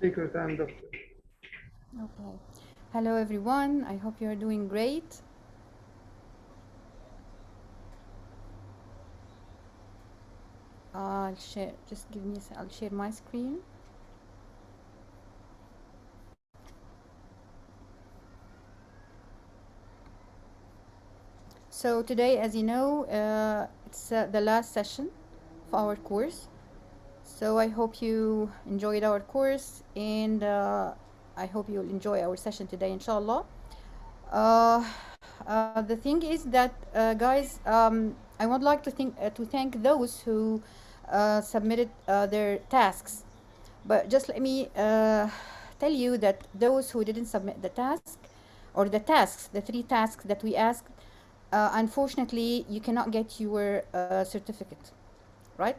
Take your time, doctor. Okay. Hello everyone. I hope you are doing great. I'll share. Just give me. I'll share my screen. So today, as you know, it's the last session of our course. So I hope you enjoyed our course, and I hope you'll enjoy our session today, inshallah. Uh, the thing is that, guys, I would like to thank those who submitted their tasks. But just let me tell you that those who didn't submit the task or the tasks, the three tasks that we asked, unfortunately, you cannot get your certificate, right?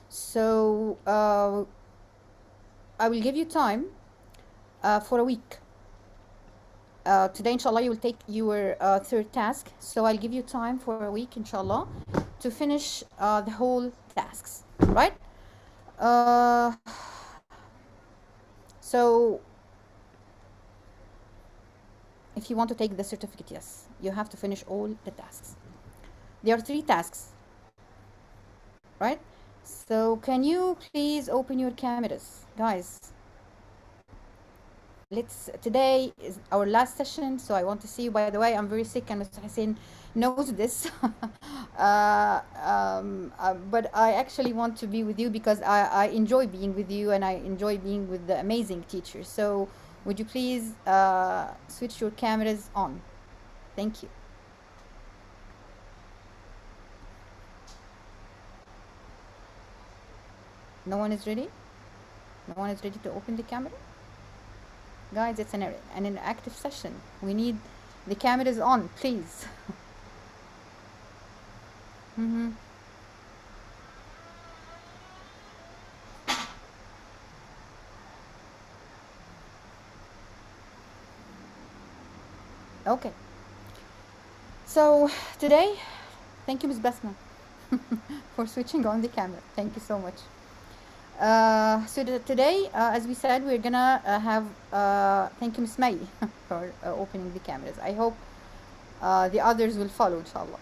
So I will give you time for a week. Today, inshallah, you will take your third task. So I'll give you time for a week, inshallah, to finish the whole tasks, right? Uh, so if you want to take the certificate, yes, you have to finish all the tasks. There are three tasks, right? So can you please open your cameras, guys? Today is our last session, so I want to see you. By the way, I'm very sick, and Mr. Hussein knows this. But I actually want to be with you because I enjoy being with you, and I enjoy being with the amazing teachers. So would you please switch your cameras on? Thank you. No one is ready? No one is ready to open the camera? Guys, it's an interactive session. We need the cameras on, please. Mm-hmm. Okay. So today, thank you, Ms. Basma, for switching on the camera. Thank you so much. Today, as we said, we're gonna thank you, Ms. May, for opening the cameras. I hope the others will follow, inshallah.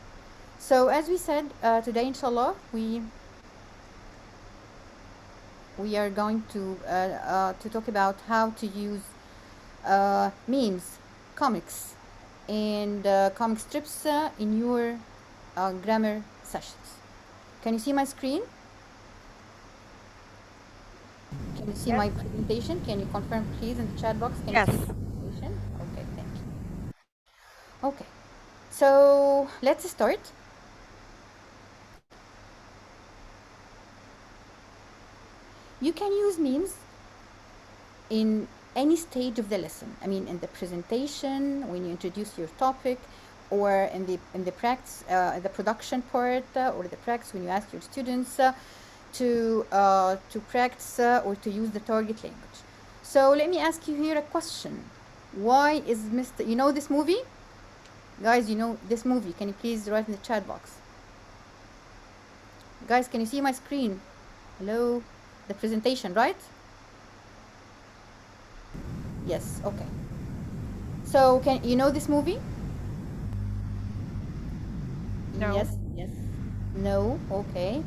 So as we said, today, inshallah, we are going to talk about how to use memes, comics, and comic strips in your grammar sessions. Can you see my screen? Can you see Yes. my presentation? Can you confirm, please, in the chat box? Can you Yes. see the presentation? Okay, thank you. Okay, so let's start. You can use memes in any stage of the lesson. I mean, in the presentation, when you introduce your topic, or in the practice, the production part, or the practice when you ask your students to practice or to use the target language. So let me ask you here a question. Why is Mr. You know this movie? Guys, you know this movie. Can you please write in the chat box? Guys, can you see my screen? Hello? The presentation, right? Yes, okay. So can you know this movie? No. Yes, yes. No, okay.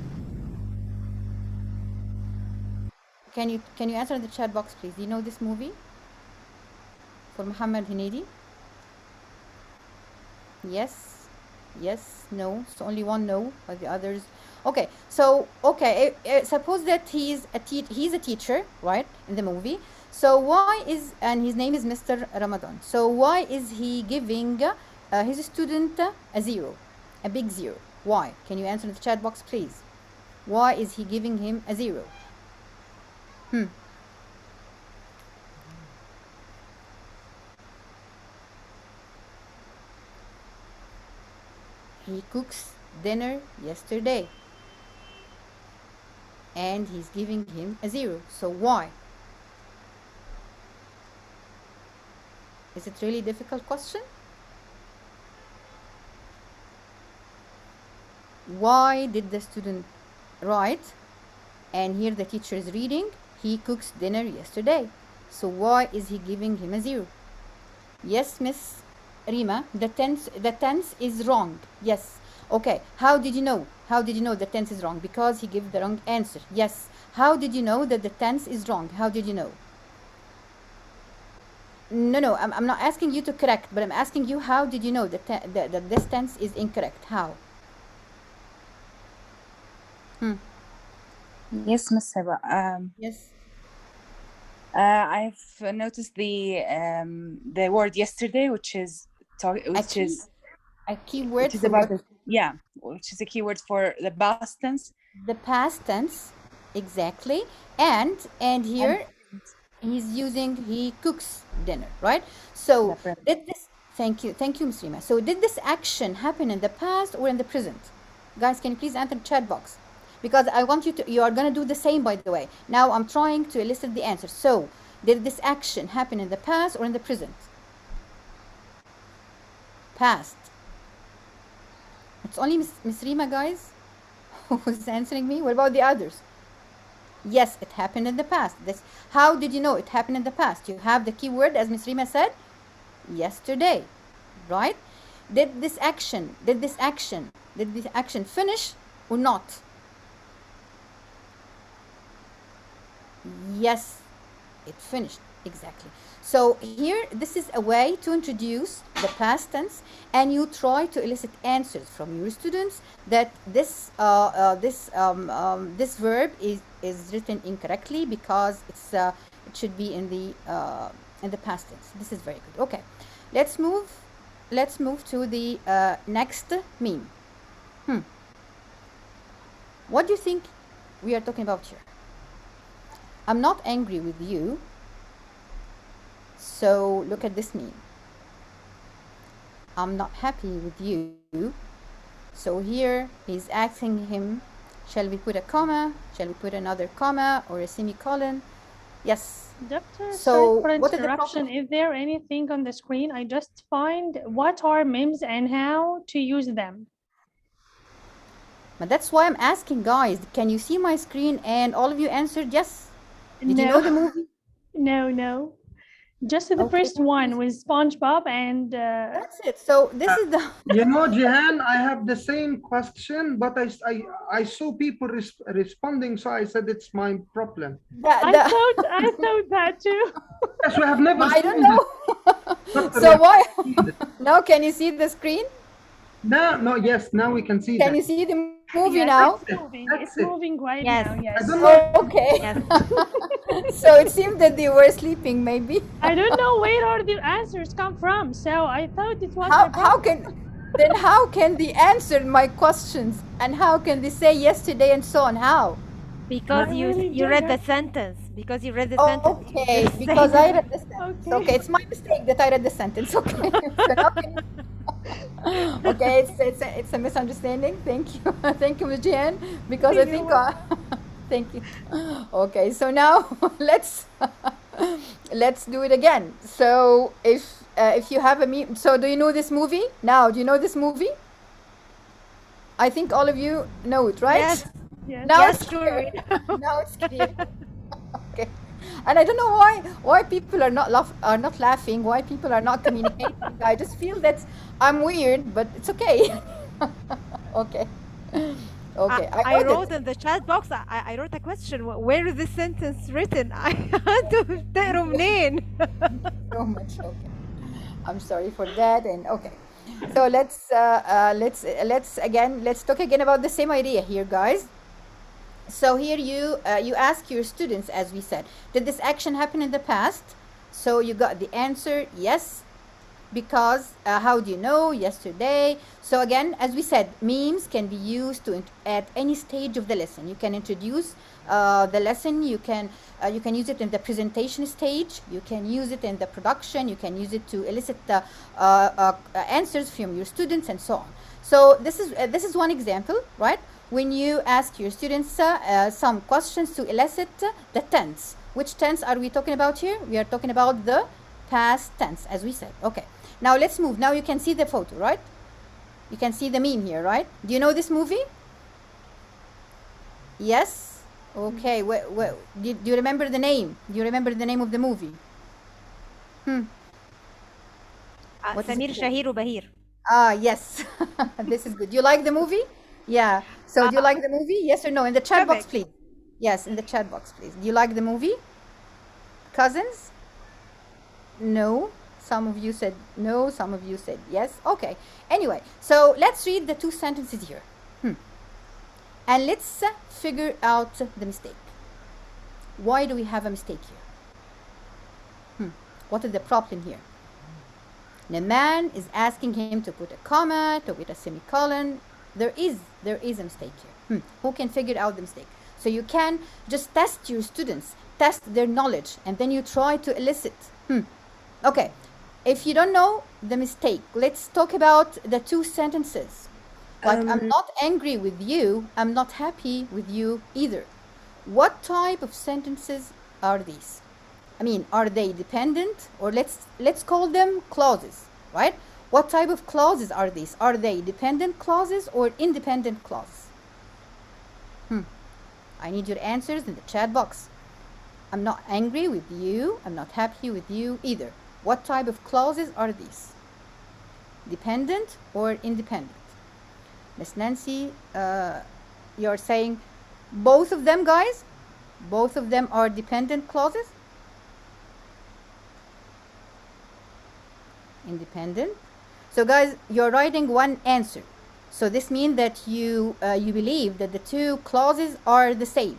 Can you answer in the chat box, please? Do you know this movie? For Muhammad Hinidi? Yes, yes, no. So only one no, but the others. Okay, so okay. Suppose that he's a teacher, right, in the movie. So why is and his name is Mr. Ramadan. So why is he giving his student a zero, a big zero? Why? Can you answer in the chat box, please? Why is he giving him a zero? Hmm. He cooks dinner yesterday, and he's giving him a zero. So why? Is it really difficult question? Why did the student write, and here the teacher is reading, he cooks dinner yesterday? So why is he giving him a 0? Yes, Miss Rima, the tense is wrong. Yes. Okay. How did you know? How did you know the tense is wrong? Because he gave the wrong answer. Yes. How did you know that the tense is wrong? How did you know? No, I'm not asking you to correct, but I'm asking you, how did you know that this tense is incorrect? How? Yes, Miss Heba. Yes. I've noticed the word yesterday, which is A which keyword is for about what? the, yeah, which is a keyword for the past tense. The past tense, exactly. And And here he cooks dinner, right? So the present. did this thank you, Ms. Rima. So did this action happen in the past or in the present? Guys, can you please enter the chat box? Because I want you are gonna do the same, by the way. Now I'm trying to elicit the answer. So did this action happen in the past or in the present? Past. It's only Miss Rima, guys, who's answering me. What about the others? Yes, it happened in the past. This. How did you know it happened in the past? You have the keyword, as Miss Rima said, yesterday, right? Did this action finish or not? Yes, it finished, exactly. So here, this is a way to introduce the past tense, and you try to elicit answers from your students that this verb is written incorrectly because it should be in the past tense. This is very good. Okay, let's move to the next meme. What do you think we are talking about here? I'm not angry with you. So look at this meme. I'm not happy with you. So here he's asking him, shall we put a comma? Shall we put another comma or a semicolon? Yes. Doctor, sorry So for what is the interruption. problem? Is there anything on the screen? I just find what are memes and how to use them. But that's why I'm asking, guys. Can you see my screen? And all of you answered yes. Did you know the No, movie? no. Just the Okay, first one with SpongeBob and that's it. So this is the You know, Jihan, I have the same question, but I saw people responding, so I said it's my problem. I thought that too. Yes, we have never I don't seen this. know. Doctor, we So have why never seen this. now? Can you see the screen? No, yes, now we can see Can that. you see the movie Yes, now? it's That's it. moving. That's It's it. moving right Yes. now. I Yes. don't know. Okay. Yes. So it seemed that they were sleeping, maybe. I don't know where are the answers come from, so I thought it was my How problem. can how can they answer my questions, and how can they say yesterday and so on? How? Because I really you don't read the know. sentence. Because you read the sentence. You Okay, just say because I that. read the sentence. Okay. Okay, it's my mistake that I read the sentence. Okay, so now okay, it's a misunderstanding. Thank you, thank you, Ms. Jian, because I You're think welcome. thank you. Okay, so now let's do it again. So if you have a meme, so do you know this movie? Now, do you know this movie? I think all of you know it, right? Yes. Yes. Now Yes, it's sure clear. we know. Now it's clear. Okay. And I don't know why people are not laughing, why people are not communicating. I just feel that I'm weird, but it's okay. Okay. Okay. I I know that. wrote in the chat box. I wrote a question. Where is this sentence written? I had to تقروا منين? Thank you so much. Okay. I'm sorry for that. And okay. So let's talk again about the same idea here, guys. So here you ask your students, as we said, did this action happen in the past? So you got the answer yes, because how do you know? Yesterday. So again, as we said, memes can be used at any stage of the lesson. You can introduce the lesson. You can use it in the presentation stage. You can use it in the production. You can use it to elicit the answers from your students and so on. So this is one example, right? When you ask your students some questions to elicit the tense. Which tense are we talking about here? We are talking about the past tense, as we said. Okay. Now let's move. Now you can see the photo, right? You can see the meme here, right? Do you know this movie? Yes Okay, do you remember the name? Do you remember the name of the movie? What is it سمير called? شهير وبهير. Ah, yes. This is good. You like the movie? Yeah. So do you like the movie? Yes or no? In the chat box, Perfect. please. Yes, in the chat box, please. Do you like the movie? Cousins? No. Some of you said no. Some of you said yes. Okay. Anyway, so let's read the two sentences here. And let's figure out the mistake. Why do we have a mistake here? What is the problem here? The man is asking him to put a comma, to put a semicolon. There is a mistake here. Who can figure out the mistake? So you can just test your students, test their knowledge, and then you try to elicit. Okay, if you don't know the mistake, let's talk about the two sentences. Like, I'm not angry with you, I'm not happy with you either. What type of sentences are these? I mean, are they dependent, or let's call them clauses, right? What type of clauses are these? Are they dependent clauses or independent clauses? I need your answers in the chat box. I'm not angry with you. I'm not happy with you either. What type of clauses are these? Dependent or independent? Miss Nancy, you're saying both of them, guys? Both of them are dependent clauses? Independent. So guys, you're writing one answer. So this means that you believe that the two clauses are the same.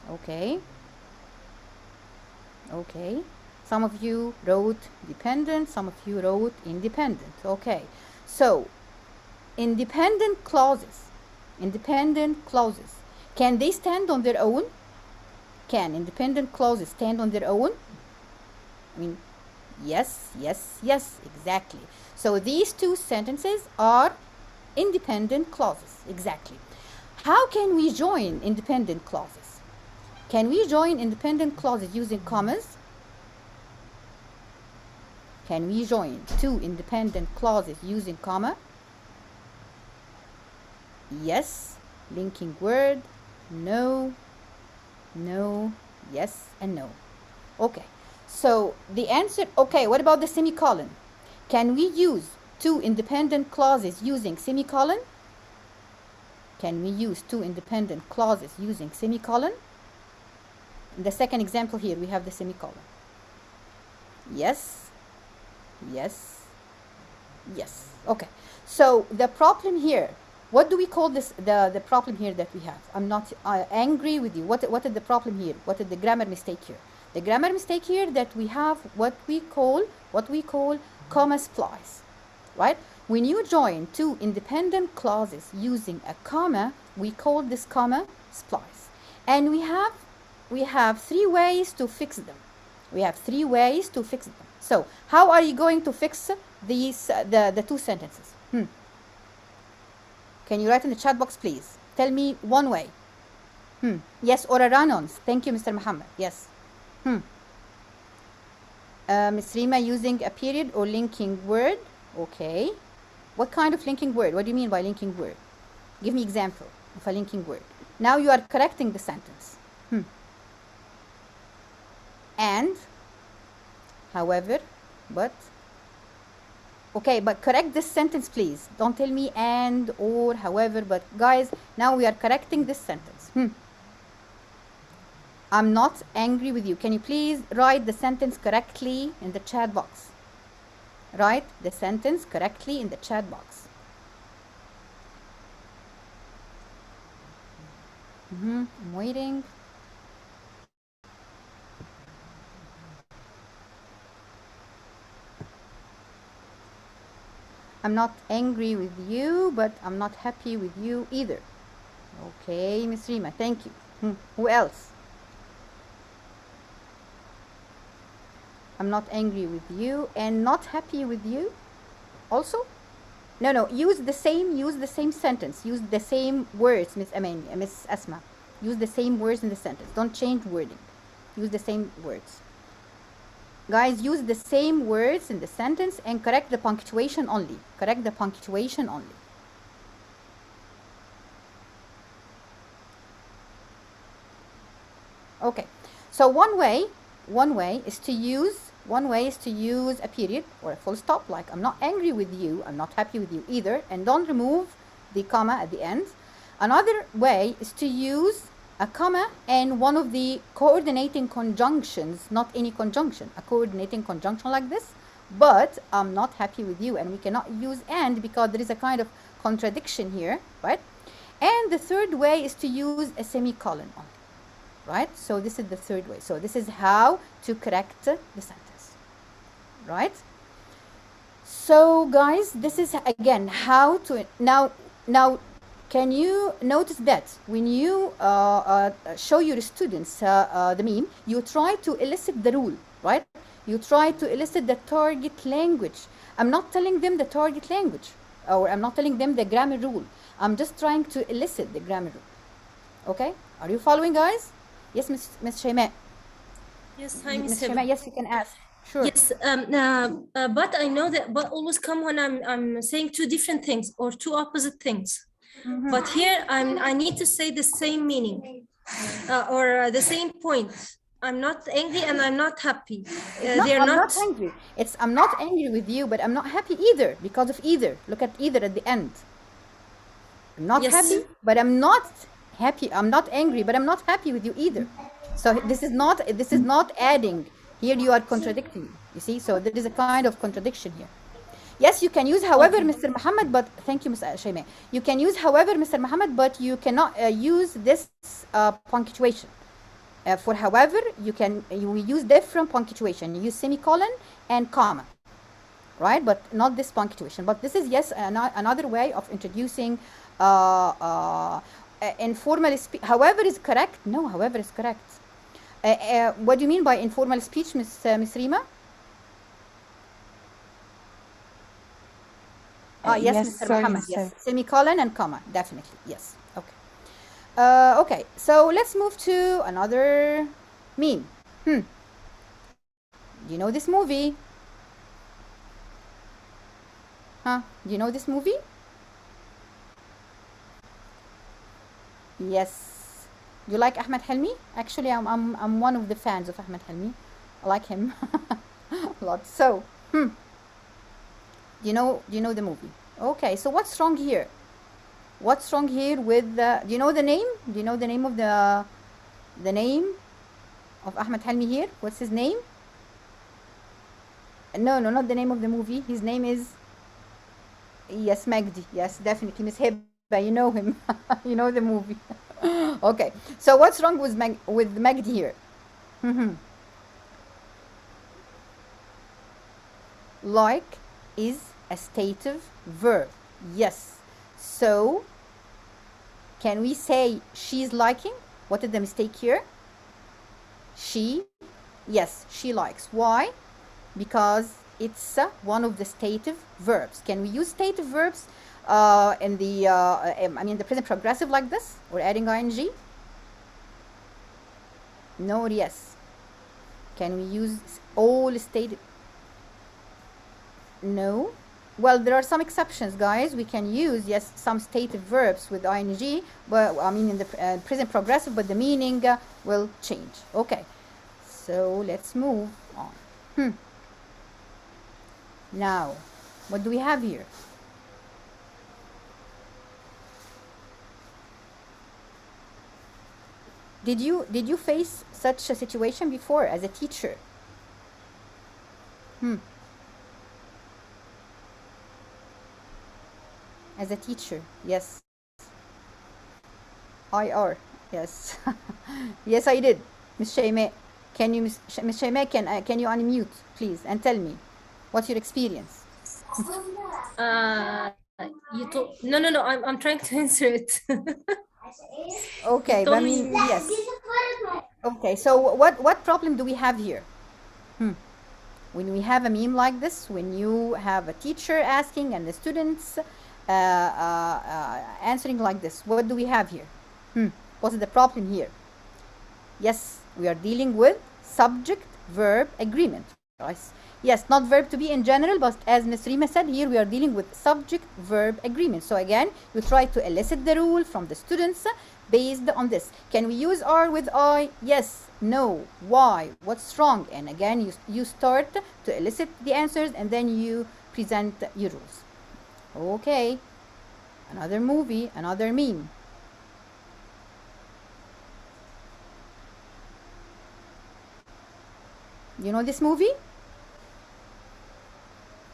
Okay. Okay. Some of you wrote dependent, some of you wrote independent. Okay. So independent clauses. Can they stand on their own? Can independent clauses stand on their own? I mean, yes, exactly. So these two sentences are independent clauses, exactly. How can we join independent clauses? Can we join independent clauses using commas? Can we join two independent clauses using comma? Yes. Linking word? No, yes, and no. Okay. So the answer, okay, what about the semicolon? Can we use two independent clauses using semicolon? Can we use two independent clauses using semicolon? In the second example here, we have the semicolon. Yes. Okay. So the problem here, what do we call this, the problem here that we have? I'm not angry with you. What is the problem here? What is the grammar mistake here? The grammar mistake here that we have what we call comma splice, right? When you join two independent clauses using a comma, we call this comma splice. And we have three ways to fix them. So how are you going to fix these the two sentences? Can you write in the chat box, please? Tell me one way. Yes, or a run-ons. Thank you, Mr. Muhammad. Yes. Ms. Rima, using a period or linking word. Okay. What kind of linking word? What do you mean by linking word? Give me example of a linking word. Now you are correcting the sentence. And, however, but. Okay, but correct this sentence, please. Don't tell me and, or, however, but. Guys, now we are correcting this sentence. I'm not angry with you. Can you please write the sentence correctly in the chat box? Write the sentence correctly in the chat box. I'm waiting. I'm not angry with you, but I'm not happy with you either. Okay, Miss Rima, thank you. Who else? I'm not angry with you and not happy with you also? No, use the same sentence. Use the same words, Miss Asma. Use the same words in the sentence. Don't change wording. Use the same words. Guys, use the same words in the sentence and correct the punctuation only. Okay, so one way is to use a period or a full stop, like I'm not angry with you, I'm not happy with you either, and don't remove the comma at the end. Another way is to use a comma and one of the coordinating conjunctions, not any conjunction, a coordinating conjunction like this, but I'm not happy with you, and we cannot use and because there is a kind of contradiction here, right? And the third way is to use a semicolon on, right? So this is the third way. So this is how to correct the sentence, right? So guys, this is again how to now can you notice that when you show your students the meme, you try to elicit the rule, right? You try to elicit the target language. I'm not telling them the target language, or I'm not telling them the grammar rule. I'm just trying to elicit the grammar rule. Okay? Are you following, guys? Yes, Miss Shayma. Yes, hi, Miss Miss Shayma, yes, you can ask. Sure. Yes, but I know that but always come when I'm saying two different things or two opposite things. But here I need to say the same meaning or the same point. I'm not angry and I'm not happy. I'm not angry. I'm not angry with you, but I'm not happy either because of either. Look at either at the end. I'm not happy, but I'm not happy. I'm not angry, but I'm not happy with you either. So this is not adding. Here you are contradicting. You see, so there is a kind of contradiction here. Yes, you can use however, Mr. Muhammad, but thank you, Ms. Shayma. You can use however, Mr. Muhammad, but you cannot use this punctuation. For however, you use different punctuation. You use semicolon and comma, right? But not this punctuation. But this is, yes, another way of introducing informal speech. However is correct. No, however is correct. What do you mean by informal speech, Miss Rima? Yes, Mr. Muhammad, yes. Semicolon and comma, definitely, yes. Okay. Okay, so let's move to another meme. Do you know this movie? Do you know this movie? Yes. Do you like Ahmed Helmi? Actually, I'm one of the fans of Ahmed Helmi. I like him a lot. So, do you know the movie? Okay, so what's wrong here? What's wrong here with do you know the name? Do you know the name of the name of Ahmed Helmi here? What's his name? No, not the name of the movie. His name is, yes, Magdi. Yes, definitely, Miss Heba. You know him. You know the movie. Okay, so what's wrong with Magdi here? Like is a stative verb. Yes. So can we say she's liking? What is the mistake here? She, yes, she likes. Why? Because it's one of the stative verbs. Can we use stative verbs in the the present progressive like this, or adding ing? No or yes? Can we use all stative? No. Well, there are some exceptions, guys. We can use, yes, some stative verbs with ing, but in the present progressive, but the meaning will change. Okay, so let's move on. Now, what do we have here? Did you face such a situation before as a teacher? As a teacher, yes. IR, yes. Yes, I did. Miss Shayma, can you, Miss Shayma, can you unmute, please, and tell me what's your experience? You told no. I'm trying to answer it. Okay, but yes. Okay, so what problem do we have here? When we have a meme like this, when you have a teacher asking and the students answering like this, what do we have here? What's the problem here? Yes, we are dealing with subject verb agreement, Yes, not verb to be in general, but as Ms. Rima said, here we are dealing with subject-verb agreement. So again, you try to elicit the rule from the students based on this. Can we use are with I? Yes, no, why, what's wrong? And again, you start to elicit the answers and then you present your rules. Okay, another movie, another meme. You know this movie?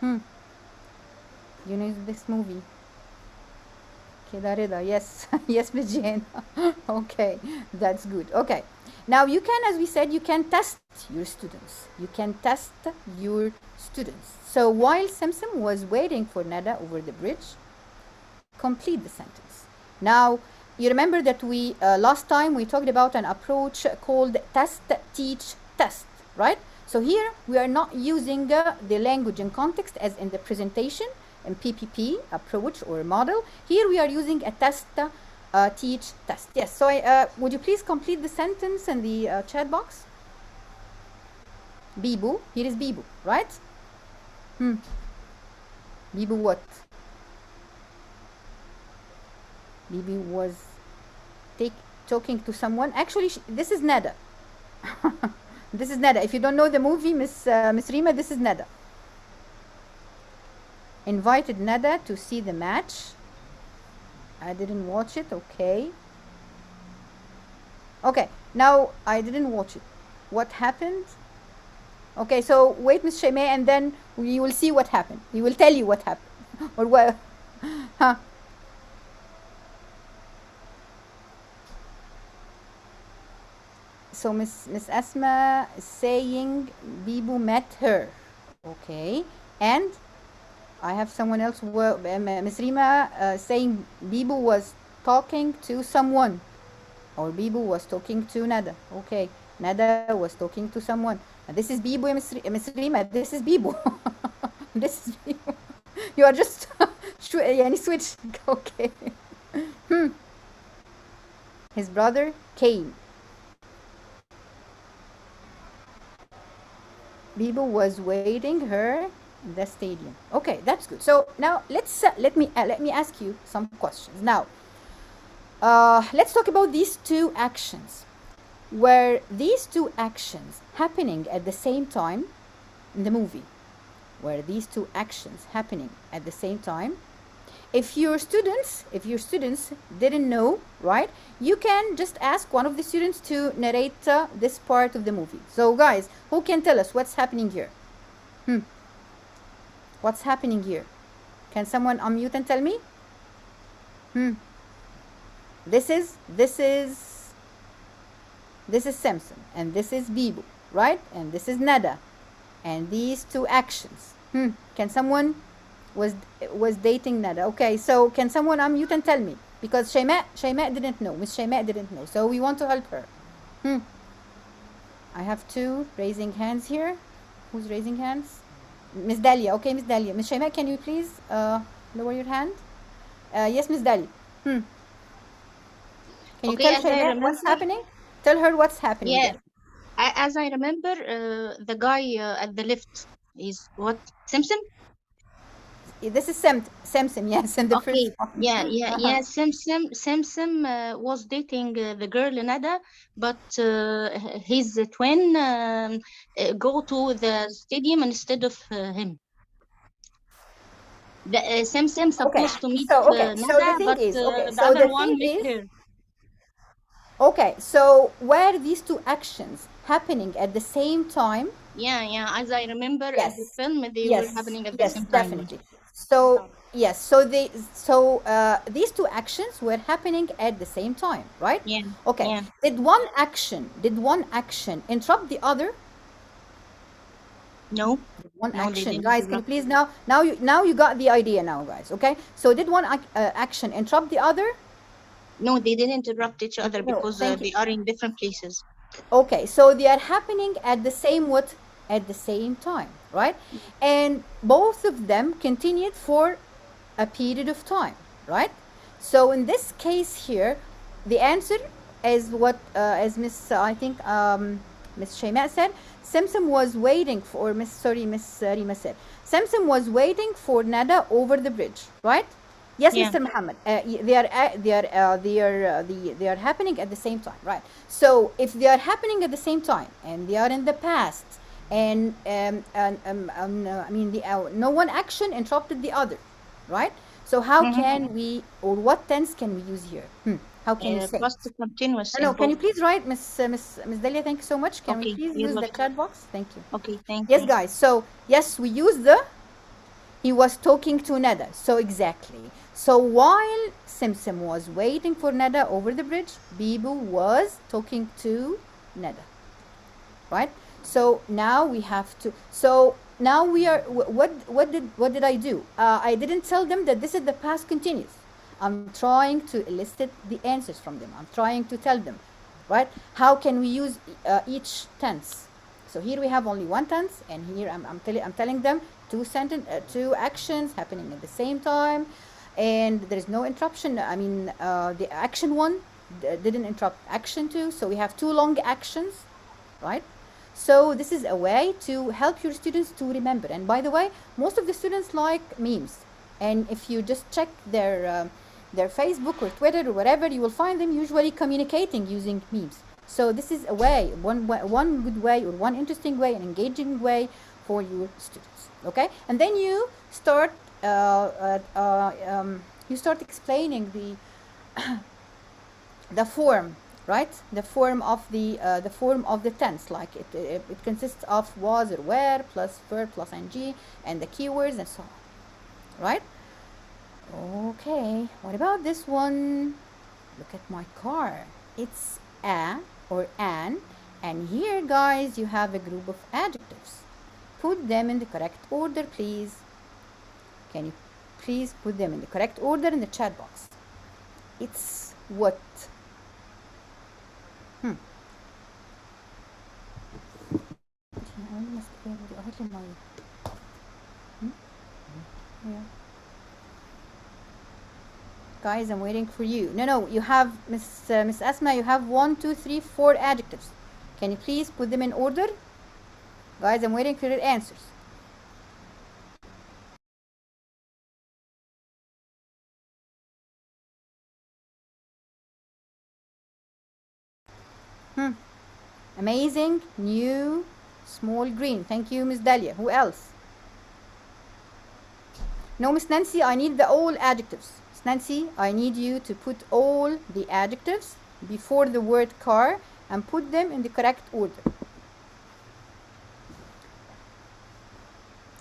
You know this movie? Keda Rida, yes. Yes, Miss Jane. Okay, that's good. Okay, now you can, as we said, you can test your students. You can test your students. So while Simsim was waiting for Nada over the bridge, complete the sentence. Now, you remember that we, last time we talked about an approach called test, teach, test, right? So here we are not using the language in context as in the presentation and PPP approach or model. Here we are using a test, teach, test. Yes, so would you please complete the sentence in the chat box? Bibu, here is Bibu, right? Bibu what? Bibu was talking to someone. Actually, this is Nada. This is Nada. If you don't know the movie, Miss Rima, this is Nada. Invited Nada to see the match. I didn't watch it. Okay. Okay. Now I didn't watch it. What happened? Okay. So wait, Miss Shaymay, and then we will see what happened. We will tell you what happened or what. Huh? So Miss Asma is saying Bibu met her. Okay. And I have someone else, Miss Rima, saying Bibu was talking to someone. Or Bibu was talking to Nada. Okay. Nada was talking to someone. And this is Bibu, Miss Rima. This is Bibu. This is Bibu. You are just switch. Okay. His brother came. Bibu was waiting her in the stadium. Okay, that's good. So now let me ask you some questions. Now, let's talk about these two actions. Were these two actions happening at the same time in the movie? Were these two actions happening at the same time? If your students didn't know, right, you can just ask one of the students to narrate this part of the movie. So guys, who can tell us what's happening here? What's happening here? Can someone unmute and tell me? This is Samson, and this is Bibu, right? And this is Nada, and these two actions. Can someone was dating Nada? Okay, so can someone unmute and tell me? Because Shayma didn't know. Miss Shayma didn't know, so we want to help her. I have two raising hands here. Who's raising hands? Miss Dalia. Okay, Miss Dalia. Miss Shayma, can you please lower your hand? Yes, Miss Dalia. Can you tell Shayma what's happening? Tell her what's happening. Yeah, as I remember, the guy at the lift is what? Simpson? This is Samson, yes, and the first one. Yeah. Samson was dating the girl Nada, but his twin go to the stadium instead of him. Samson supposed to meet Nada, but the other one met her. Okay, so were these two actions happening at the same time? Yeah. As I remember, at the film, they were happening at the same time. Definitely. So yes, so these two actions were happening at the same time, right? Yeah. Okay. Yeah. Did one action interrupt the other? No. One action, guys. Can you please now you got the idea now, guys. Okay. So did one action interrupt the other? No, they didn't interrupt each other because they are in different places. Okay, so they are happening at the same time, right? And both of them continued for a period of time, right? So in this case here, the answer is what as Miss I think Miss Shayma said, Simsim was waiting for, Miss Rima said, Simsim was waiting for Nada over the bridge, right? Yes, Yeah. Mr. Muhammad. They are happening at the same time, right? So if they are happening at the same time and they are in the past, and I mean, no one action interrupted the other, right? So how can we, or what tense can we use here? How can you say? Past continuous. No, in can you both. please write, Miss Delia? Thank you so much. Can we Okay. please يلا use the كده. chat box? Thank you. Okay. Thank Yes, you. guys. So yes, we use the. He was talking to Nada. So exactly. So while Simsim was waiting for Nada over the bridge, Bibu was talking to Nada. Right? So now we have to. So now we are. What did I do? I didn't tell them that this is the past continuous. I'm trying to elicit the answers from them. I'm trying to tell them, right? How can we use each tense? So here we have only one tense, and here I'm telling them two actions happening at the same time, and there is no interruption. I mean, the action one didn't interrupt action two, so we have two long actions, right? So this is a way to help your students to remember. And by the way, most of the students like memes, and if you just check their Facebook or Twitter or whatever, you will find them usually communicating using memes. So this is a way, one good way, or one interesting way, an engaging way for your students. Okay, and then you start explaining the form, right? The form of the tense, like it consists of was or were plus verb plus ing and the keywords and so on, right? Okay, what about this one? Look at my car. It's a or an, and here, guys, you have a group of adjectives. Put them in the correct order, please. Can you please put them in the correct order in the chat box? It's what? Guys, I'm waiting for you. No, you have Miss Asma. You have 1, 2, 3, 4 adjectives. Can you please put them in order? Guys, I'm waiting for your answers. Amazing, new, small green. Thank you, Miss Dahlia. Who else? No, Miss Nancy, I need the all adjectives. Miss Nancy, I need you to put all the adjectives before the word car and put them in the correct order.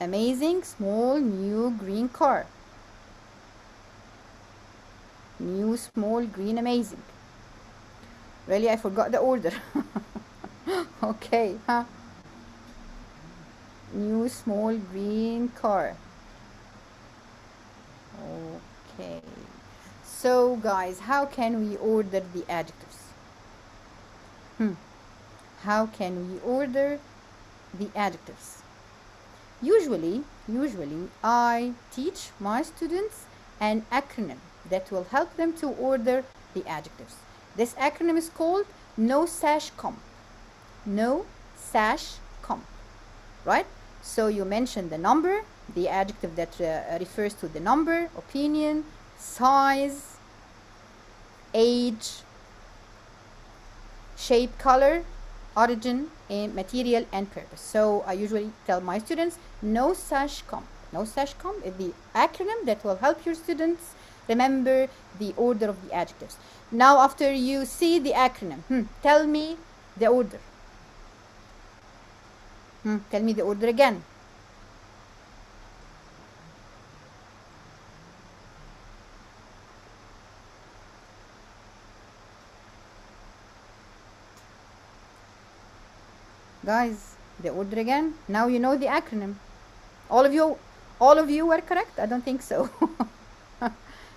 Amazing, small, new, green car. New, small, green, amazing. Really, I forgot the order. Okay, huh? New, small, green car. Okay. So, guys, how can we order the adjectives? How can we order the adjectives? Usually, I teach my students an acronym that will help them to order the adjectives. This acronym is called No-Sash-Comp. No-Sash-Comp, right? So you mention the number, the adjective that refers to the number, opinion, size, age, shape, color, origin, and material and purpose. So I usually tell my students No-Sash-Comp. No-Sash-Comp is the acronym that will help your students remember the order of the adjectives. Now, after you see the acronym, tell me the order. Tell me the order again. Guys, the order again. Now you know the acronym. All of you were correct? I don't think so.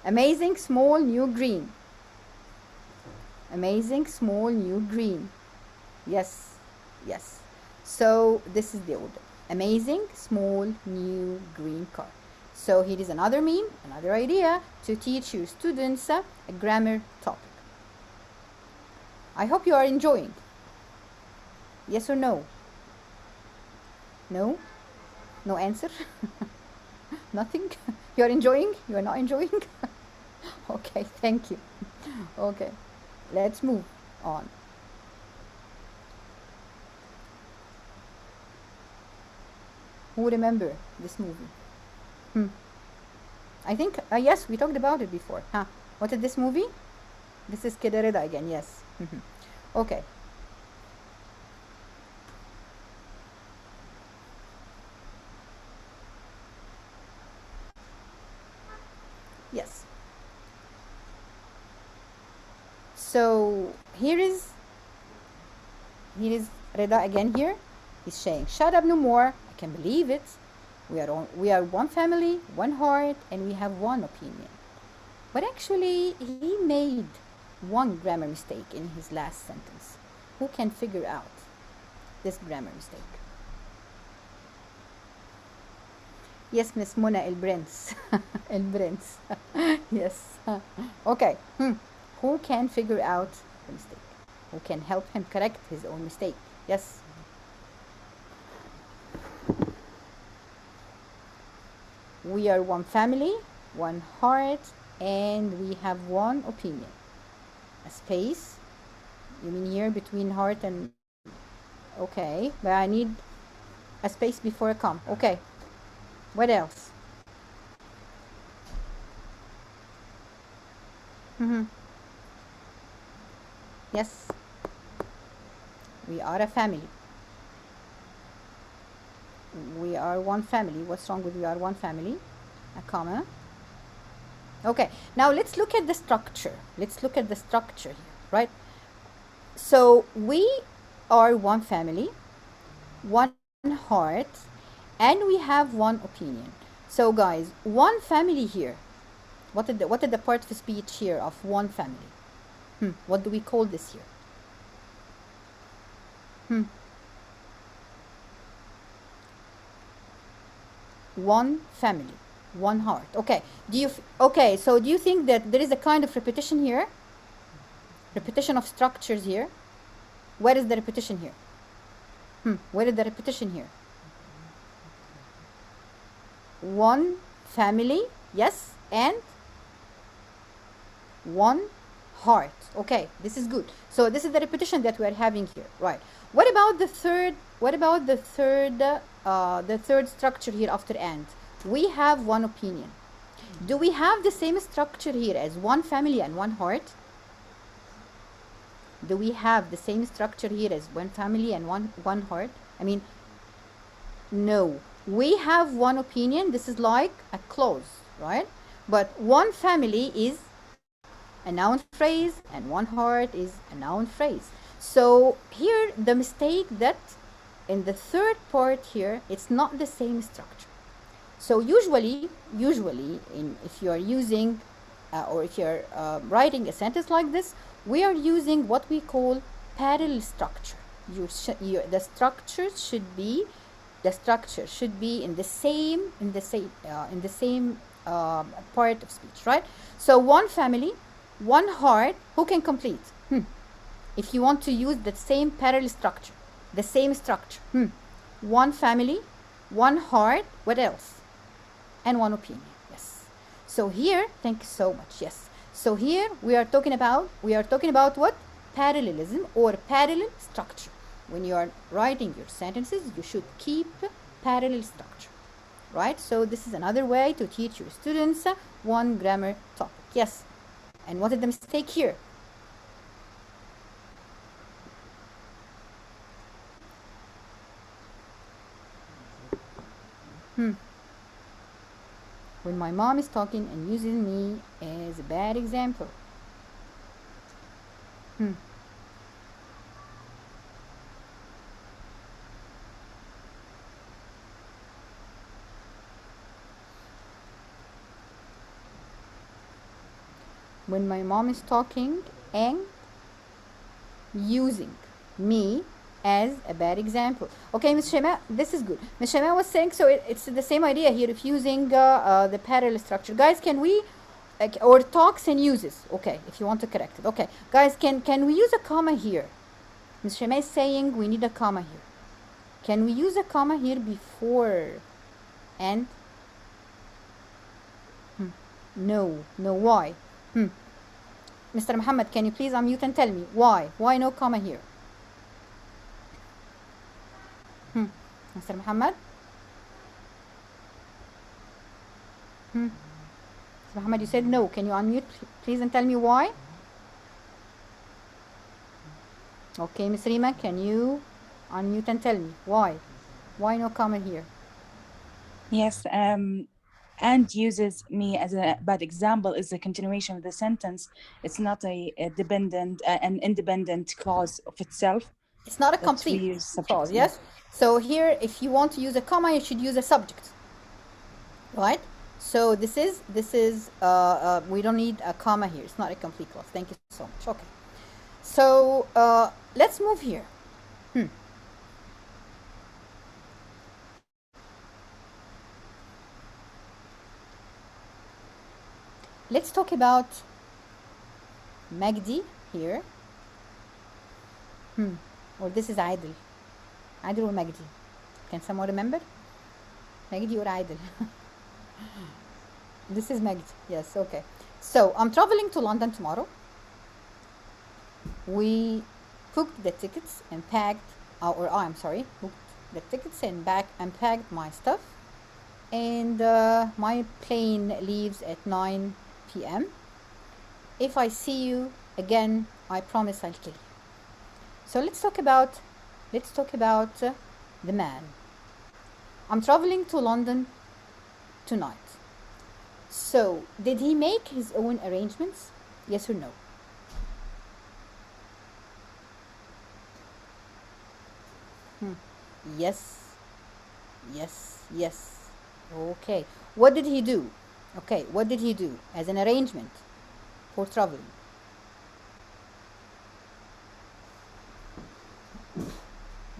Amazing, small, new, green. Amazing, small, new, green. Yes. So this is the order. Amazing, small, new, green car. So here is another meme, another idea to teach your students a grammar topic. I hope you are enjoying. Yes or no? No? No answer? Nothing? You are enjoying? You are not enjoying? Okay, thank you. Okay, let's move on. Who remember this movie? I think, yes, we talked about it before. Huh? What is this movie? This is Kid Rida again, yes. Okay. Yes. So here is Rida again here. He's saying, shut up no more. I can believe it. We are one family, one heart, and we have one opinion. But actually, he made one grammar mistake in his last sentence. Who can figure out this grammar mistake? Yes, Miss Mona El Prince. El Prince. Yes. Okay. Who can figure out the mistake? Who can help him correct his own mistake? Yes. We are one family, one heart, and we have one opinion. A space. You mean here between heart and... Okay, but I need a space before a comma. Okay. What else? Yes. We are a family. We are one family. What's wrong with we are one family? A comma. Okay, now let's look at the structure. Let's look at the structure here, right? So we are one family, one heart, and we have one opinion. So guys, one family here. What is the part of speech here of one family? What do we call this here? One family, one heart. Okay. So do you think that there is a kind of repetition here? Repetition of structures here? Where is the repetition here? Where is the repetition here? One family, yes, and one heart. Okay, this is good. So this is the repetition that we are having here, right? What about the third? What about the third structure here after and? We have one opinion. Do we have the same structure here as one family and one heart? Do we have the same structure here as one family and one heart? I mean, no. We have one opinion. This is like a clause, right? But one family is a noun phrase and one heart is a noun phrase. So here the mistake that in the third part here, it's not the same structure. So usually if you are using or if you're writing a sentence like this, we are using what we call parallel structure. The structure should be in the same part of speech, right? So one family, one heart. Who can complete? If you want to use the same parallel structure, the same structure. One family, one heart. What else? And one opinion. Yes. So here, thank you so much. Yes. So here we are talking about what? Parallelism or parallel structure. When you are writing your sentences, you should keep parallel structure, right? So this is another way to teach your students one grammar topic. Yes. And what is the mistake here? When my mom is talking and using me as a bad example. When my mom is talking and using me as a bad example. Okay, Ms. Shema, this is good. Ms. Shema was saying, so it's the same idea here of using the parallel structure. Guys, can we, or talks and uses. Okay, if you want to correct it. Okay, guys, can we use a comma here? Ms. Shema is saying we need a comma here. Can we use a comma here before and? No, no, why? Mr. Muhammad, can you please unmute and tell me why? Why no comma here? Mr. Muhammad? Mr. Muhammad, you said no. Can you unmute please and tell me why? Okay, Ms. Rima, can you unmute and tell me why? Why no comma here? Yes, and uses me as a bad example is a continuation of the sentence. It's not a dependent, an independent clause of itself. It's not a That we complete use subject, clause, yes? So here, if you want to use a comma, you should use a subject, right? So this is, we don't need a comma here. It's not a complete clause. Thank you so much. Okay. So let's move here. Let's talk about Magdi here. Or this is Adil. Adil or Magdi? Can someone remember? Magdi or Adil? This is Magdi. Yes, okay. So I'm traveling to London tomorrow. We booked the tickets and packed, booked the tickets and packed my stuff. And my plane leaves at 9 p.m. If I see you again, I promise I'll kill you. So let's talk about the man. I'm traveling to London tonight. So did he make his own arrangements? Yes or no? Yes. Okay. What did he do? Okay, what did he do as an arrangement for traveling?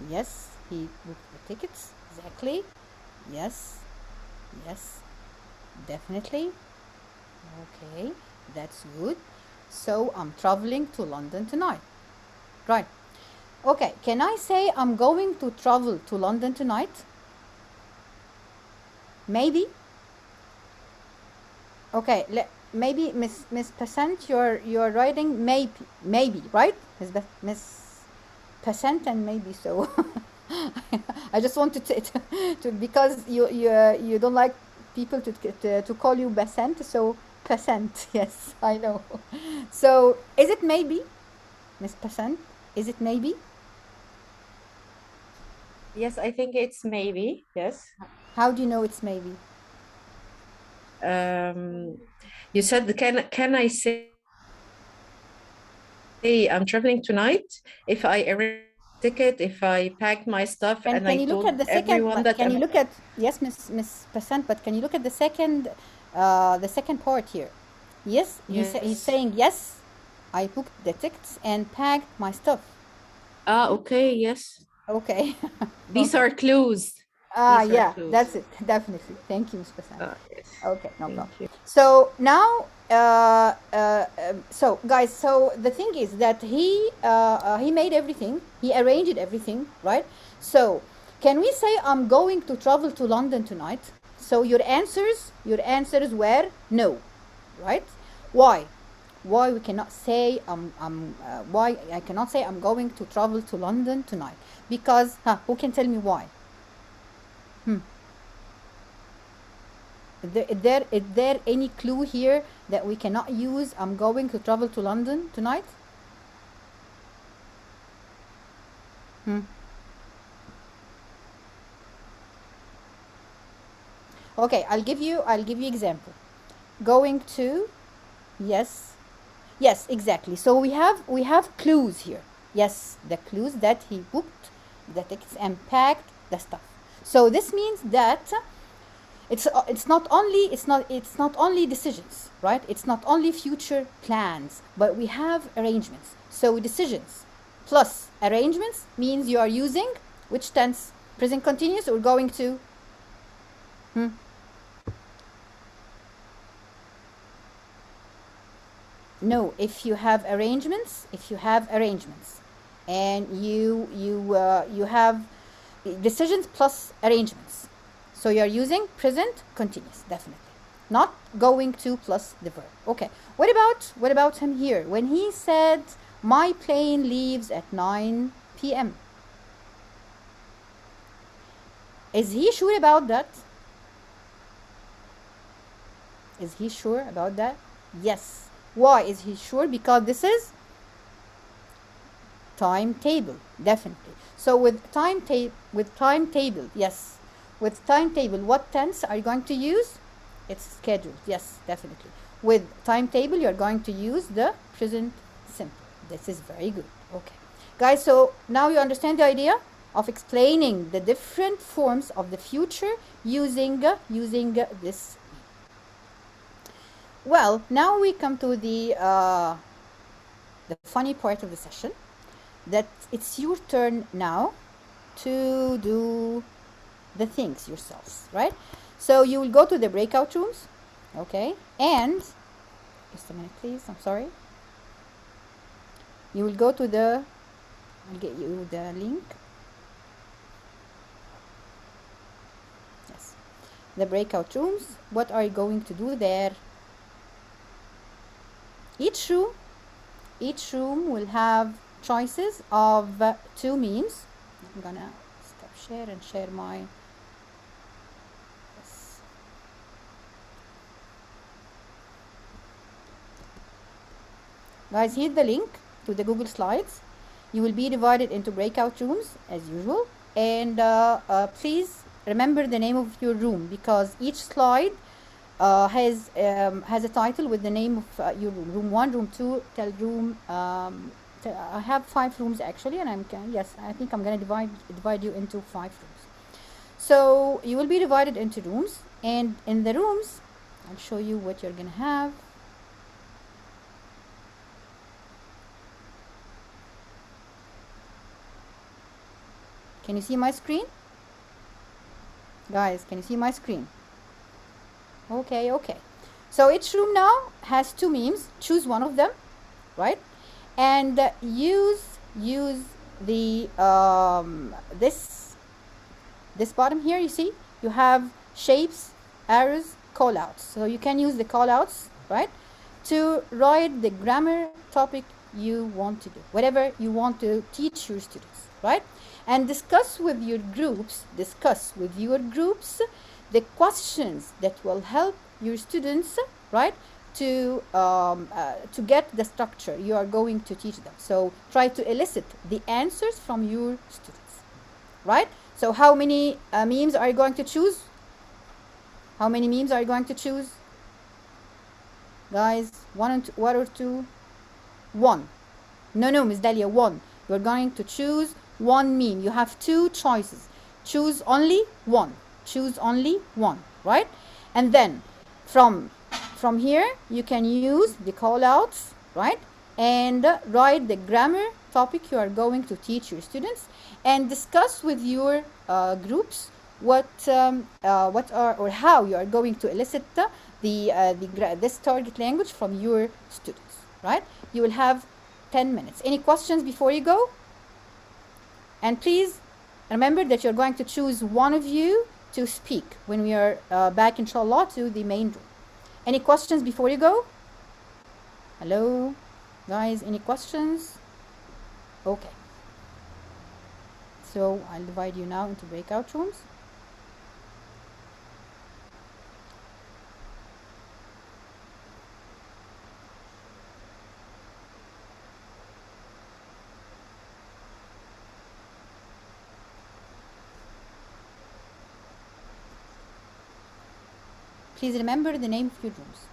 Yes, he booked the tickets. Exactly. Yes, definitely. Okay, that's good. So I'm traveling to London tonight. Right. Okay, can I say I'm going to travel to London tonight? Maybe. Okay, maybe Miss Percent, you're writing maybe, right? Miss Percent and maybe so. I just wanted to because you don't like people to call you Percent, so Percent. Yes, I know. So is it maybe, Miss Percent? Is it maybe? Yes, I think it's maybe. Yes. How do you know it's maybe? You said, can I say I'm traveling tonight? If I arrange a ticket, if I packed my stuff, and Can I you look told at the second? everyone that Can you look at, yes, Miss Percent? But can you look at the second part here? Yes, Yes. he's saying yes. I booked the tickets and packed my stuff. Okay, yes. Okay. These are clues. Yeah, clues. that's it. Definitely. Thank you, Miss Percent. Yes. Okay, no Thank problem. you. So now, so guys, so the thing is that he made everything, he arranged everything, right? So can we say I'm going to travel to London tonight? So your answers were no, right? Why? Why we cannot say why I cannot say I'm going to travel to London tonight? Because who can tell me why? Is there any clue here that we cannot use I'm going to travel to London tonight? Okay, I'll give you example. Going to, yes, exactly. So we have clues here. Yes, the clues that he booked the tickets and packed the stuff. So this means that it's not only decisions, right? It's not only future plans, but we have arrangements. So decisions plus arrangements means you are using which tense? Present continuous or going to? No, if you have arrangements and you have decisions plus arrangements. So you're using present continuous, definitely. Not going to plus the verb. Okay. What about him here? When he said my plane leaves at 9 p.m. Is he sure about that? Is he sure about that? Yes. Why is he sure? Because this is timetable, definitely. So with timetable, yes. With timetable, what tense are you going to use? It's scheduled, yes, definitely. With timetable, you're going to use the present simple. This is very good. Okay. Guys, so now you understand the idea of explaining the different forms of the future using this. Well, now we come to the funny part of the session, that it's your turn now to do the things yourselves, right? So you will go to the breakout rooms, okay? And just a minute, please. I'm sorry. You will go to the. I'll get you the link. Yes, the breakout rooms. What are you going to do there? Each room will have choices of 2 memes. I'm gonna stop share and share my. Yes. Guys, here's the link to the Google Slides. You will be divided into breakout rooms as usual, and please remember the name of your room, because each slide has a title with the name of your room. Room 1, room 2, till room. I have 5 rooms actually, and I think I'm gonna divide you into 5 rooms. So you will be divided into rooms, and in the rooms, I'll show you what you're gonna have. Can you see my screen? Guys, can you see my screen? Okay. So each room now has 2 memes. Choose one of them, right? And use the this bottom here. You see, you have shapes, arrows, callouts. So you can use the callouts, right, to write the grammar topic you want to do, whatever you want to teach your students, right? And discuss with your groups the questions that will help your students, right, to get the structure you are going to teach them. So try to elicit the answers from your students, right? So how many memes are you going to choose? How many memes are you going to choose? Guys, one or two? One. No, Miss Dalia, one. You're going to choose one meme. You have 2 choices. Choose only one. Choose only one, right? And then from here, you can use the callouts, right? And write the grammar topic you are going to teach your students, and discuss with your groups what are or how you are going to elicit this target language from your students, right? You will have 10 minutes. Any questions before you go? And please remember that you're going to choose one of you to speak when we are back, inshallah, to the main room. Any questions before you go? Hello, guys, any questions? Okay. So I'll divide you now into breakout rooms. Please remember the name of your rooms.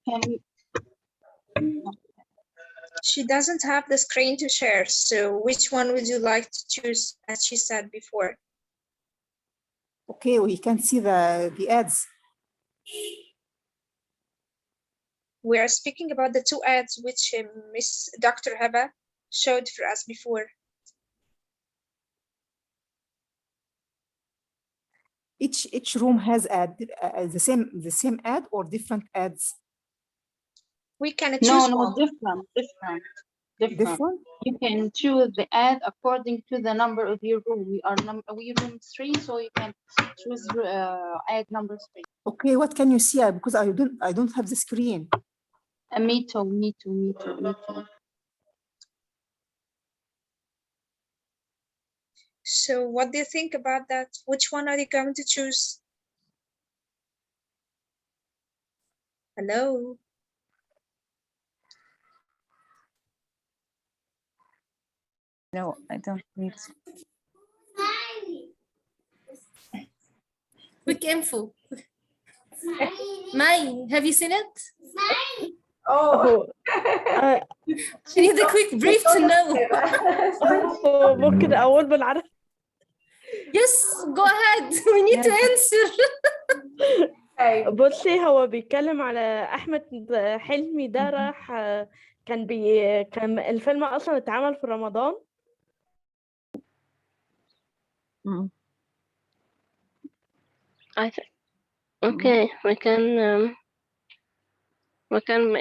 Can we? She doesn't have the screen to share, so which one would you like to choose, as she said before? Okay, we can see the ads. We are speaking about the two ads which Miss Dr. Heba showed for us before. Each room has ad, the same ad or different ads? We can choose one. Different. You can choose the ad according to the number of your room. We room 3, so you can choose ad number 3. Okay, what can you see? Because I don't have the screen. Me too. So what do you think about that? Which one are you going to choose? Hello? No, I don't need. Quick info. Mai, have you seen it? Oh. I need a quick brief to know. ممكن أول بالعربي. Yes, go ahead. We need to answer. بصي هو بيتكلم على أحمد حلمي ده راح كان الفيلم أصلا اتعمل في رمضان. Okay, we can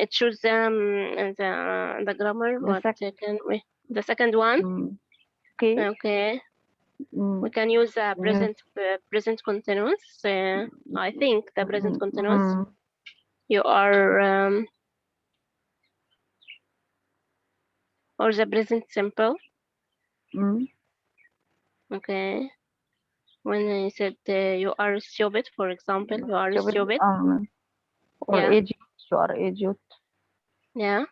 choose the grammar. What can we? The second one. Okay. We can use the present continuous. I think the present continuous. You are or the present simple. Okay. When I said you are stupid, for example, you are stupid. Or idiot. You are idiot. Yeah.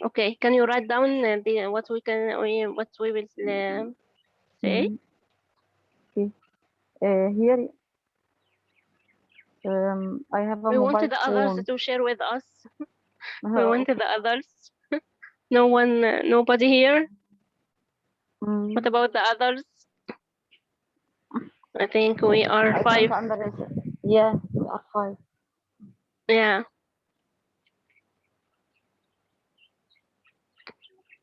Okay. Can you write down what we will say? Okay. Here. I have a we mobile wanted the phone. others to share with us. We wanted the others. No one, nobody here. What about the others? I think we are 5. Yeah, we are 5. Yeah.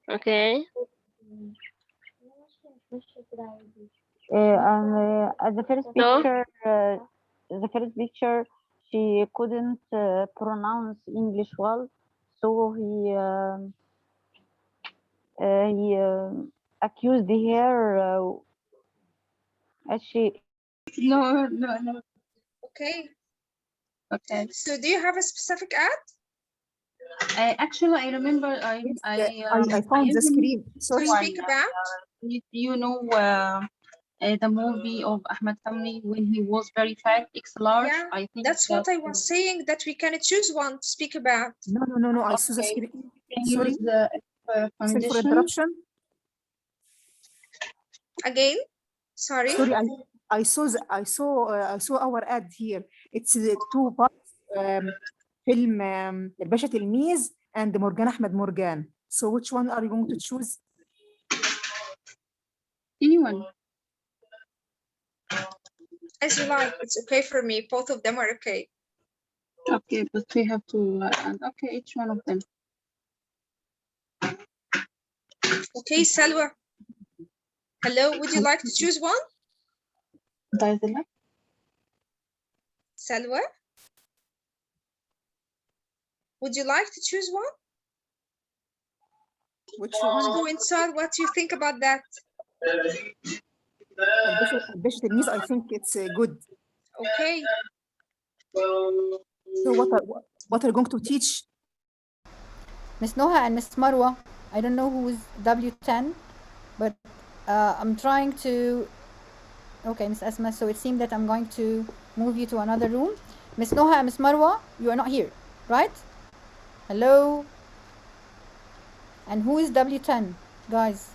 Okay. At the first picture, she couldn't pronounce English well, so he accused her as she. No. Okay. Okay. So do you have a specific ad? Actually, I remember I found the screen. Sorry. To speak about? You know the movie of Ahmed Family when he was very fat, X large. Yeah, I think that's what I was saying, that we can choose one to speak about. No. I saw the screen. Sorry. Sorry for interruption. Again. Sorry. Sorry, I saw our ad here. It's the 2 parts. فيلم الباشا تلميذ and مرجان أحمد مرجان. So which one are you going to choose? Anyone. As you like. It's okay for me. Both of them are okay. Okay, but we have to. Okay, each one of them. Okay, Salwa. Hello. Would you like to choose one? Salwa. Would you like to choose one? Which one? To go inside, what do you think about that? الباشا تلميذ, I think it's good. Okay. So what are you going to teach? Miss Noha and Miss Marwa, I don't know who is W10, but I'm trying to. Okay, Miss Asma. So it seems that I'm going to move you to another room. Miss Noha and Miss Marwa, you are not here, right? Hello. And who is W10, guys?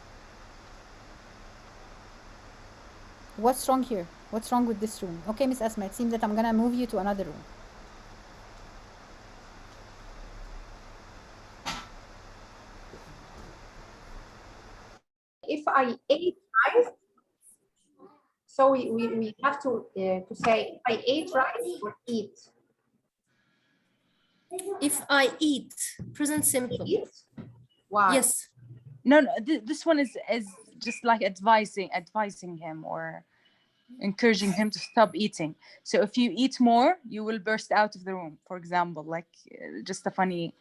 What's wrong here? What's wrong with this room? Okay, Miss Asma, it seems that I'm gonna move you to another room. I ate rice, so we have to say I ate rice or eat. If I eat, present simple. Why? Yes. No, this one is just like advising him or encouraging him to stop eating. So if you eat more, you will burst out of the room, for example, like just a funny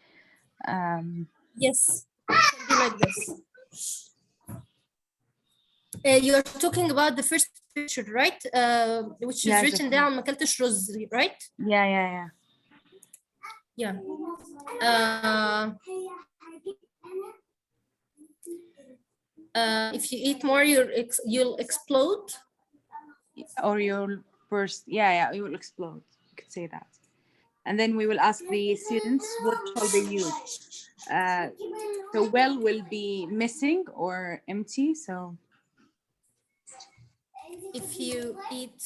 yes, it can be like this. You're talking about the first picture, right? Which is written down ما اكلتش رز, right? Yeah. If you eat more, you'll explode, or you'll burst. Yeah, you will explode. You could say that. And then we will ask the students what shall they use. So well will be missing or empty. So if you eat,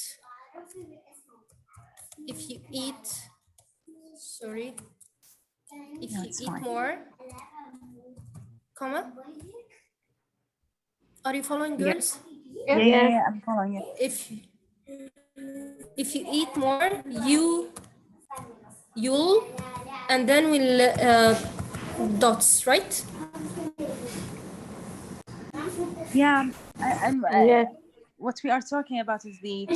sorry, if you eat more, comma. Are you following, girls? Yeah, I'm following it. If you eat more, you'll, and then we'll dots, right? Yeah, what we are talking about is the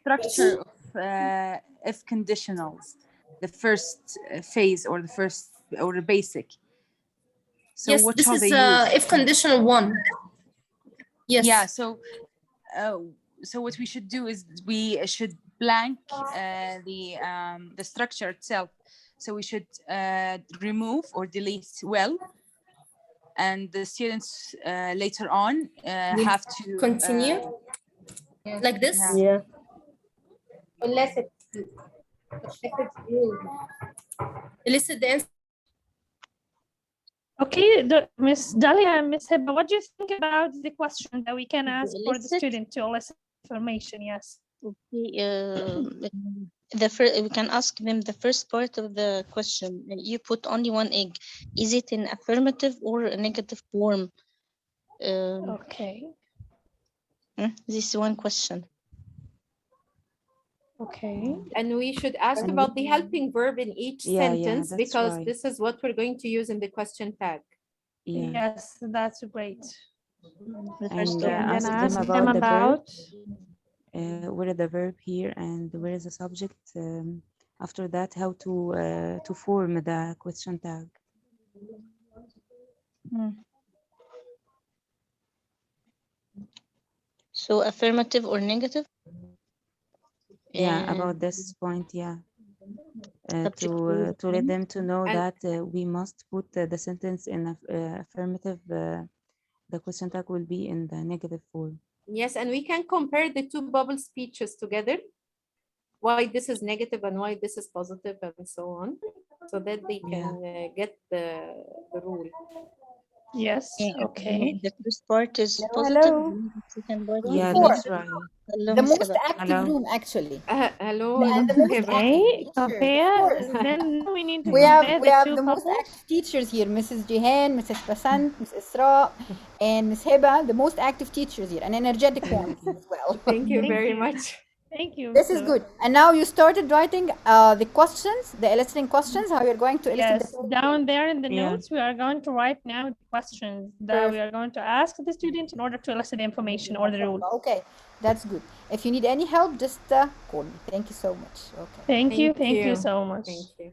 structure of if conditionals, the first phase or the first or the basic. So yes, what this shall is they use? if conditional one. Yes. Yeah. So what we should do is we should blank the structure itself. So we should remove or delete well, and the students later on have to continue like this. Yeah. Unless it's Elicit the answer. Okay, Miss Dalia and Miss Hiba, what do you think about the question that we can ask for the student to elicit information? Yes. Okay, we can ask them the first part of the question. You put only one egg. Is it in affirmative or a negative form? Okay. This is one question. Okay. And we should ask about the helping verb in each sentence because this is what we're going to use in the question tag. Yes, that's great. And then ask ask them them about where is the verb here and where is the subject. After that, how to form the question tag. So affirmative or negative? Yeah, about this point, to let them to know that we must put the sentence in affirmative. The question tag will be in the negative form. Yes, and we can compare the two bubble speeches together. Why this is negative and why this is positive and so on, so that they can get the rule. Yes. Okay. The first part is hello. positive. The second part Yeah, is that's right. Hello, the Miss most Hiba. active room, actually. Hello. And the most active compare. teachers. Then we need to we compare have two the most bubbles. active teachers here, Mrs. Jihan, Mrs. Basant, Miss Isra, and Miss Hiba, the most active teachers here, and energetic ones as well. Thank you very much. Thank you. This is good. And now you started writing the questions, the eliciting questions, how you're going to elicit Yes, down there in the notes, we are going to write now the questions that we are going to ask the student in order to elicit the information or the rule. Okay, that's good. If you need any help, just call me. Thank you so much. Okay. Thank you so much. Thank you.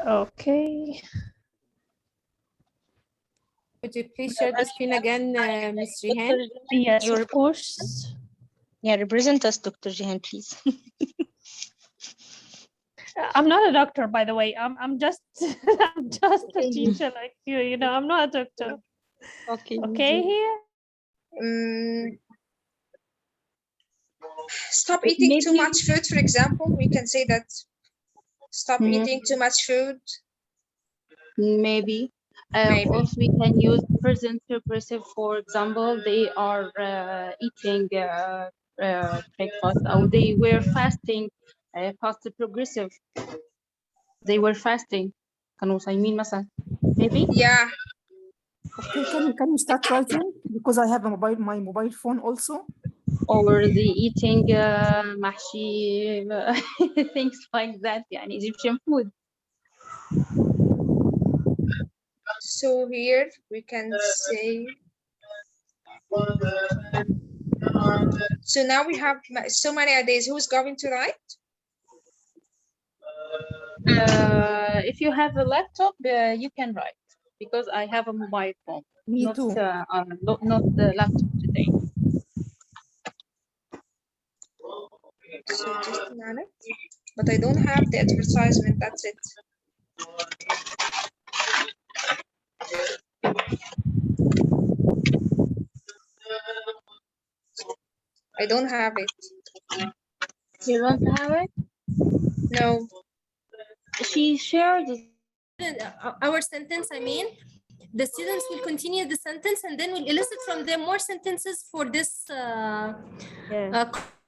Okay. Could you please share the screen again, Ms. Jihan? Yes, of course. Yeah, represent us, Dr. Jihan, please. I'm not a doctor, by the way. I'm just I'm just a teacher like you. You know, I'm not a doctor. Okay. Okay, here. Stop eating too much food, for example. We can say that. Stop eating too much food. Maybe. Or we can use present progressive. For example, they are eating breakfast, or they were fasting. Past progressive. They were fasting. كانوا صايمين مثلا. Maybe. Yeah. Okay, can you start writing? Because I have my mobile phone also. Or the eating mahshi, things like that, يعني Egyptian food. So here we can say. So now we have so many ideas. Who's going to write? If you have a laptop, you can write, because I have a mobile phone. Me not, too. Not the laptop today. So just a minute. But I don't have the advertisement. That's it. I don't have it. You don't have it? No. She shared our sentence, I mean, the students will continue the sentence and then we'll elicit from them more sentences for this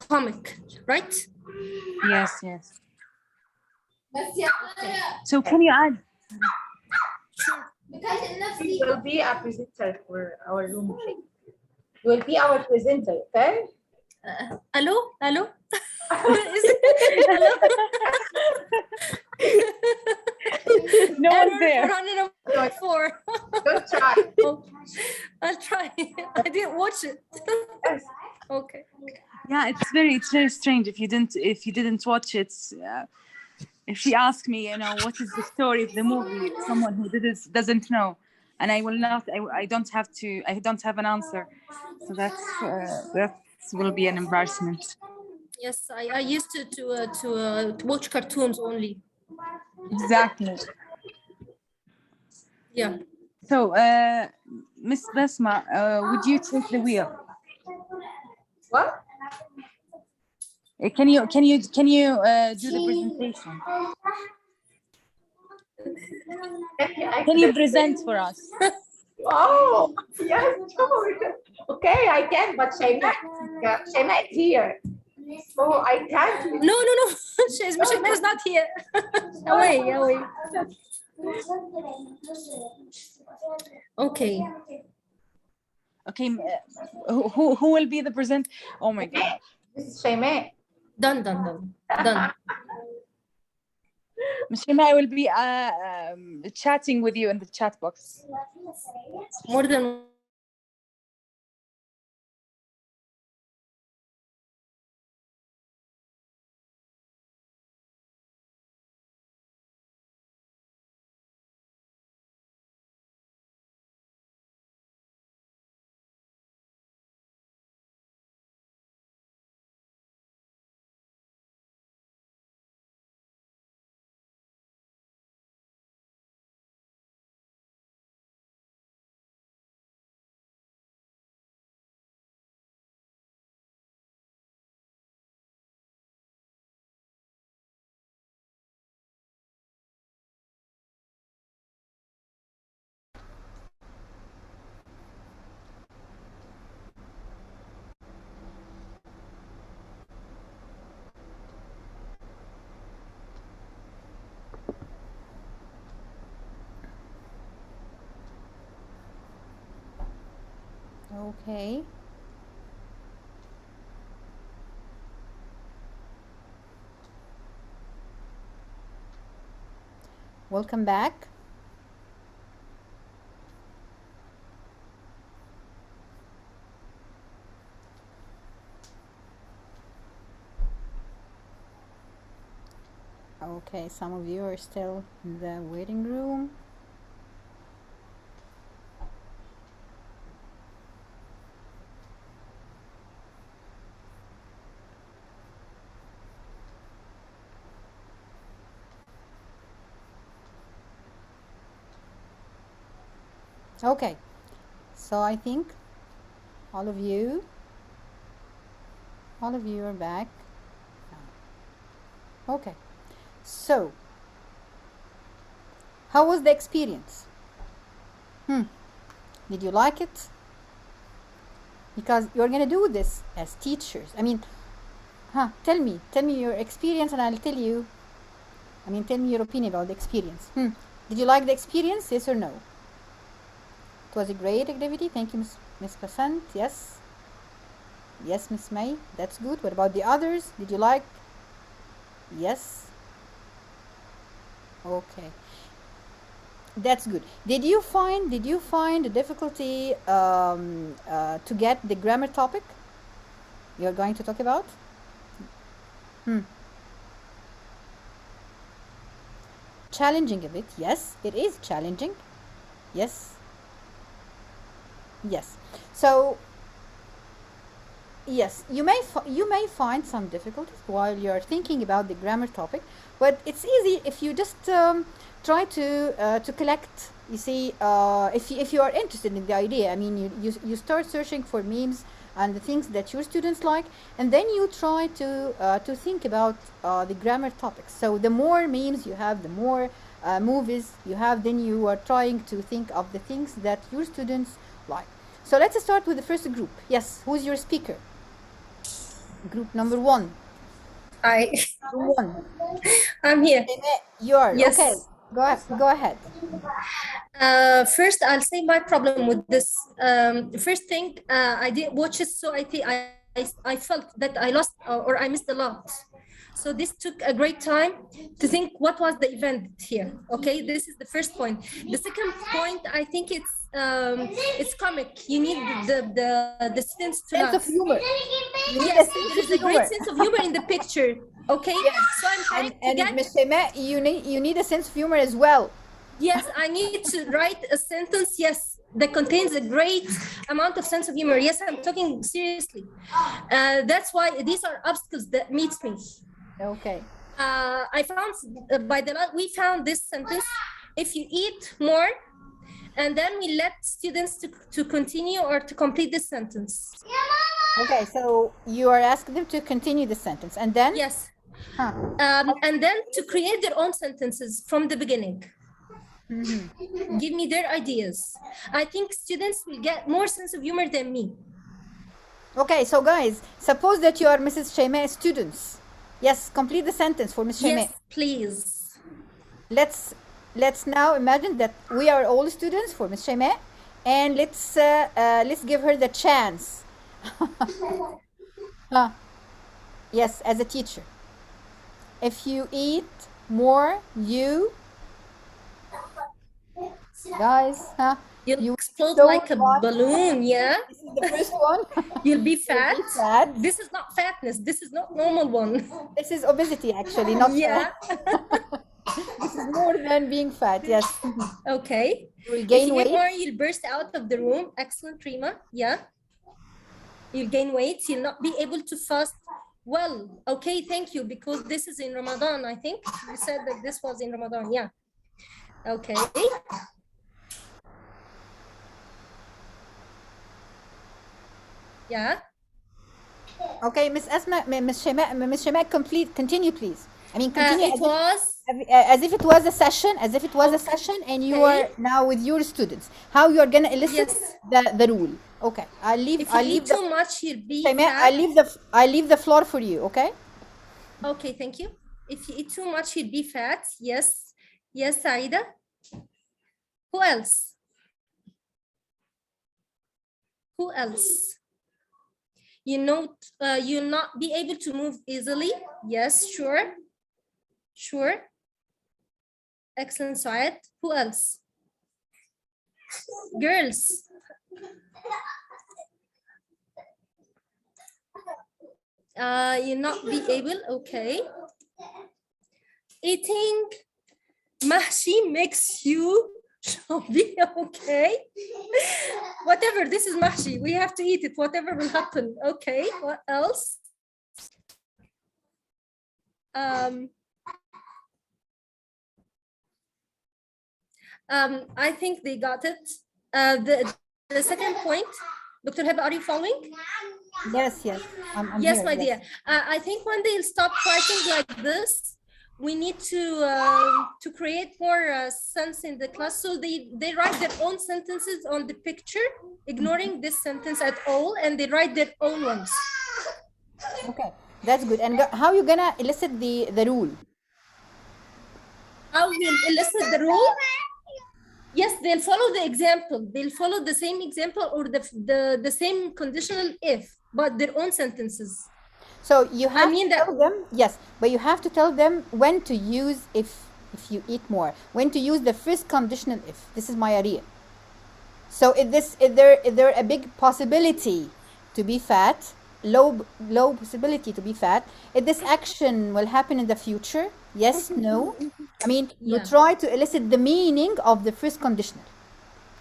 comic, right? Yes, yes. So can you add? You will be a presenter for our room. You will be our presenter, okay? Hello? Hello? Hello? No one's there. 404. Don't try. I'll try. I didn't watch it. Okay. Yeah, it's very strange if you didn't watch it. If she asked me, what is the story of the movie, someone who doesn't know, and I will not. I don't have an answer. So that will be an embarrassment. Yes, I used to watch cartoons only. Exactly. Yeah. So, Miss Basma, would you take the wheel? What? Can you do the presentation? Can you present for us? Oh, yes, sure. Okay, I can, but Shayma is here. So I can't. No. Shayma is not here. Away. Okay. Okay, who will be the present? Oh my God. This is Shayma. Done. Ms. Shayma, I will be chatting with you in the chat box. More than Okay. Welcome back. Okay, some of you are still in the waiting room. Okay, so I think all of you are back. Okay, so how was the experience? Did you like it? Because you're gonna do this as teachers. I mean, tell me your experience and I'll tell you. Tell me your opinion about the experience. Did you like the experience? Yes or no? It was a great activity. Thank you, Miss Passant. Yes. Yes, Miss May. That's good. What about the others? Did you like? Yes. Okay. That's good. Did you find a difficulty to get the grammar topic you're going to talk about? Challenging a bit. Yes, it is challenging. Yes. Yes. So yes, you may find some difficulties while you're thinking about the grammar topic, but it's easy if you just try to collect. You see, if you are interested in the idea, I mean, you start searching for memes and the things that your students like, and then you try to think about the grammar topics. So the more memes you have, the more movies you have, then you are trying to think of the things that your students like. So let's start with the first group. Yes, who's your speaker? Group number 1. Number 1. I'm here. You are. Yes. Okay. Go ahead. First, I'll say my problem with this. First thing, I didn't watch it, so I felt that I lost or I missed a lot. So this took a great time to think what was the event here. Okay, this is the first point. The second point, I think it's comic. You need the sense to sense of humor. Yes, there is a great sense of humor in the picture. Okay, yes. So I'm trying and to get. Ms. Shema, you need a sense of humor as well. Yes, I need to write a sentence. Yes, that contains a great amount of sense of humor. Yes, I'm talking seriously. That's why these are obstacles that meet me. Okay. I found we found this sentence: if you eat more, and then we let students to continue or to complete this sentence. Okay, so you are asking them to continue the sentence, and then yes, and then to create their own sentences from the beginning. Give me their ideas. I think students will get more sense of humor than me. Okay, so guys, suppose that you are Mrs. Shema students. Yes, complete the sentence for Ms. Shema. Yes, please. Let's now imagine that we are all students for Ms. Shema, and let's give her the chance. Yes, as a teacher. If you eat more, you guys, you'll explode like a balloon, yeah? This is the first one. You'll be fat. This is not fatness. This is not normal one. This is obesity, actually, not fat. This is more than being fat, yes. Okay. You will gain weight. If you eat more, you'll burst out of the room. Excellent, Rima. Yeah. You'll gain weight. You'll not be able to fast well. Okay, thank you. Because this is in Ramadan, I think. You said that this was in Ramadan. Yeah. Okay. Yeah. Okay, Miss Asma, Miss Shema, continue, please. I mean, continue. As if it was a session, and you are now with your students. How you are gonna elicit the rule? Okay, I'll leave. If you eat too much, you'll be Shema, fat. I leave the floor for you. Okay. Okay, thank you. If you eat too much, you'll be fat. Yes, yes, Saida. Who else? Who else? You'll not be able to move easily. Yes, sure. Sure. Excellent, Said. Who else? Girls. You'll not be able, okay. Eating mahshi makes you chubby, okay. Whatever, this is mahshi. We have to eat it, whatever will happen. Okay, what else? I think they got it. The second point, Dr. Heba, are you following? Yes. I'm yes, here, my dear. I think when they'll stop writing like this, we need to create more sense in the class. So they write their own sentences on the picture, ignoring this sentence at all, and they write their own ones. Okay, that's good. And how you gonna elicit the rule? How we elicit the rule? Yes, they'll follow the example. They'll follow the same example or the same conditional if, but their own sentences. So you have mean to that- tell them, yes, but you have to tell them when to use if you eat more, when to use the first conditional if. This is my idea. So is there a big possibility to be fat, low possibility to be fat? If this action will happen in the future, yes, no. I mean, you Yeah. try to elicit the meaning of the first conditional.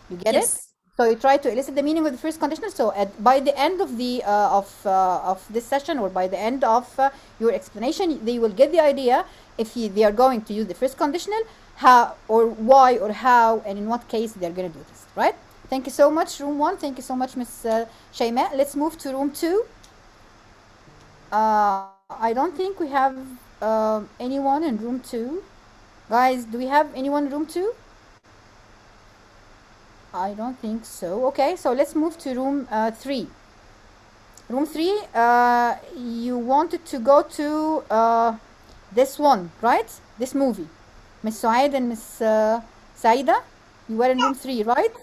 You get it? Yes. So you try to elicit the meaning of the first conditional. So by the end of the of this session, or by the end of your explanation, they will get the idea if they are going to use the first conditional, how or why or how, and in what case they're going to do this, right? Thank you so much, room 1. Thank you so much, Miss Shayma. Let's move to room 2. I don't think we have anyone in room 2. Guys, do we have anyone in room 2? I don't think so. Okay, so let's move to room 3. Room 3, you wanted to go to this one, right? This movie. Miss Suaid and Miss Saida, you were in room 3, right?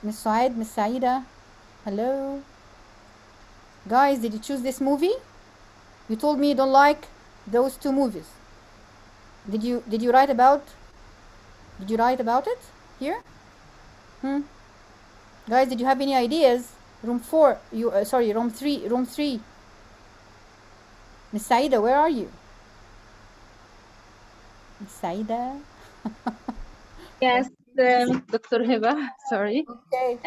Miss Suaid, Miss Saida, hello? Guys, did you choose this movie? You told me you don't like those 2 movies. Did you write about it here? Guys, did you have any ideas? Room 4, sorry, room 3. Miss Saida, where are you? Miss Saida? Yes, Dr. Hiba, sorry. Okay.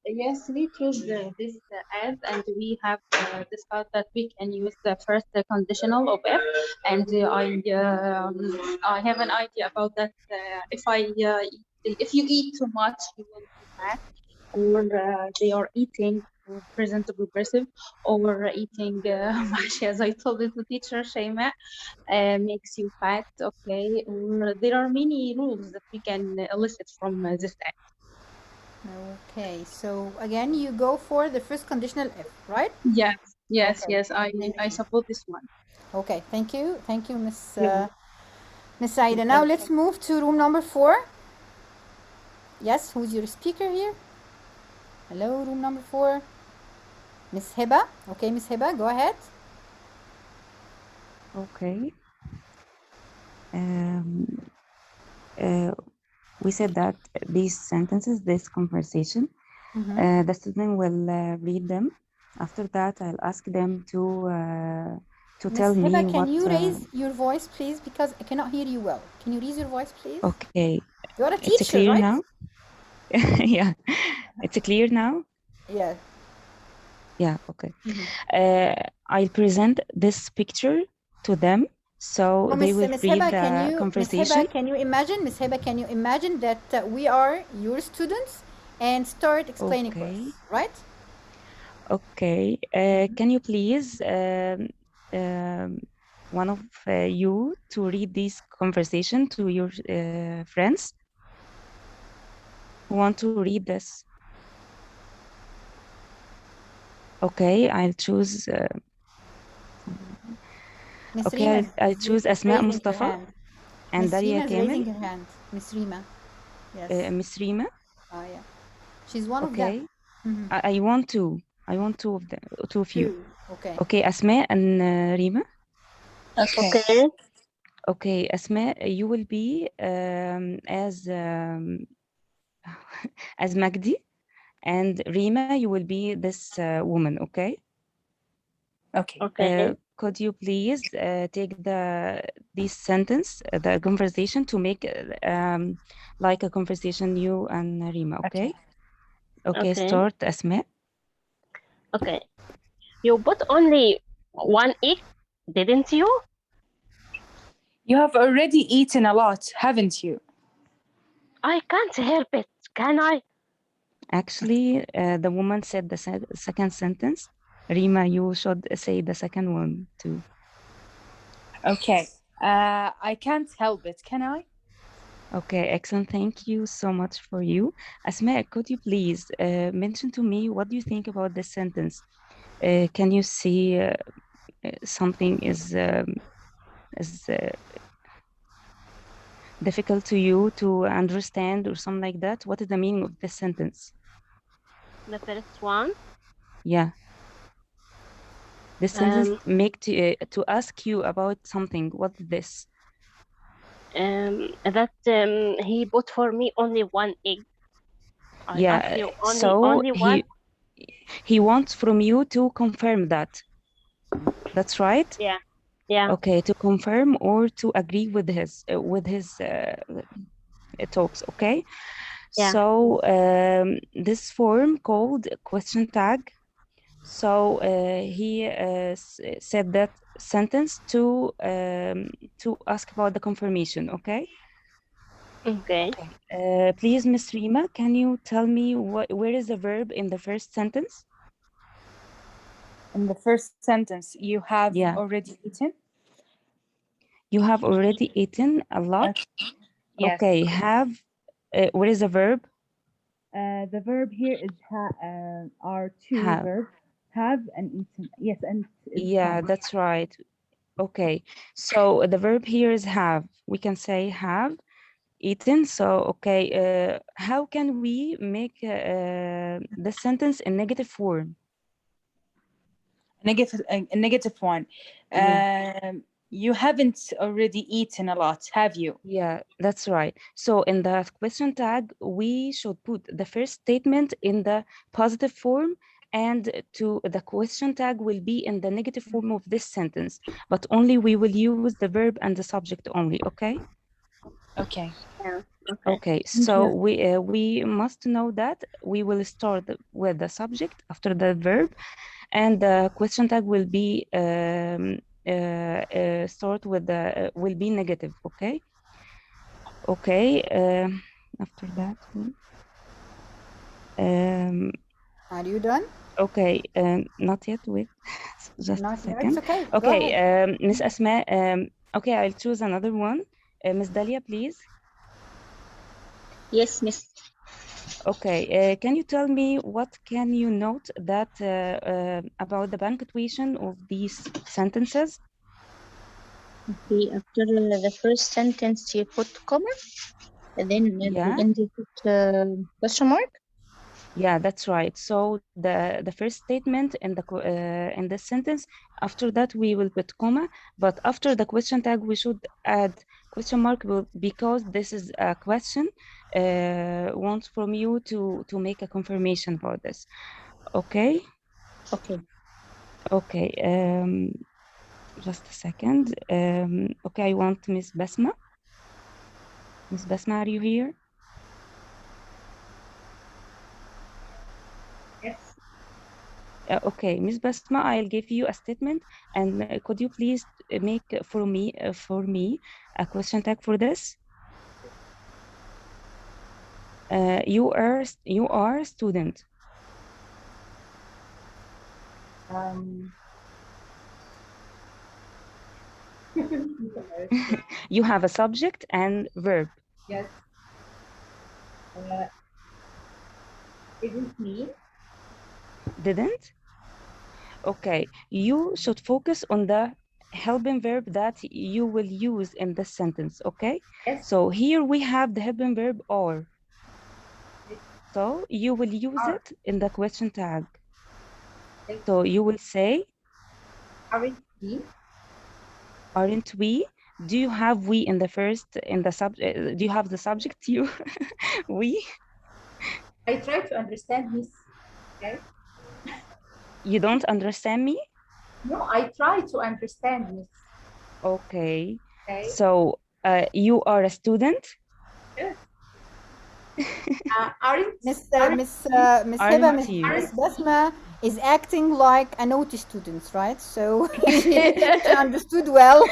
Yes, we chose this ad, and we have discussed that we can use the first conditional of if, and I have an idea about that. If you eat too much, you will be fat, or they are eating present progressive, or eating as I told it to teacher Shayma, makes you fat. Okay, or there are many rules that we can elicit from this ad. Okay, so again, you go for the first conditional if, right? Yes, Okay. yes. I support this one. Okay, thank you, Miss Yeah. Miss Saida. Now let's move to room number 4. Yes, who's your speaker here? Hello, room number 4. Miss Hiba. Okay, Miss Hiba, go ahead. Okay. We said that these sentences, this conversation, the student will read them. After that, I'll ask them to tell Miss me Hiba, can what. you raise your voice, please? Because I cannot hear you well. Can you raise your voice, please? Okay. You are a It's teacher, clear right? now? Yeah. It's clear now? Yeah. Yeah, okay. I'll present this picture to them, so they will Miss read Hiba, the conversation. can you imagine that we are your students and start explaining for us, right? Okay. Can you please one of you to read this conversation to your friends who want to read this? Okay, I'll choose. Okay, I'll choose Asma Mustafa and Miss Daria Rima is raising Kamel. her hand. Miss Rima. Yes. Miss Rima. Oh yeah. She's one of Okay. them. Mhm. I want two. I want two of them. Two of you. Okay. Okay, Asma and Rima. Okay. Okay, Asma, you will be as Magdi, and Rima, you will be this woman. Okay. Okay. Could you please take this sentence, the conversation, to make like a conversation you and Rima. Okay. Okay. Okay. Start, Asma. Okay. You put only one egg, didn't you? You have already eaten a lot, haven't you? I can't help it, can I? Actually, the woman said the second sentence. Rima, you should say the second one too. Okay. I can't help it, can I? Okay, excellent. Thank you so much for you. Asma, could you please mention to me what do you think about this sentence? Can you see something is difficult to you to understand or something like that? What is the meaning of this sentence? The first one. Yeah. This sentence Um, make to ask you about something. What's this? that he bought for me only one egg. I asked Yeah. you So only one. he wants from you to confirm that. That's right? Yeah. Yeah. Okay, to confirm or to agree with his talks, okay? Yeah. So this form called question tag. So he said that sentence to ask about the confirmation, okay? Okay. Please, Miss Rima, can you tell me where is the verb in the first sentence? In the first sentence, you have Yeah. already eaten. You have already eaten a lot. Yes. Okay, have. What is the verb? The verb here is are two Have. verbs, have and eaten. Yes, and Yeah, have. that's right. Okay, so the verb here is have. We can say have eaten. So, okay, how can we make the sentence in negative form? A negative one. Yeah. You haven't already eaten a lot, have you? Yeah, that's right. So in the question tag, we should put the first statement in the positive form, and to the question tag will be in the negative form of this sentence, but only we will use the verb and the subject only, okay? Okay. Yeah. Okay, so we must know that we will start with the subject after the verb, and the question tag will be start with the will be negative, okay? Okay, after that, Are you done? okay, not yet, wait, just a Not yet. second. It's okay. Go Okay, ahead. Miss Asma, okay, I'll choose another one. Miss Dalia, please. Yes, Miss. Okay, can you tell me what can you note that about the punctuation of these sentences? Okay, after the first sentence you put comma, and then at the Yeah. end you put question mark. Yeah, that's right. So the first statement in the sentence, after that we will put comma, but after the question tag we should add question mark because this is a question wants from you to make a confirmation about this. Okay. Okay. Okay. Just a second. Okay, I want Miss Basma. Miss Basma, are you here? Yes. Okay, Miss Basma, I'll give you a statement, and could you please make for me a question tag for this? You are a student. You have a subject and verb. Yes. Isn't me? Didn't? Okay, you should focus on the helping verb that you will use in this sentence, okay? Yes. So here we have the helping verb are. So you will use it in the question tag. So you will say, Aren't we? aren't we? Do you have we in the first, in the subject? Do you have the subject you? We? I try to understand this. Okay. You don't understand me? No, I try to understand this. Okay. Okay. So you are a student? Yes. Miss Hiba, Miss Basma is acting like a naughty student, right? So she understood well.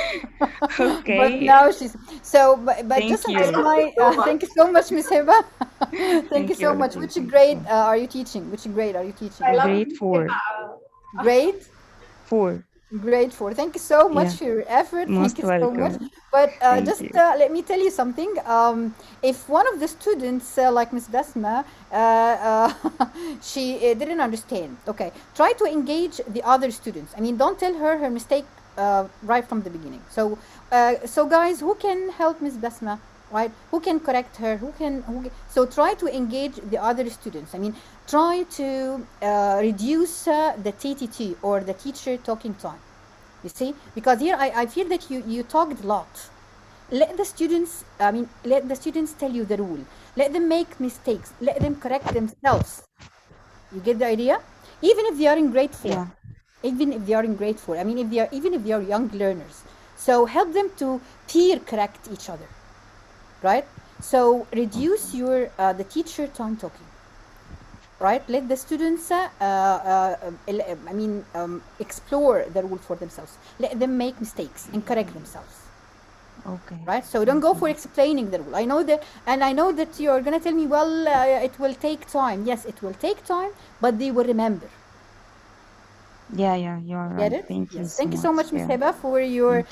Okay. But now she's so. But Thank just you. as my thank you so much, Miss Hiba. Thank you so you. much. Which grade are you teaching? Which grade are you teaching? Grade 4. Grade 4. Grade 4. Thank you so much Yeah. for your effort. Most Thank you so much. welcome. But Thank just you. let me tell you something. If one of the students, like Miss Basma, she didn't understand, okay, try to engage the other students. I mean, don't tell her mistake right from the beginning. So, so guys, who can help Miss Basma right? Who can correct her? So try to engage the other students. I mean, try to reduce the TTT, or the teacher talking time. You see, because here I feel that you talked a lot. Let the students, let the students tell you the rule. Let them make mistakes. Let them correct themselves. You get the idea? Even if they are in grade 4. Yeah. Even if they are in grade 4. I mean, even if they are young learners. So help them to peer correct each other, right? So reduce your the teacher time talking, right? Let the students, explore the rule for themselves. Let them make mistakes and correct themselves. Okay. Right? So don't go for explaining the rule. I know that you're gonna tell me, well, it will take time. Yes, it will take time, but they will remember. Yeah, you're Get right. it? Thank you Yes. so Thank you so much, Ms. Yeah. Heba, for your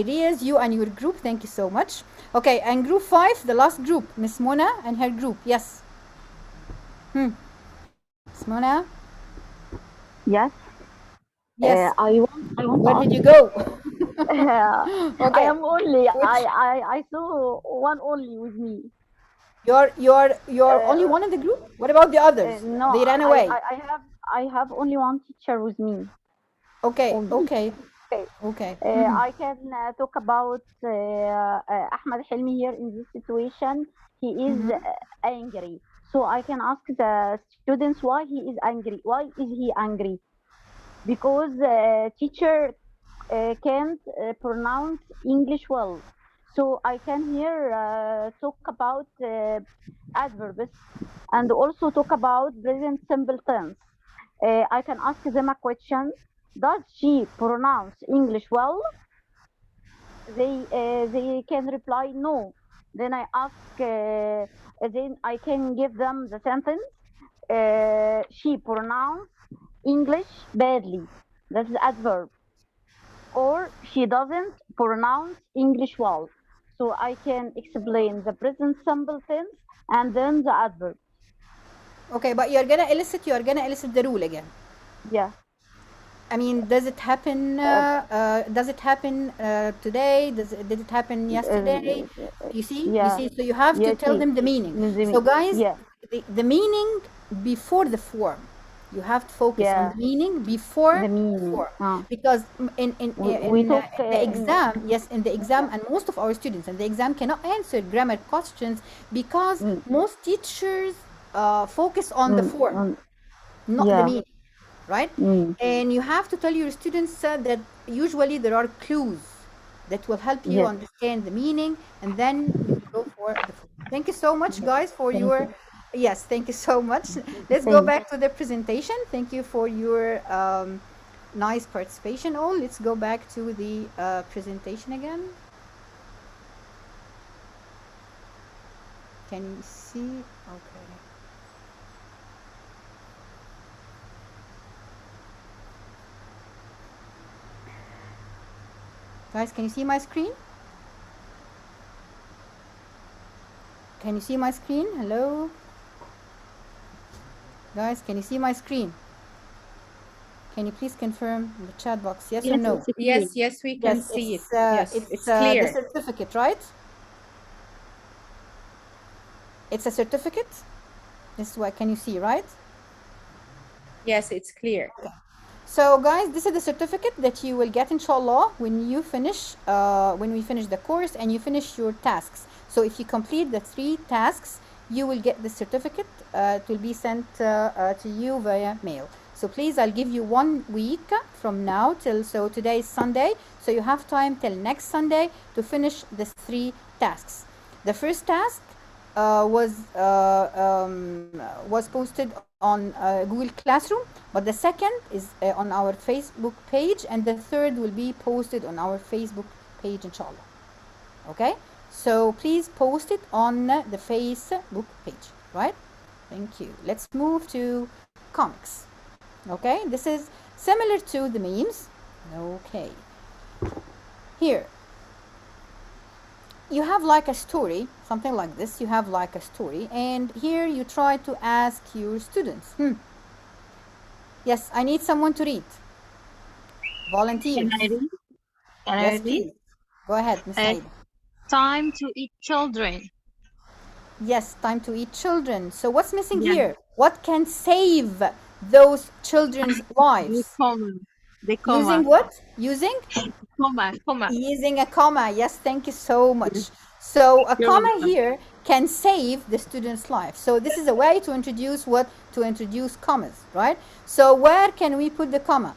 ideas, you and your group. Thank you so much. Okay, and group 5, the last group, Miss Mona and her group. Yes. Miss Mona? Yes. Yes. I want Where to did you ask. go? I Okay. am only. Which? I saw one only with me. You're only one in the group? What about the others? No, They ran away. I have only one teacher with me. Okay. Only. Okay. Okay. Okay. I can talk about Ahmed Helmi here in this situation. He is angry. So I can ask the students why he is angry. Why is he angry? Because teacher can't pronounce English well. So I can here talk about adverbs and also talk about present simple tense. I can ask them a question. Does she pronounce English well? They can reply no. Then I ask. Then I can give them the sentence. She pronounce English badly. That's the adverb. Or she doesn't pronounce English well. So I can explain the present simple tense and then the adverb. Okay, but you're gonna elicit the rule again. Yeah. I mean, does it happen? Does it happen today? Did it happen yesterday? You see, Yeah. So you have to tell them the meaning. So guys, Yeah. the meaning before the form. You have to focus on the meaning before the form, because in the exam, yes, in the exam, and most of our students in the exam cannot answer grammar questions because most teachers focus on the form, not the meaning, right? And you have to tell your students that usually there are clues that will help you understand the meaning, and then you go for the form. Thank you so much, guys, for your yes, thank you so much. Let's go back to the presentation. Thank you for your nice participation all. Let's go back to the presentation again. Can you see? Okay. Guys, can you see my screen? Can you see my screen? Hello? Guys, can you see my screen? Can you please confirm in the chat box, yes or no? Yes, we can see it. Yes, it's clear. The certificate, right? It's a certificate? This is what can you see, right? Yes, it's clear. Okay. So guys, this is the certificate that you will get, inshallah, when you finish, when we finish the course and you finish your tasks. So if you complete the 3 tasks, you will get the certificate. It will be sent to you via mail. So please, I'll give you 1 week from now till, so today is Sunday. So you have time till next Sunday to finish the 3 tasks. The first task was posted on Google Classroom, but the second is on our Facebook page, and the third will be posted on our Facebook page, inshallah. Okay, so please post it on the Facebook page, right? Thank you. Let's move to comics. Okay, this is similar to the memes. Okay, here you have like a story, something like this. You have like a story, and here you try to ask your students. Yes, I need someone to read. Volunteers. Can I read? Yes, please. Go ahead, Miss Saida. Time to eat children. Yes, time to eat children. So what's missing Yeah. here? What can save those children's lives? Using what? Using? Comma. Using a comma. Yes, thank you so much. So a You're comma welcome. here can save the student's life. So this is a way to introduce what? To introduce commas, right? So where can we put the comma?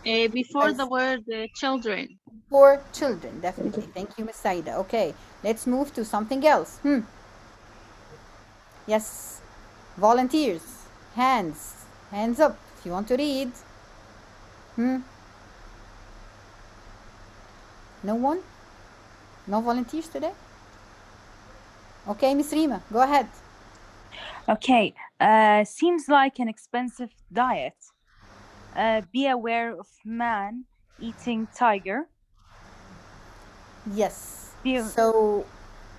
Before the word children. For children, definitely. Thank you, Miss Saida. Okay, let's move to something else. Yes, volunteers, hands up if you want to read. No one? No volunteers today? Okay, Miss Rima, go ahead. Okay, seems like an expensive diet. Be aware of man eating tiger. Yes. So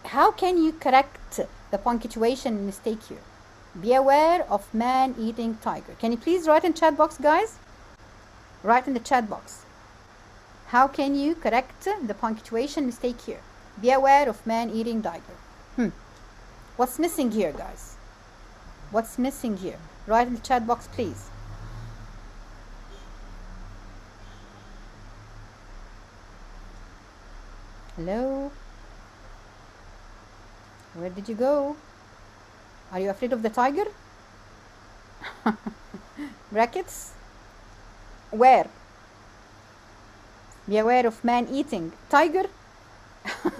how can you correct the punctuation mistake here? Be aware of man eating tiger. Can you please write in chat box, guys? Write in the chat box. How can you correct the punctuation mistake here? Be aware of man eating tiger. What's missing here, guys? What's missing here? Write in the chat box, please. Hello? Where did you go? Are you afraid of the tiger? Brackets? Where? Be aware of man eating tiger.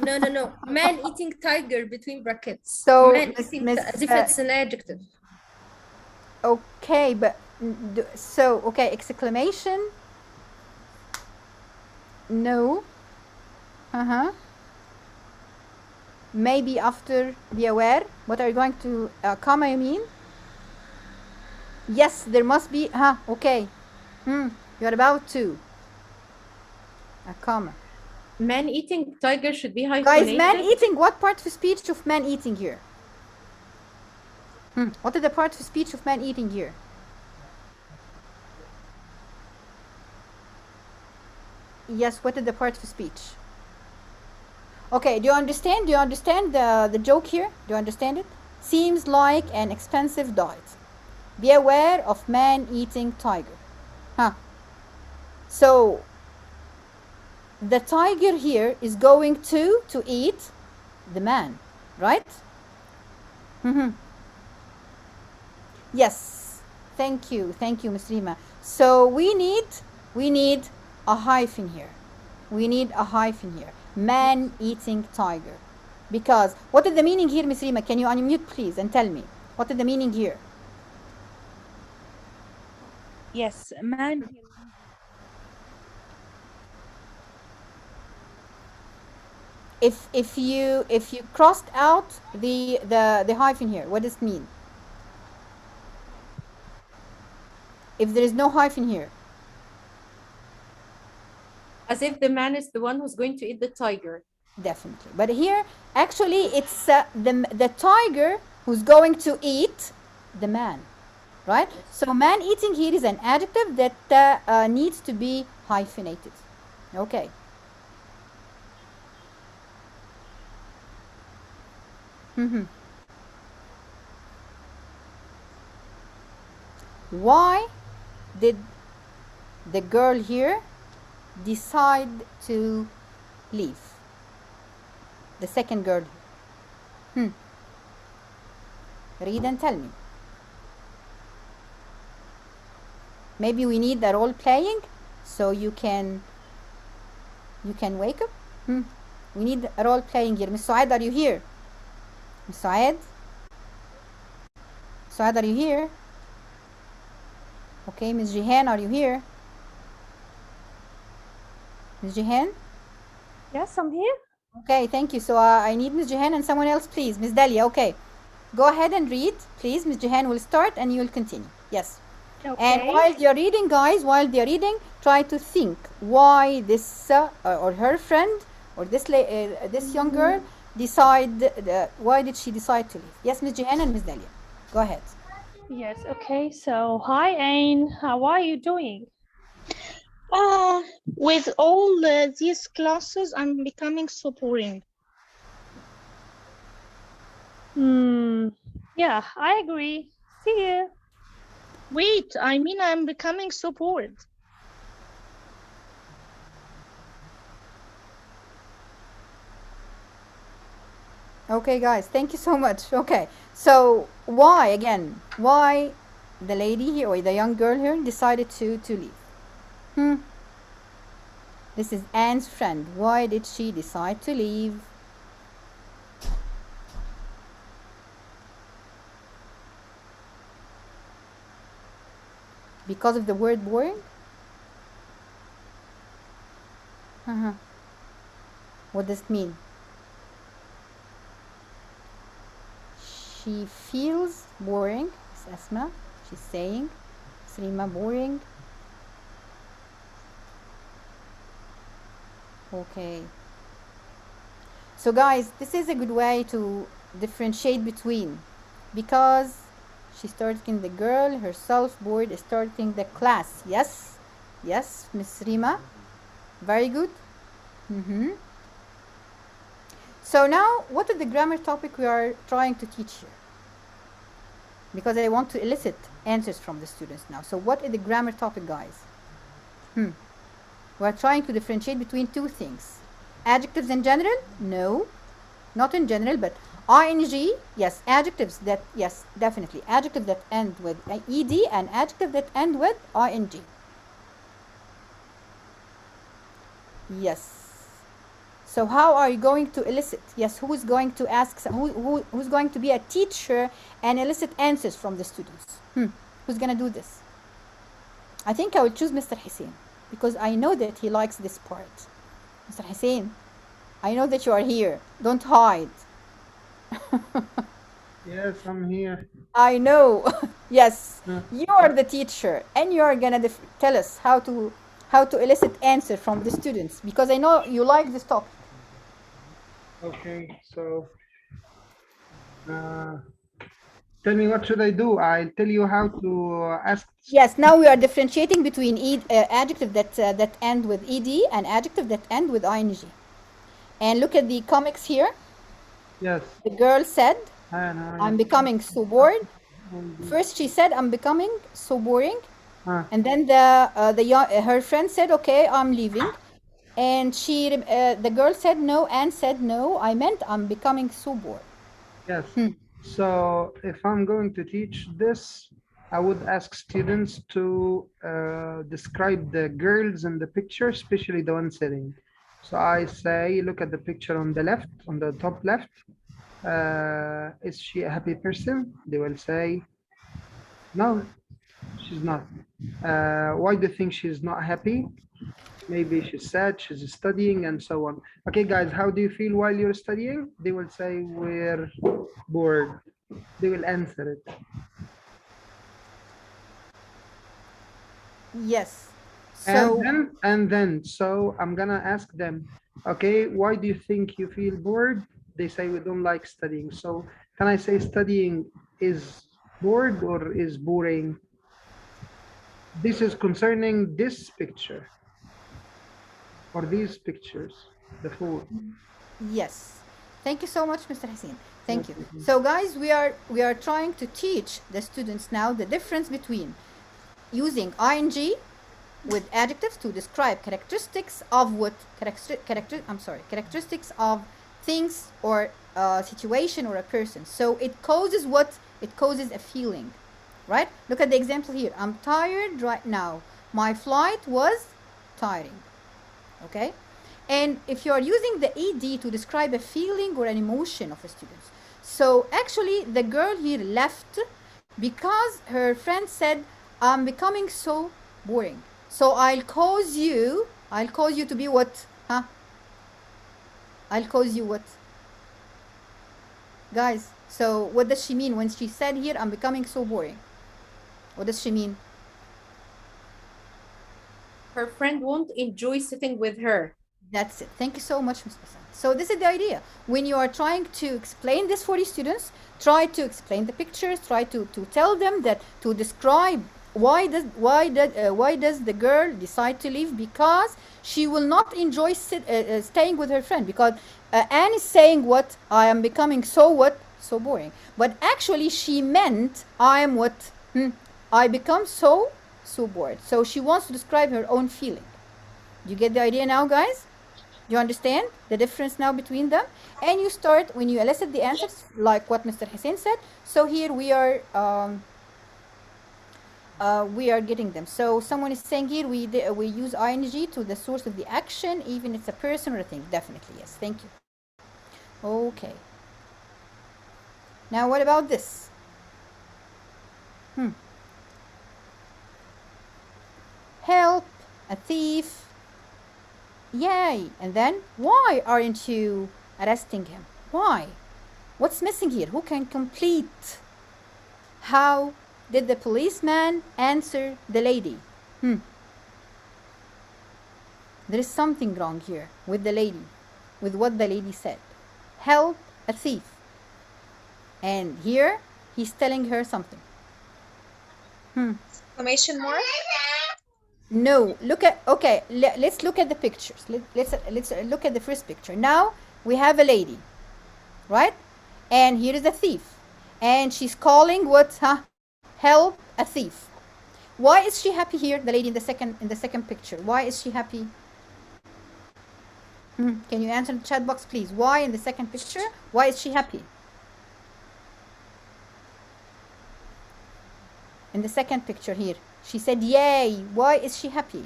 No. Man eating tiger between brackets. So, man eating as if it's an adjective. Okay, but so okay, exclamation. No. Maybe after be aware. What are you going to comma? You mean? Yes, there must be. Okay. You're about to. A comma. Man eating tiger should be hyphenated. Guys, man eating. What part of speech of man eating here? What is the part of speech of man eating here? Yes, what is the part of speech? Okay, do you understand? Do you understand the joke here? Do you understand it? Seems like an expensive diet. Be aware of man eating tiger. So the tiger here is going to eat the man, right? Yes, thank you, Ms. Rima. So we need a hyphen here. We need a hyphen here. Man eating tiger. Because what is the meaning here, Ms. Rima? Can you unmute please and tell me what is the meaning here? Yes, man. If you crossed out the hyphen here, what does it mean? If there is no hyphen here. As if the man is the one who's going to eat the tiger. Definitely. But here, actually, it's the tiger who's going to eat the man, right? So man eating here is an adjective that needs to be hyphenated. Okay. Why did the girl here decide to leave? The second girl. Read and tell me. Maybe we need the role playing so you can wake up. We need a role playing here. Miss Saad, are you here? Miss Saad? Saad, are you here? Okay, Miss Jihan, are you here? Miss Jihan? Yes, I'm here. Okay, thank you. So I need Miss Jihan and someone else, please. Miss Dalia, okay. Go ahead and read, please. Miss Jihan will start and you will continue. Yes. Okay. And while you're reading, guys, try to think why this or her friend or this young girl why did she decide to leave? Yes, Miss Jihan and Miss Dalia. Go ahead. Yes, okay. So, hi, Ain. How are you doing? With all these classes, I'm becoming so boring. Yeah, I agree. See you. Wait, I mean, I'm becoming so bored. Okay, guys, thank you so much. Okay, so why again? Why the lady here or the young girl here decided to leave? This is Anne's friend. Why did she decide to leave? Because of the word boring? What does it mean? She feels boring. It's Asma. She's saying, Srima, boring. Okay. So guys, this is a good way to differentiate between, because she's starting the girl herself bored, starting the class. Yes, yes, Miss Rima. Very good. So now, what is the grammar topic we are trying to teach here? Because I want to elicit answers from the students now. So what is the grammar topic, guys? We're trying to differentiate between two things. Adjectives in general? No, not in general, but ing, yes. Adjectives that, yes, definitely. Adjectives that end with ed and adjectives that end with ing. Yes. So how are you going to elicit? Yes, who is going to ask, who's going to be a teacher and elicit answers from the students? Who's going to do this? I think I will choose Mr. Hussein, because I know that he likes this part. Mr. Hussein, I know that you are here. Don't hide. Yes, I'm here. I know. Yes, you are the teacher, and you are gonna tell us how to elicit answer from the students, because I know you like this topic. Okay, so tell me, what should I do? I'll tell you how to ask. Yes, now we are differentiating between adjective that end with ed and adjective that end with ing. And look at the comics here. Yes. The girl said, I'm becoming so bored. First she said, I'm becoming so boring. And then her friend said, okay, I'm leaving. And the girl said no, and said no, I meant I'm becoming so bored. Yes. So if I'm going to teach this, I would ask students to describe the girls in the picture, especially the one sitting. So I say, look at the picture on the left, on the top left. Is she a happy person? They will say, no, she's not. Why do you think she's not happy? Maybe she's sad, she's studying, and so on. Okay, guys, how do you feel while you're studying? They will say, we're bored. They will answer it. Yes. So, and then, so I'm gonna ask them, okay, why do you think you feel bored? They say we don't like studying. So can I say studying is bored or is boring? This is concerning this picture or these pictures, the four. Yes. Thank you so much, Mr. Hussein. Thank you. So guys, we are trying to teach the students now the difference between using ing with adjectives to describe characteristics of characteristics of things or a situation or a person. So it causes what? It causes a feeling, right? Look at the example here. I'm tired right now. My flight was tiring. Okay? And if you are using the ed to describe a feeling or an emotion of a student. So actually the girl here left because her friend said, I'm becoming so boring. So I'll cause you to be what? I'll cause you what? Guys, so what does she mean when she said here, I'm becoming so boring? What does she mean? Her friend won't enjoy sitting with her. That's it. Thank you so much, Ms. Hassan. So this is the idea. When you are trying to explain this for your students, try to explain the pictures, try to tell them that to describe why does the girl decide to leave? Because she will not enjoy staying with her friend, because Anne is saying what, I am becoming so boring, but actually she meant I am what, I become so bored. So she wants to describe her own feeling. Do you get the idea now, guys? Do you understand the difference now between them? And you start, when you elicit the answers, like what Mr. Hussein said. So here we are getting them. So someone is saying here we use ing to the source of the action, even it's a person or a thing. Definitely, yes. Thank you. Okay. Now what about this? Help, a thief. Yay. And then, why aren't you arresting him? Why? What's missing here? Who can complete? How did the policeman answer the lady? There is something wrong here with the lady, with what the lady said. Help a thief. And here he's telling her something. Exclamation mark? No, look at, okay, let's look at the pictures. Let's look at the first picture. Now we have a lady, right? And here is a thief. And she's calling what, help a thief. Why is she happy here, the lady in the second picture? Why is she happy? Can you answer in the chat box, please? Why in the second picture? Why is she happy? In the second picture here, she said, yay. Why is she happy?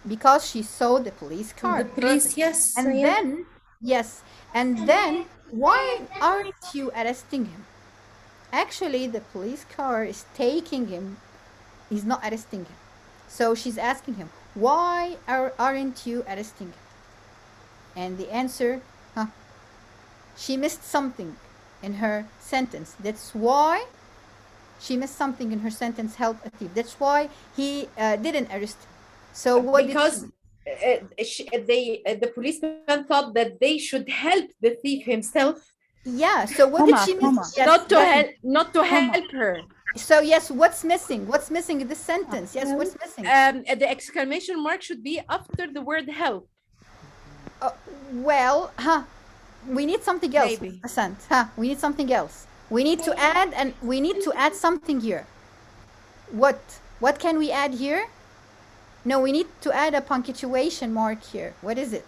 Because she saw the police car. The police, yes. And then, yes. And then, why aren't you arresting him? Actually, the police car is taking him. He's not arresting him. So she's asking him, why aren't you arresting him? And the answer, she missed something in her sentence. That's why she missed something in her sentence, help a thief. That's why he didn't arrest him. So what? Because the policeman thought that they should help the thief himself. Yeah. So what did she miss? Yes, not to help her. So yes, what's missing? What's missing in this sentence? Yes, what's missing? The exclamation mark should be after the word help. Well, we need something else. Maybe. We need something else. We need to add something here. What can we add here? No, we need to add a punctuation mark here. What is it?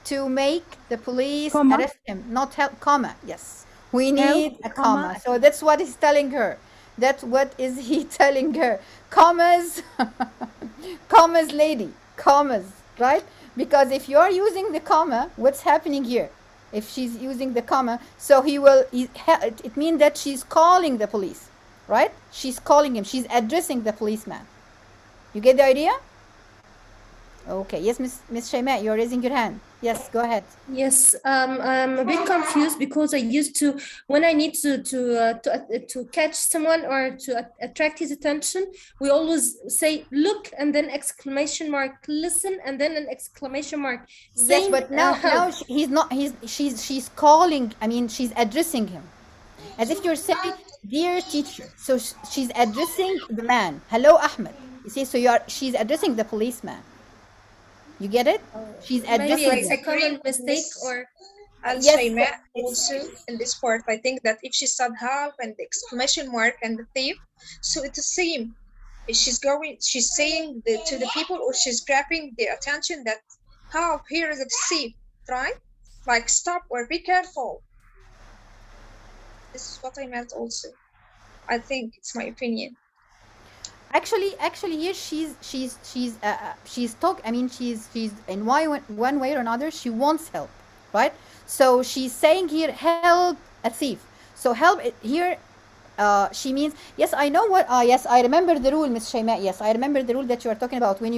To make the police arrest him, not help, comma. Yes, we need a comma. So that's what he's telling her. That's what is he telling her? Commas, commas, lady, commas, right? Because if you are using the comma, what's happening here? If she's using the comma, so it means that she's calling the police, right? She's calling him. She's addressing the policeman. You get the idea? Okay. Yes, Miss Shayma, you're raising your hand. Yes, go ahead. Yes, I'm a bit confused because I used to, when I need to catch someone or to attract his attention, we always say look and then exclamation mark, listen and then an exclamation mark. Yes, but now he's not. She's calling. I mean, she's addressing him, as if you're saying, "Dear teacher." So she's addressing the man. Hello, Ahmed. You see, so she's addressing the policeman. You get it? She's addressing. Maybe it's a common mistake, or yes, also in this part, I think that if she said help and the exclamation mark and the thief, so it's the same. She's saying to the people, or she's grabbing their attention that help, here is a thief, right? Like stop or be careful. This is what I meant also. I think it's my opinion. Actually, here she's talking. I mean, she's in one way or another. She wants help, right? So she's saying here, help a thief. So help here, she means yes. I know what. Yes, I remember the rule, Miss Shayma. Yes, I remember the rule that you are talking about. When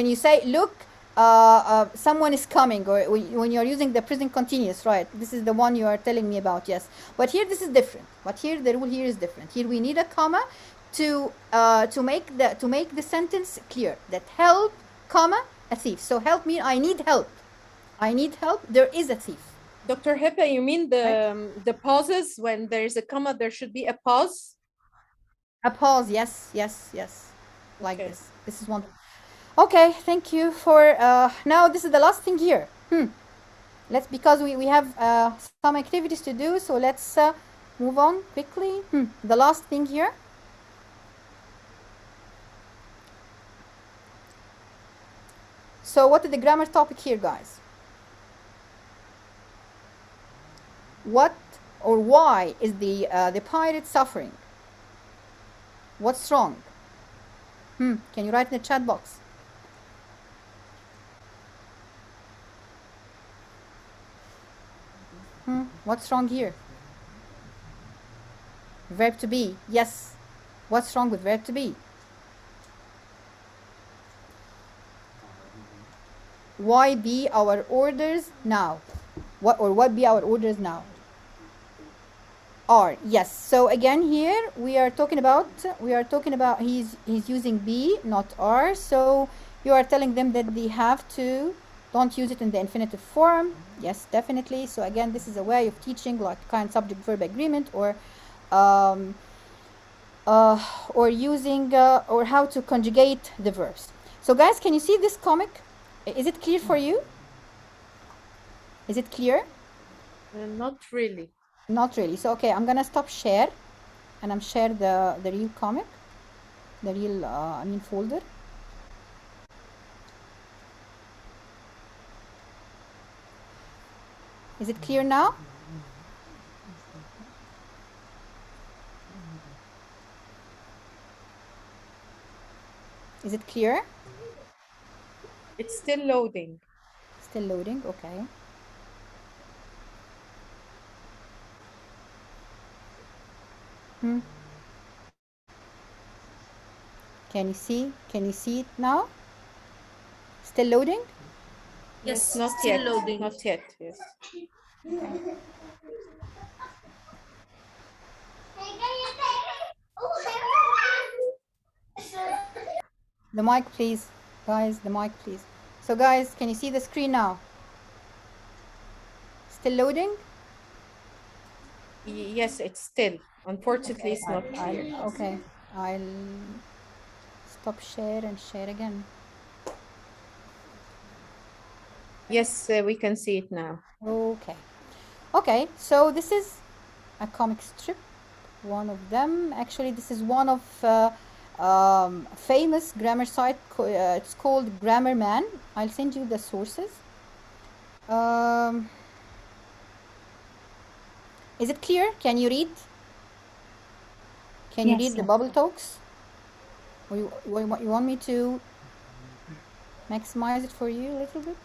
you say look, someone is coming, or when you're using the present continuous, right? This is the one you are telling me about. Yes, but here this is different. But here the rule here is different. Here we need a comma to make the sentence clear, that help, comma, a thief. So help means I need help. I need help. There is a thief. Dr. Hippe, you mean the pauses when there's a comma, there should be a pause? A pause, yes, yes, yes. Like Okay. this. This is one. Okay, thank you for now this is the last thing here. Let's, because we have some activities to do, so let's move on quickly. The last thing here. So what is the grammar topic here, guys? What or why is the pirate suffering? What's wrong? Can you write in the chat box? What's wrong here? Verb to be, yes. What's wrong with verb to be? Why be our orders now? What be our orders now? Are, yes. So again here we are talking about he's using be, not are. So you are telling them that they have to, don't use it in the infinitive form. Yes, definitely. So again, this is a way of teaching like kind subject verb agreement, or using or how to conjugate the verbs. So guys, can you see this comic? Is it clear for you? Is it clear? Not really. Not really. So okay, I'm gonna stop share, and I'm share the real comic, the real folder. Is it clear now? Is it clear? It's still loading. Still loading, okay. Can you see it now? Still loading? Yes, not yet. Loading. Not yet, yes. The mic, please. Guys, the mic, please. So guys, can you see the screen now? Still loading? Yes, it's still. Unfortunately, it's not clear. Okay, I'll stop share and share again. Yes, we can see it now. Okay, so this is a comic strip, one of them. Actually, this is one of famous grammar site. It's called Grammar Man. I'll send you the sources. Is it clear? Can you read? Can you read the bubble talks? Or you want me to maximize it for you a little bit?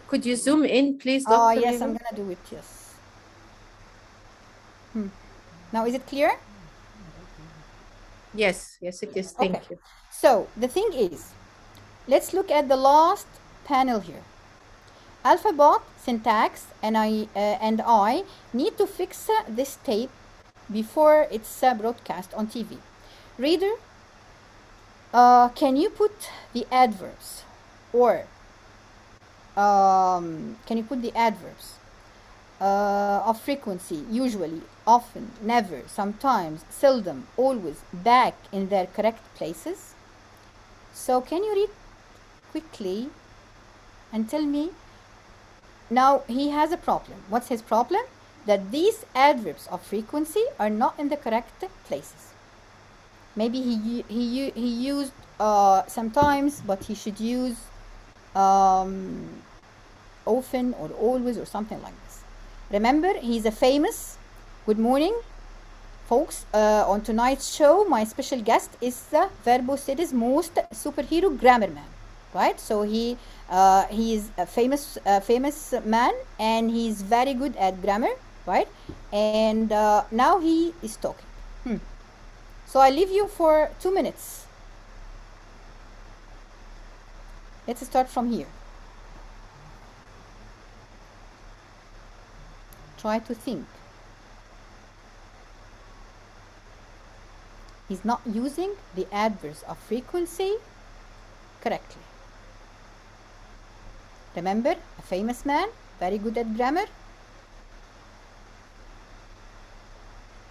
Could you zoom in, please, Dr. Yes, Lima? I'm gonna do it, yes. Now, is it clear? Yes, yes, it is. Thank you. So, the thing is, let's look at the last panel here. Alphabet, syntax, and I need to fix this tape before it's broadcast on TV. Reader, can you put the adverbs, or can you put the adverbs of frequency, usually, often, never, sometimes, seldom, always, back in their correct places? So can you read quickly and tell me? Now he has a problem. What's his problem? That these adverbs of frequency are not in the correct places. Maybe he used sometimes, but he should use often or always or something like this. Remember, he's a famous. Good morning, folks. On tonight's show, my special guest is the Verbo City's most superhero grammar man, right? So he is a famous man, and he's very good at grammar, right? And now he is talking. So I leave you for 2 minutes. Let's start from here. Try to think. He's not using the adverbs of frequency correctly. Remember, a famous man, very good at grammar.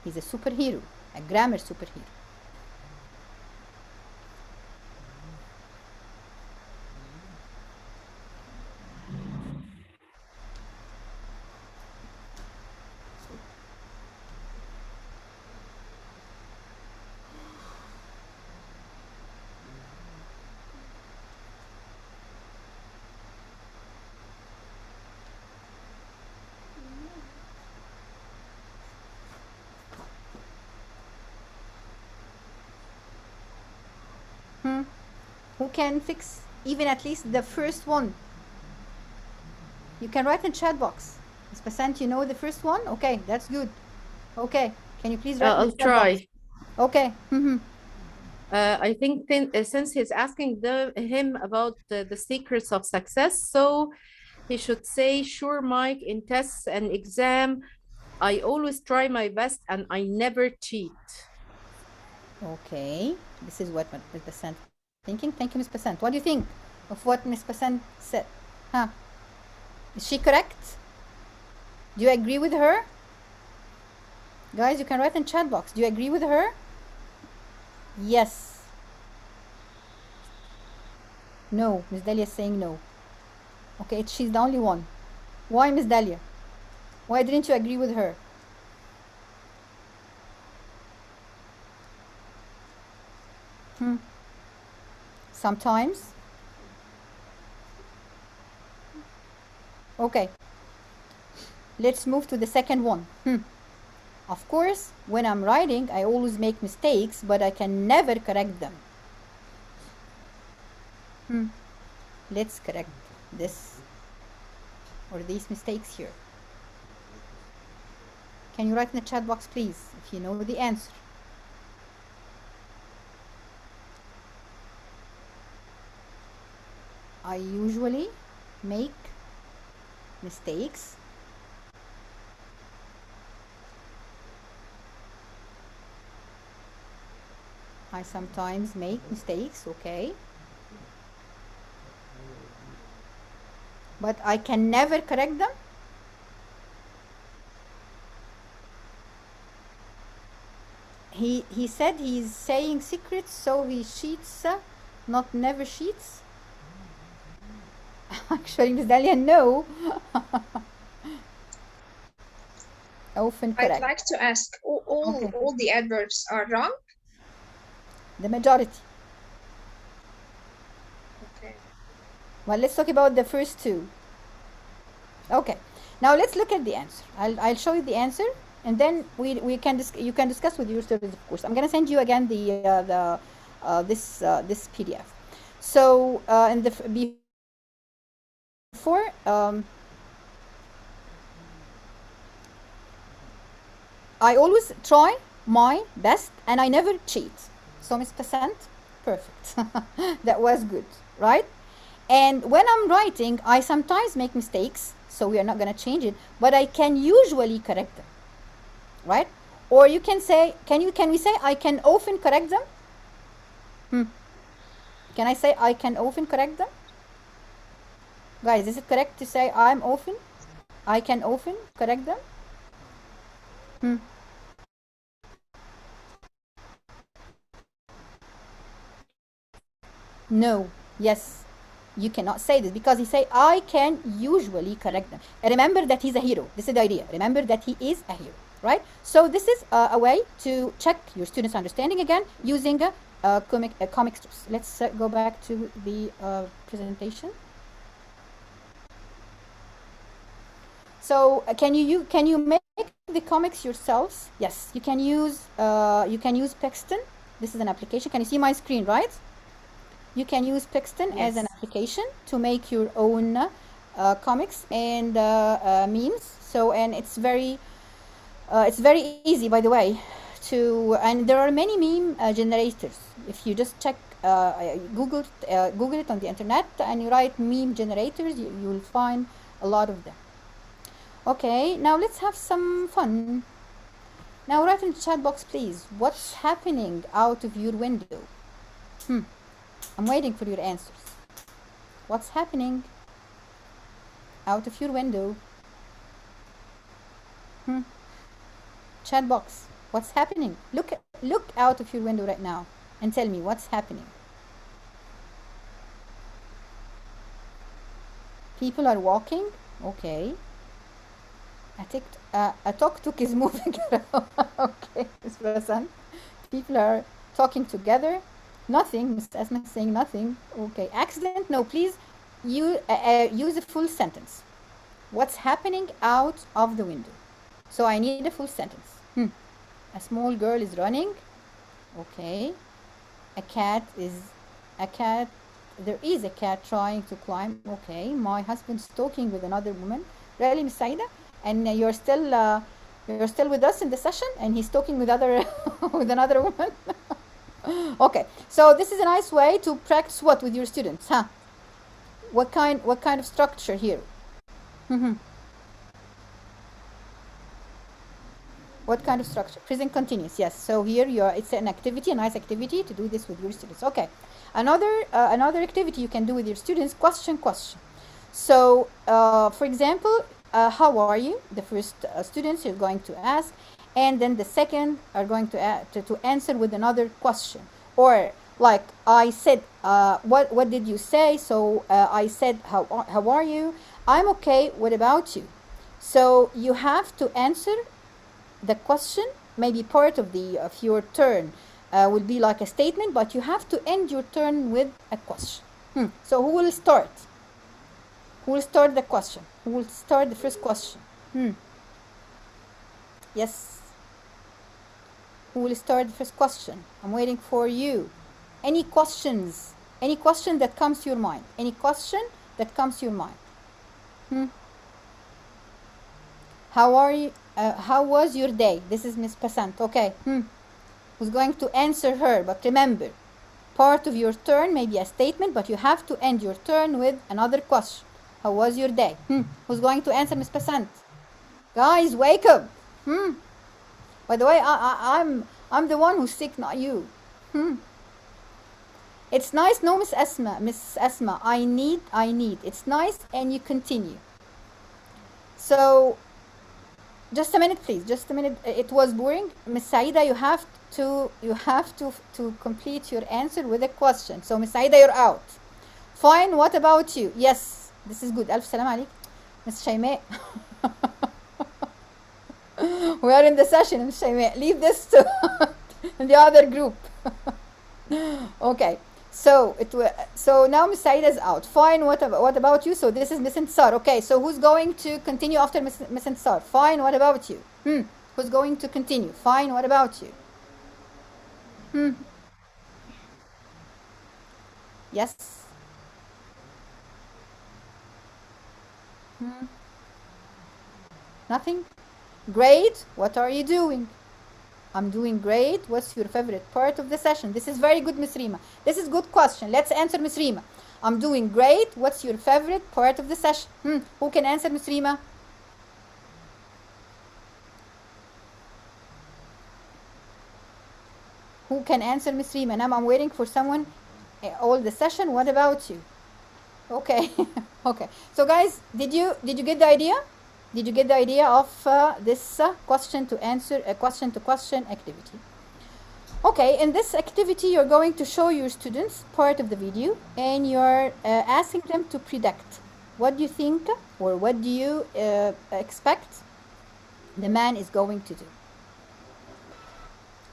He's a superhero, a grammar superhero. Who can fix even at least the first one? You can write in chat box. Ms. Basant, you know the first one? Okay, that's good. Okay, can you please write in I'll the chat box? try. Okay. I think since he's asking him about the secrets of success, so he should say, sure, Mike, in tests and exam, I always try my best and I never cheat. Okay, this is what Ms. Basant thinking. Thank you, Ms. Basant. What do you think of what Ms. Basant said? Huh? Is she correct? Do you agree with her? Guys, you can write in chat box. Do you agree with her? Yes. No. Miss Dahlia is saying no. Okay, she's the only one. Why, Miss Dahlia? Why didn't you agree with her? Sometimes. Okay. Let's move to the second one. Of course, when I'm writing, I always make mistakes, but I can never correct them. Let's correct this or these mistakes here. Can you write in the chat box, please, if you know the answer? I usually make mistakes. I sometimes make mistakes, okay. But I can never correct them. He said he's saying secrets, so he cheats, not never cheats. Actually, Ms. Dahlia, no. Often correct. I'd like to ask, all the adverbs are wrong? The majority. Okay. Well, let's talk about the first two. Okay. Now let's look at the answer. I'll show you the answer, and then you can discuss with your students, of course. I'm gonna send you again this PDF. So before I always try my best and I never cheat. So Ms. Passant, perfect. That was good, right? And when I'm writing, I sometimes make mistakes, so we are not going to change it, but I can usually correct them, right? Or you can say, can we say I can often correct them? Can I say I can often correct them? Guys, is it correct to say I can often correct them? No. Yes. You cannot say this because he say I can usually correct them. Remember that he's a hero. This is the idea. Remember that he is a hero, right? So this is a way to check your students' understanding again using comic strips. Let's go back to the presentation. So can you make the comics yourselves? Yes, you can use Pexton. This is an application. Can you see my screen, right? You can use Pexton as an application to make your own comics and memes. So, and it's very easy, by the way, and there are many meme generators. If you just check Google it on the internet and you write meme generators, you will find a lot of them. Okay, now let's have some fun. Now write in the chat box, please. What's happening out of your window? I'm waiting for your answers. What's happening out of your window? Chat box. What's happening? Look out of your window right now and tell me what's happening. People are walking. Okay. A tuk-tuk is moving around. Okay, Miss Prasan. People are talking together. Nothing. Miss Asma is saying nothing. Okay. Accident? No, please. You use a full sentence. What's happening out of the window? So I need a full sentence. A small girl is running. Okay. There is a cat trying to climb. Okay. My husband's talking with another woman. Really, Miss Saida? And you're still with us in the session, and he's talking with with another woman. Okay. So this is a nice way to practice what with your students, huh? What kind of structure here? What kind of structure? Present continuous. Yes. So here it's an activity, a nice activity to do this with your students. Okay. Another activity you can do with your students, question. So for example, how are you? The first students you're going to ask, and then the second are going to answer with another question. Or like I said, what did you say? So I said, how are you? I'm okay. What about you? So you have to answer the question. Maybe part of your turn will be like a statement, but you have to end your turn with a question. So who will start? Who will start the question? Who will start the first question? Yes. Who will start the first question? I'm waiting for you. Any questions? Any question that comes to your mind? Any question that comes to your mind? How are you? How was your day? This is Miss Passant. Okay. Who's going to answer her? But remember, part of your turn may be a statement, but you have to end your turn with another question. How was your day? Who's going to answer, Miss Passant? Guys, wake up. By the way, I'm the one who's sick, not you. It's nice. No, Miss Asma. I need. It's nice, and you continue. So, just a minute, please. Just a minute. It was boring, Miss Saida. You have to complete your answer with a question. So, Miss Saida, you're out. Fine. What about you? Yes, this is good. Alf salam alik, Miss Shayma. We are in the session, Miss Shayma. Leave this to the other group. Okay. So now Miss Saida is out. Fine. What about you? So this is Miss Intisar. Okay. So who's going to continue after Miss Intisar? Fine. What about you? Who's going to continue? Fine. What about you? Yes. Nothing. Great. What are you doing? I'm doing great. What's your favorite part of the session? This is very good, Miss Rima. This is good question. Let's answer Miss Rima. I'm doing great. What's your favorite part of the session? Who can answer, Miss Rima? Who can answer, Miss Rima? Now I'm waiting for someone all the session. What about you? Okay. Okay. So guys, did you get the idea? Did you get the idea of this question to answer, question to question activity? Okay, in this activity, you're going to show your students part of the video, and you're asking them to predict. What do you think, or what do you expect the man is going to do?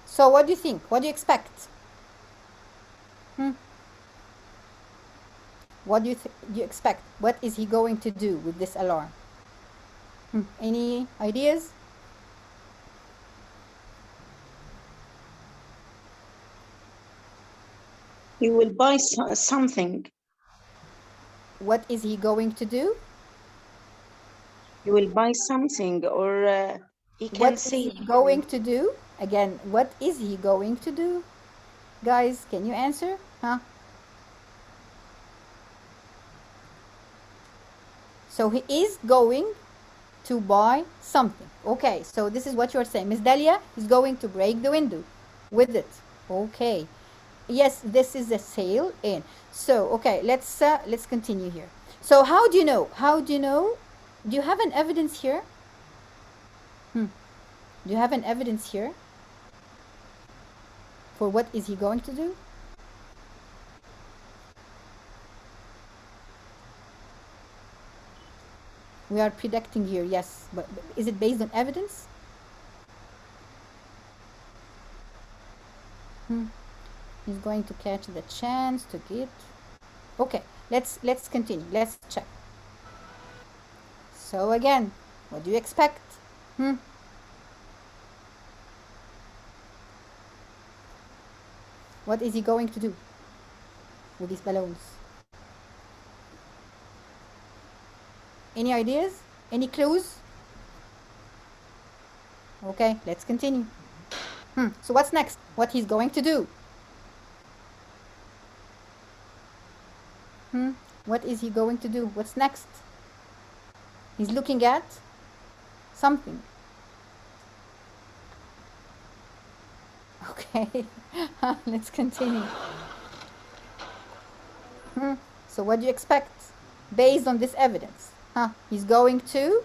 So what do you think? What do you expect? What do you expect? What is he going to do with this alarm? Any ideas? He will buy something. What is he going to do? He will buy something, or he can say. What is he going to do? Again, what is he going to do? Guys, can you answer? So he is going to buy something. Okay, so this is what you're saying. Miss Dalia is going to break the window with it. Okay. Yes, this is a sale in. So, okay, let's continue here. So how do you know? How do you know? Do you have an evidence here? Do you have an evidence here? For what is he going to do? We are predicting here, yes, but is it based on evidence? He's going to catch the chance to get. Okay, let's continue. Let's check. So again, what do you expect? What is he going to do with these balloons? Any ideas? Any clues? Okay, let's continue. So what's next? What he's going to do? What is he going to do? What's next? He's looking at something. Okay, let's continue. So what do you expect based on this evidence? He's going to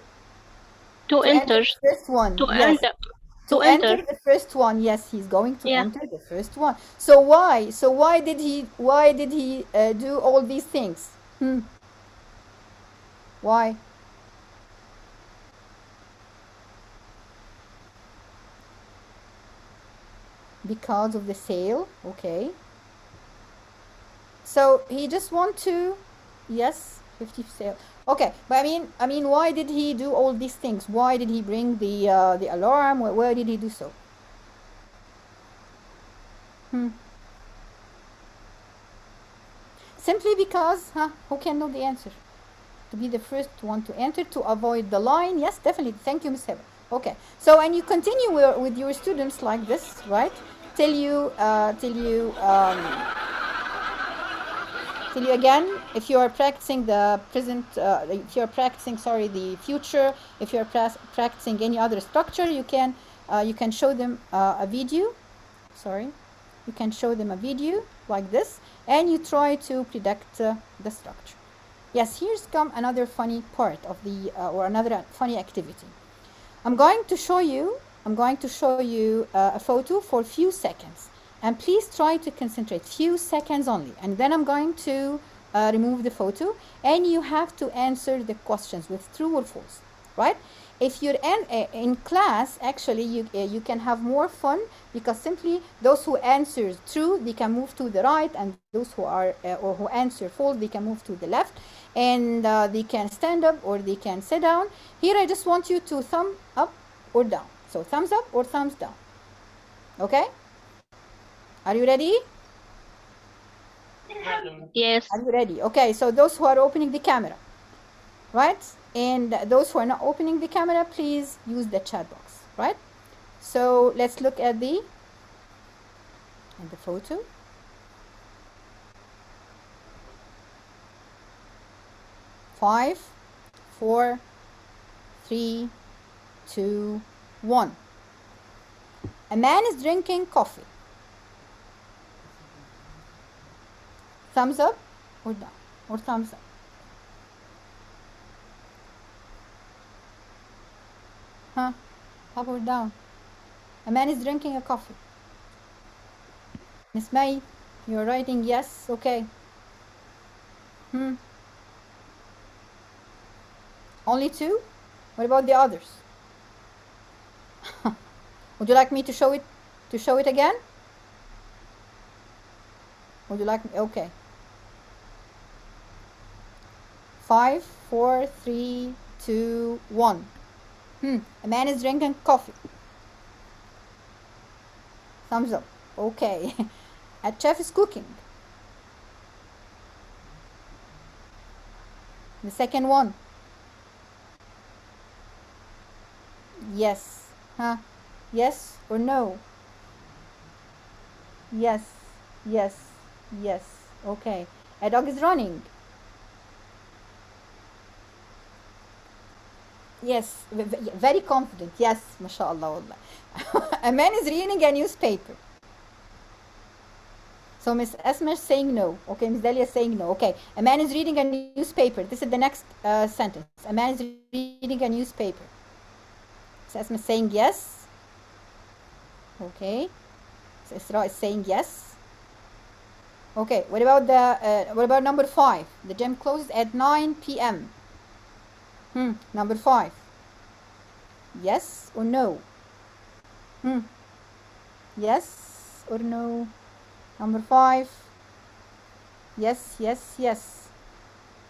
enter the first one. to Yes. enter To enter the first one. Yes, he's going to enter the first one. So why? So why did he do all these things? Why? Because of the sale. Okay. So he just want to, yes, 50 sale. Okay, but I mean, why did he do all these things? Why did he bring the alarm? Why did he do so? Simply because, who can know the answer? To be the first one to enter, to avoid the line. Yes, definitely. Thank you, Ms. Heba. Okay, so and you continue with your students like this, right? Till you again, if you are practicing the present, if you are practicing, sorry, the future, if you are practicing any other structure, you can show them a video. Sorry, you can show them a video like this, and you try to predict the structure. Yes, here's come another funny part of the or another funny activity. I'm going to show you a photo for a few seconds, and please try to concentrate few seconds only, and then I'm going to remove the photo, and you have to answer the questions with true or false, right? If you're in class, actually you can have more fun, because simply those who answer true, they can move to the right, and those who are or who answer false, they can move to the left, and they can stand up or they can sit down. Here I just want you to thumb up or down. So thumbs up or thumbs down. Okay? Are you ready? Yes. Are you ready? Okay, so those who are opening the camera, right? And those who are not opening the camera, please use the chat box, right? So let's look at the photo. Five, 4, 3, 2, 1. A man is drinking coffee. Thumbs up or down, or thumbs up. Up or down? A man is drinking a coffee. Miss May, you're writing yes, okay. Only 2? What about the others? Would you like me to show it again? Would you like me? Okay. 5, 4, 3, 2, 1. A man is drinking coffee. Thumbs up. Okay. A chef is cooking. The second one. Yes. Yes or no? Yes. Yes. Yes. Okay. A dog is running. Yes. Very confident. Yes. MashaAllah. A man is reading a newspaper. So Miss Esma is saying no. Okay, Miss Delia is saying no. Okay. A man is reading a newspaper. This is the next sentence. A man is reading a newspaper. So Esma is saying yes. Okay. Isra is saying yes. Okay, what about number 5? The gym closes at 9 p.m. Number 5. Yes or no? Yes or no? Number 5. Yes, yes, yes.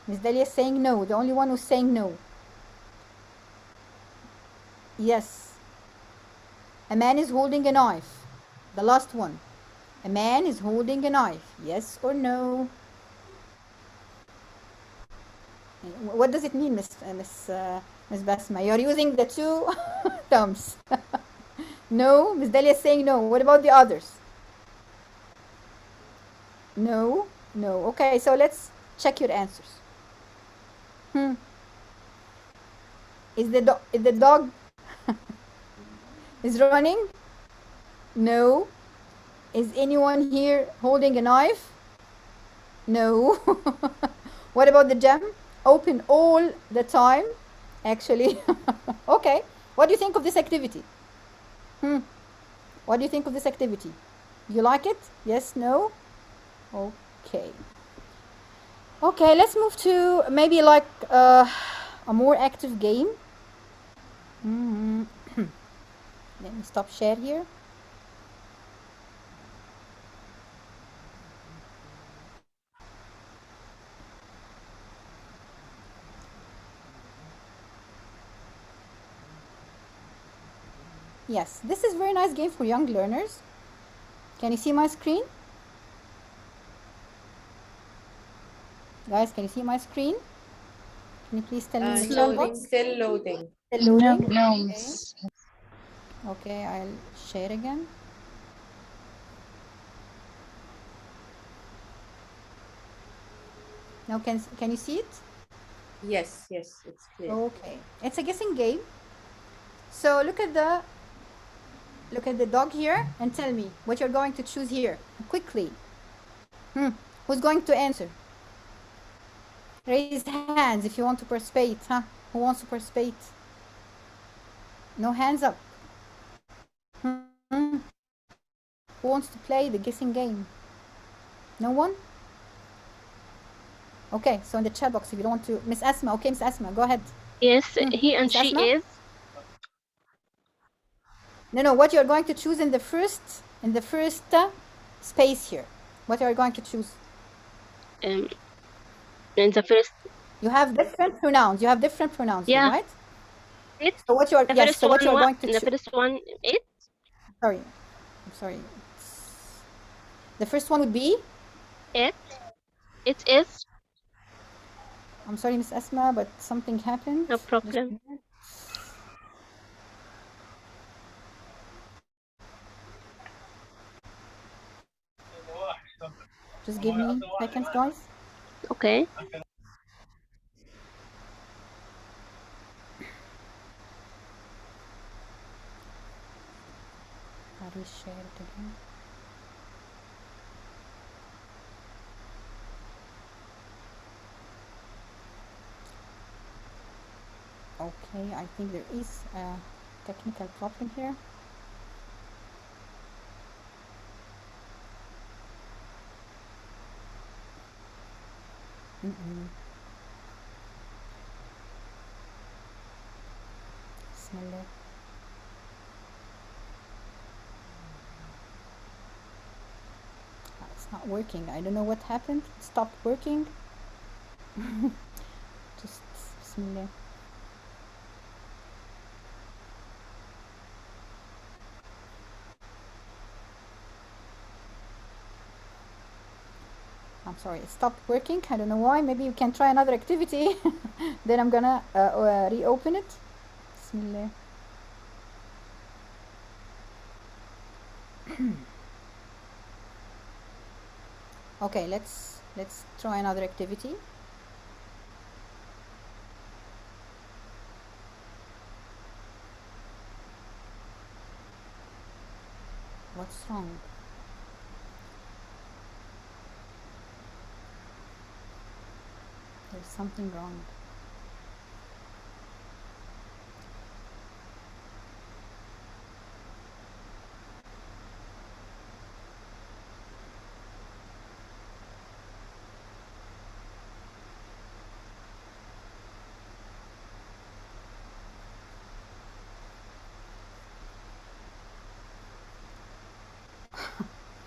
Miss Delia is saying no. The only one who's saying no. Yes. A man is holding a knife. The last one. A man is holding a knife. Yes or no? What does it mean, Miss Basma? You're using the two thumbs. No. Miss Delia is saying no. What about the others? No. No. Okay, so let's check your answers. Is the dog is running? No. Is anyone here holding a knife? No. What about the gym? Open all the time? Actually. Okay. What do you think of this activity? What do you think of this activity? You like it? Yes, no? Okay. Okay, let's move to maybe like a more active game. Let me stop share here. Yes, this is a very nice game for young learners. Can you see my screen? Guys, can you see my screen? Can you please tell me in the chat box? Still loading. Still loading? No. Okay, I'll share again. Now can you see it? Yes, yes, it's clear. Okay, it's a guessing game. So look at the dog here and tell me what you're going to choose here quickly. Who's going to answer? Raise hands if you want to participate. Who wants to participate? No hands up. Who wants to play the guessing game? No one? Okay, so in the chat box if you don't want to. Miss Asma, okay, Miss Asma, go ahead. Yes, he and Miss she Asma? is. No, what you're going to choose in the first space here. What are you going to choose? In the first. You have different pronouns. You have different pronouns here, Yeah. right? It. So what you are The yes. first So what one. you are going to The choose? first one. It. Sorry, I'm sorry. The first one would be. It. It is. I'm sorry, Miss Asma, but something happened. No problem. Just give me seconds, guys. Okay. How do we share it again? Okay, I think there is a technical problem here. Bismillah. It's not working. I don't know what happened. It stopped working. Just Bismillah. I'm sorry, it stopped working. I don't know why. Maybe you can try another activity. Then I'm gonna reopen it. Bismillah. Okay, let's try another activity. What's wrong? There's something wrong.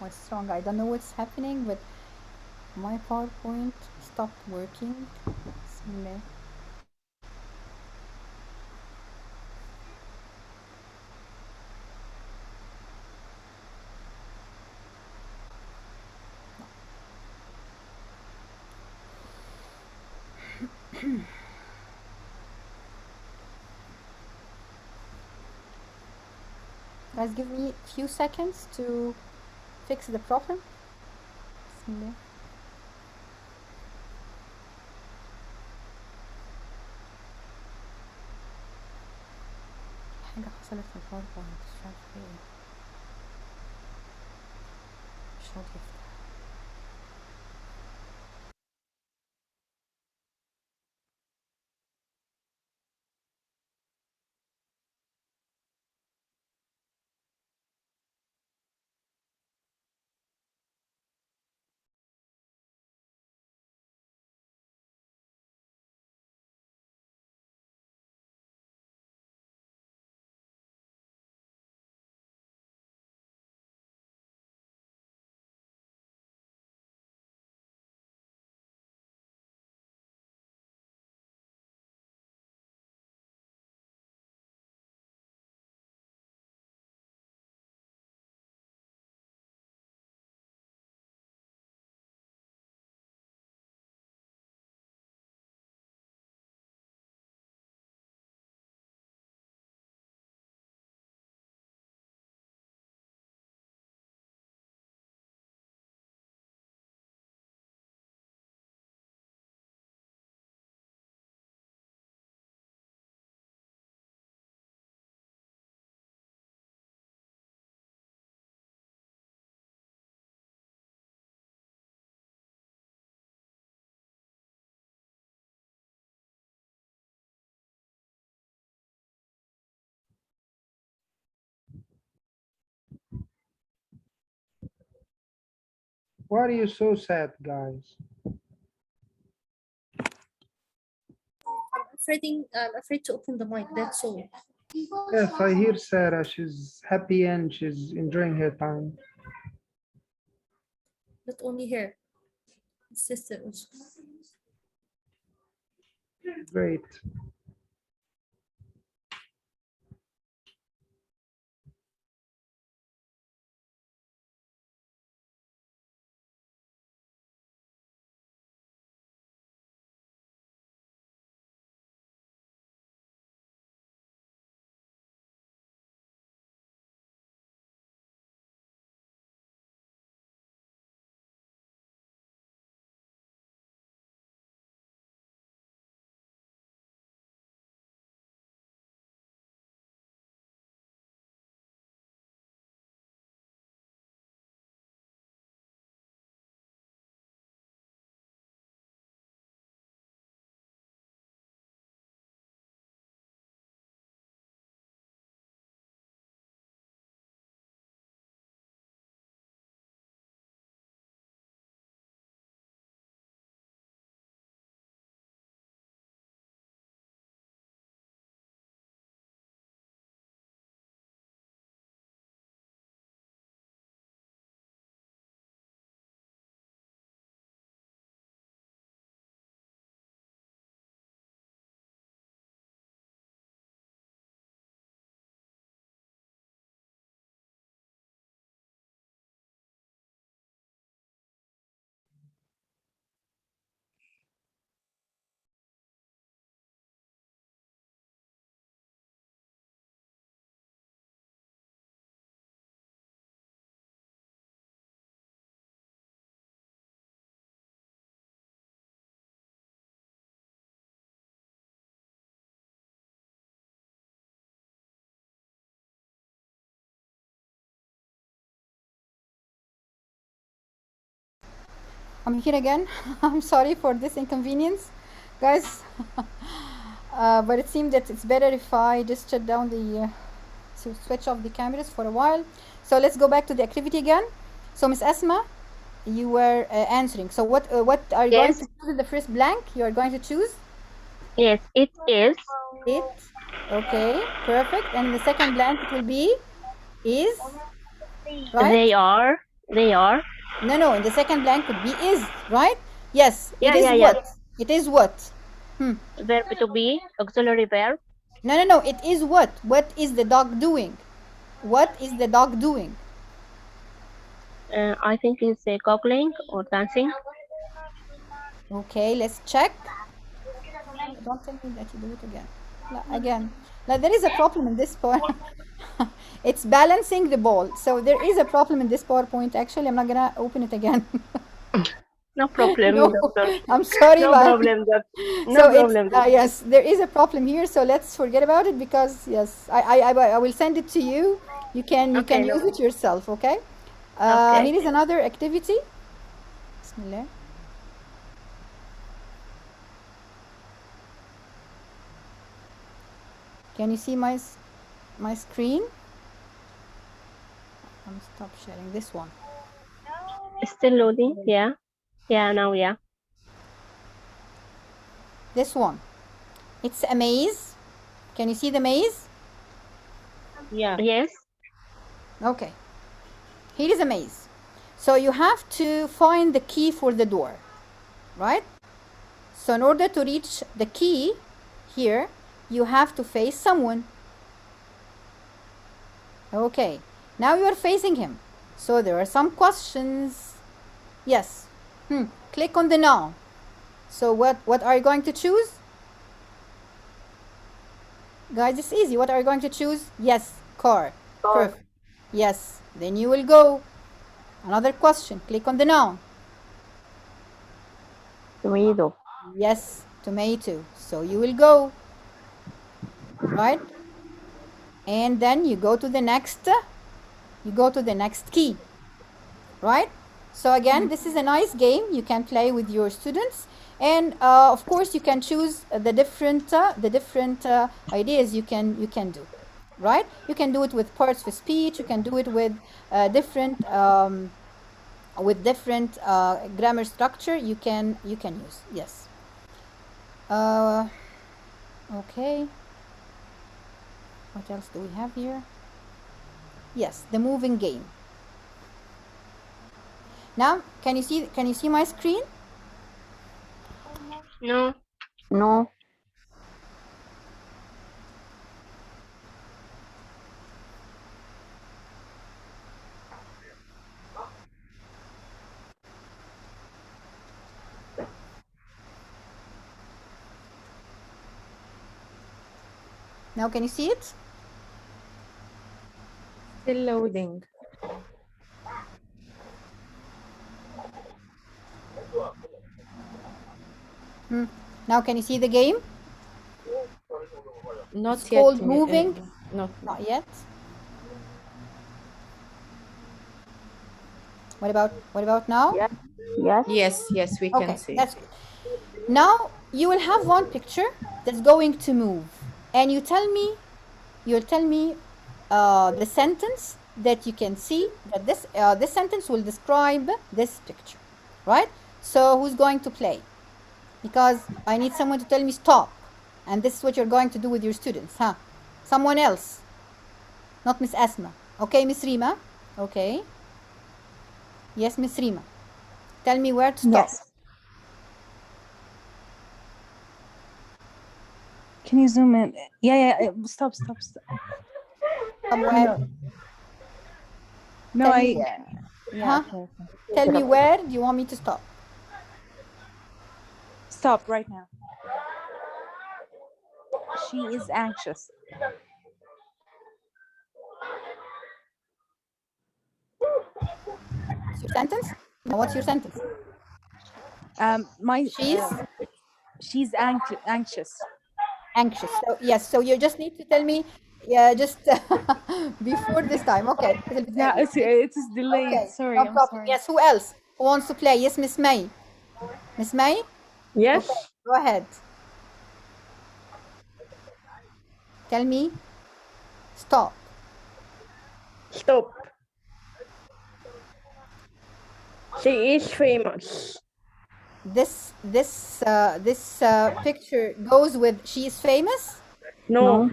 what's wrong? I don't know what's happening, but my PowerPoint stopped working. Bismillah. Guys, give me a few seconds to fix the problem. Bismillah. حاجة حصلت في الباوربوينت مش عارفة ايه، مش راضي يفتح. Why are you so sad, guys? I'm afraid to open the mic, that's all. Yes, I hear Sarah. She's happy and she's enjoying her time. Not only her, his sister also. Great. I'm here again. I'm sorry for this inconvenience, guys. But it seemed that it's better if I just shut down the switch off the cameras for a while. So let's go back to the activity again. So Miss Asma, you were answering. So what are you going to choose in the first blank? You are going to choose? Yes, it is. It. Okay, perfect. And in the second blank it will be is. Right? They are. They are. No, in the second blank could be is, right? Yes, it is Yeah. what? It is what? Verb to be, auxiliary verb. No, it is what? What is the dog doing? What is the dog doing? I think it's goggling or dancing. Okay, let's check. Don't tell me that you do it again. No, again. Now, there is a problem in this part. It's balancing the ball. So there is a problem in this PowerPoint. Actually, I'm not going to open it again. No problem, No, doctor. I'm sorry, No problem, doctor. No so problem, doctor. yes, there is a problem here. So let's forget about it because yes, I will send it to you. You can Okay, use no. it yourself. Okay. Okay. Here is another activity. Bismillah. Can you see my screen? I'm stop sharing this one. Still loading. Yeah. Now. This one. It's a maze. Can you see the maze? Yeah. Yes. Okay. Here is a maze. So you have to find the key for the door, right? So in order to reach the key here, you have to face someone. Okay. Now you are facing him. So there are some questions. Yes. Click on the now. So what are you going to choose? Guys, it's easy. What are you going to choose? Yes, car. Perfect. Yes. Then you will go. Another question. Click on the noun. Tomato. Yes, tomato. So you will go. Right? And then you go to the next. You go to the next key. Right? So again, this is a nice game. You can play with your students. And of course, you can choose the different ideas you can do. Right? You can do it with parts of speech. You can do it with different grammar structure. You can use. Yes. Okay. What else do we have here? Yes, the moving game. Now, can you see my screen? No. No. Now, can you see it? Still loading. Now, can you see the game? Not it's yet. called moving. Not yet. What about now? Yes, we can see. That's good. Now you will have one picture that's going to move, and you'll tell me the sentence that you can see that this sentence will describe this picture, right? So who's going to play? Because I need someone to tell me stop, and this is what you're going to do with your students, huh? Someone else, not Miss Asma. Okay, Miss Rima. Okay. Yes, Miss Rima. Tell me where to stop. Yes. Can you zoom in? Yeah. Stop. No, Okay. Tell me where do you want me to stop? Stop right now. She is anxious. What's your sentence? No, what's your sentence? She's anxious. Anxious. So yes. So you just need to tell me, just before this time. Okay. Yeah, it is delayed. Okay. Sorry, No I'm problem. sorry. Yes. Who else? Who wants to play? Yes, Miss May. Miss May. Yes. Okay, go ahead. Tell me. Stop. Stop. She is famous. This picture goes with she is famous. No.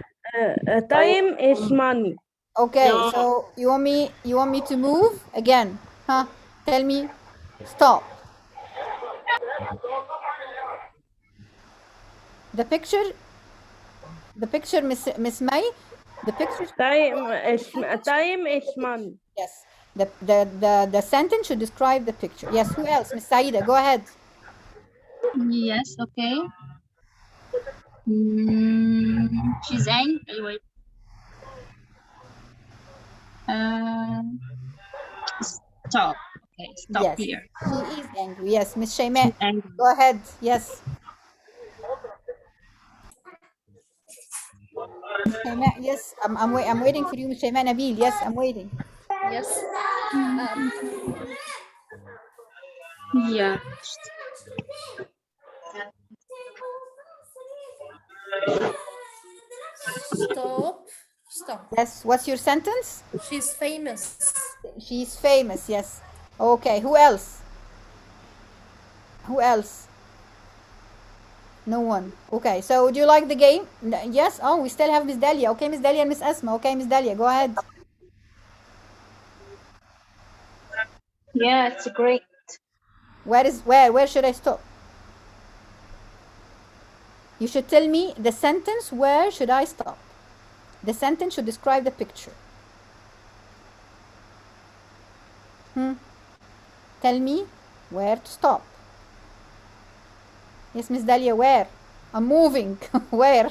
Time is money. Okay, No. so you want me to move again? Huh? Tell me. Stop. The picture, Miss May, the picture. time is month. Yes. The sentence should describe the picture. Yes. Who else? Miss Saida, go ahead. Yes, okay. She's angry. Wait. Stop. Okay, stop Yes. here. She is angry. Yes. Miss Shayma, She's angry. go ahead. Yes. Miss Shayma, yes. I'm waiting for you, Miss Shayma Nabil. Yes, I'm waiting. Yes. Yeah. Stop. Stop. Yes. What's your sentence? She's famous. She's famous. Yes. Okay. Who else? Who else? No one. Okay. So do you like the game? Yes. Oh, we still have Miss Dalia. Okay, Miss Dalia and Miss Asma. Okay, Miss Dalia, go ahead. Yeah, it's great. Where should I stop? You should tell me the sentence. Where should I stop? The sentence should describe the picture. Tell me where to stop. Yes, Miss Dalia, where? I'm moving. Where?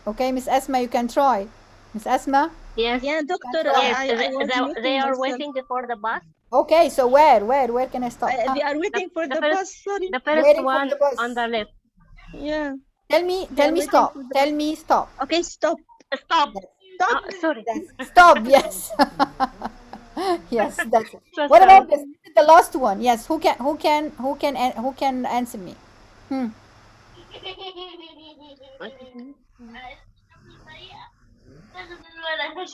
Okay, Miss Asma, you can try. Miss Asma? Yes. Yeah, doctor, Yes. I was They muting are myself. waiting for the bus. Okay, so where can I stop? They are waiting for the bus, sorry. The first Waiting for one the bus. on the left. Yeah. Tell me waiting stop. for the Tell me stop. Okay, stop. Stop. Stop. Sorry. Stop, yes. Yes, that's it. So What sorry. about this? This is the last one. Yes, who can answer me?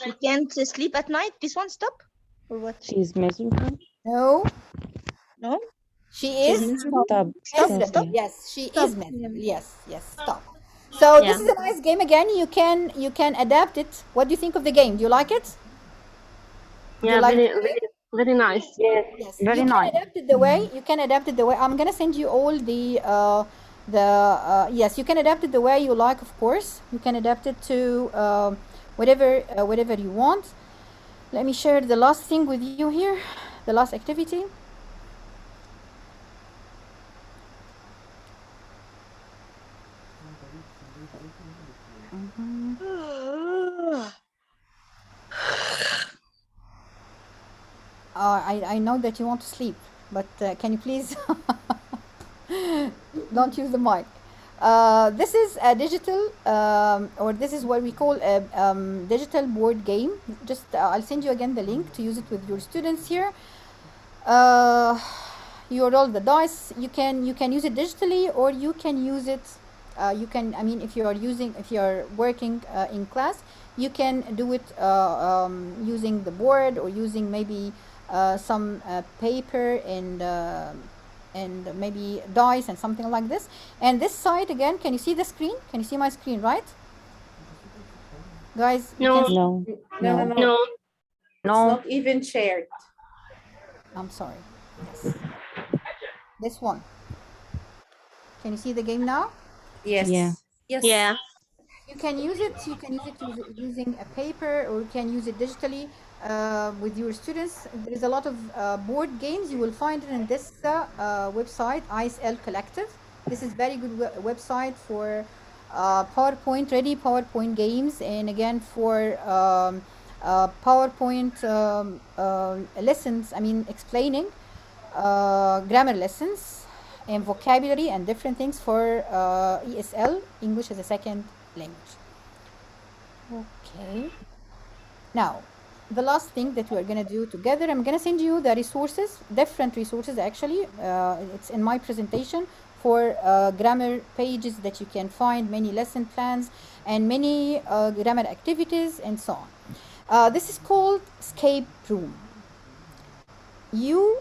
She can't sleep at night. This one stop? Or what? She's miserable. No. No? She She's is miserable. Stop. miserable. Stop. Yes, she Stop. is miserable. Yes, stop. So this Yeah. is a nice game again. You can adapt it. What do you think of the game? Do you like it? Do Yeah, you like very, the game? very, very nice. Yes, you can adapt it the way I'm gonna send you all the yes, you can adapt it the way you like. Of course, you can adapt it to whatever you want. Let me share the last thing with you here, the last activity. I know that you want to sleep, but can you please don't use the mic. This is a digital, or this is what we call a digital board game. Just I'll send you again the link to use it with your students here. You roll the dice. You can use it digitally, or you can use it. If you are working in class, you can do it using the board, or using maybe some paper and maybe dice and something like this. And this side again, can you see the screen? Can you see my screen, right? Guys, No. No. No. It's not even shared. I'm sorry. Yes. This one. Can you see the game now? Yes. Yeah. Yes. Yeah. You can use it using a paper, or you can use it digitally with your students. There is a lot of board games. You will find it in this website, ISL Collective. This is very good website for ready PowerPoint games, and again for PowerPoint lessons. Explaining grammar lessons and vocabulary and different things for ESL, English as a second language. Okay. Now, the last thing that we're going to do together, I'm going to send you the resources, different resources actually. It's in my presentation for grammar pages that you can find, many lesson plans and many grammar activities and so on. This is called Escape Room. You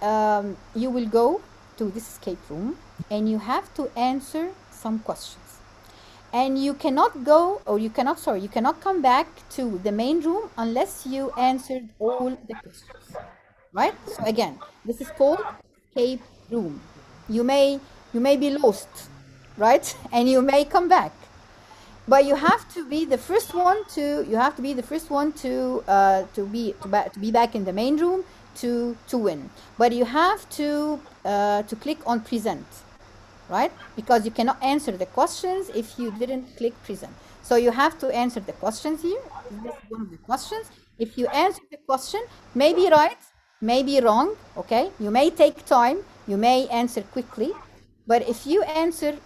will go to this escape room and you have to answer some questions. and you cannot go, or you cannot, sorry, you cannot come back to the main room unless you answered all the questions, right? So again, this is called escape room. You may be lost, right? And you may come back, but you have to be the first one to to be back in the main room to win. But you have to click on present, right? Because you cannot answer the questions if you didn't click present. So you have to answer the questions here. This is one of the questions. If you answer the question, maybe right, maybe wrong, okay? You may take time, you may answer quickly, but if you answer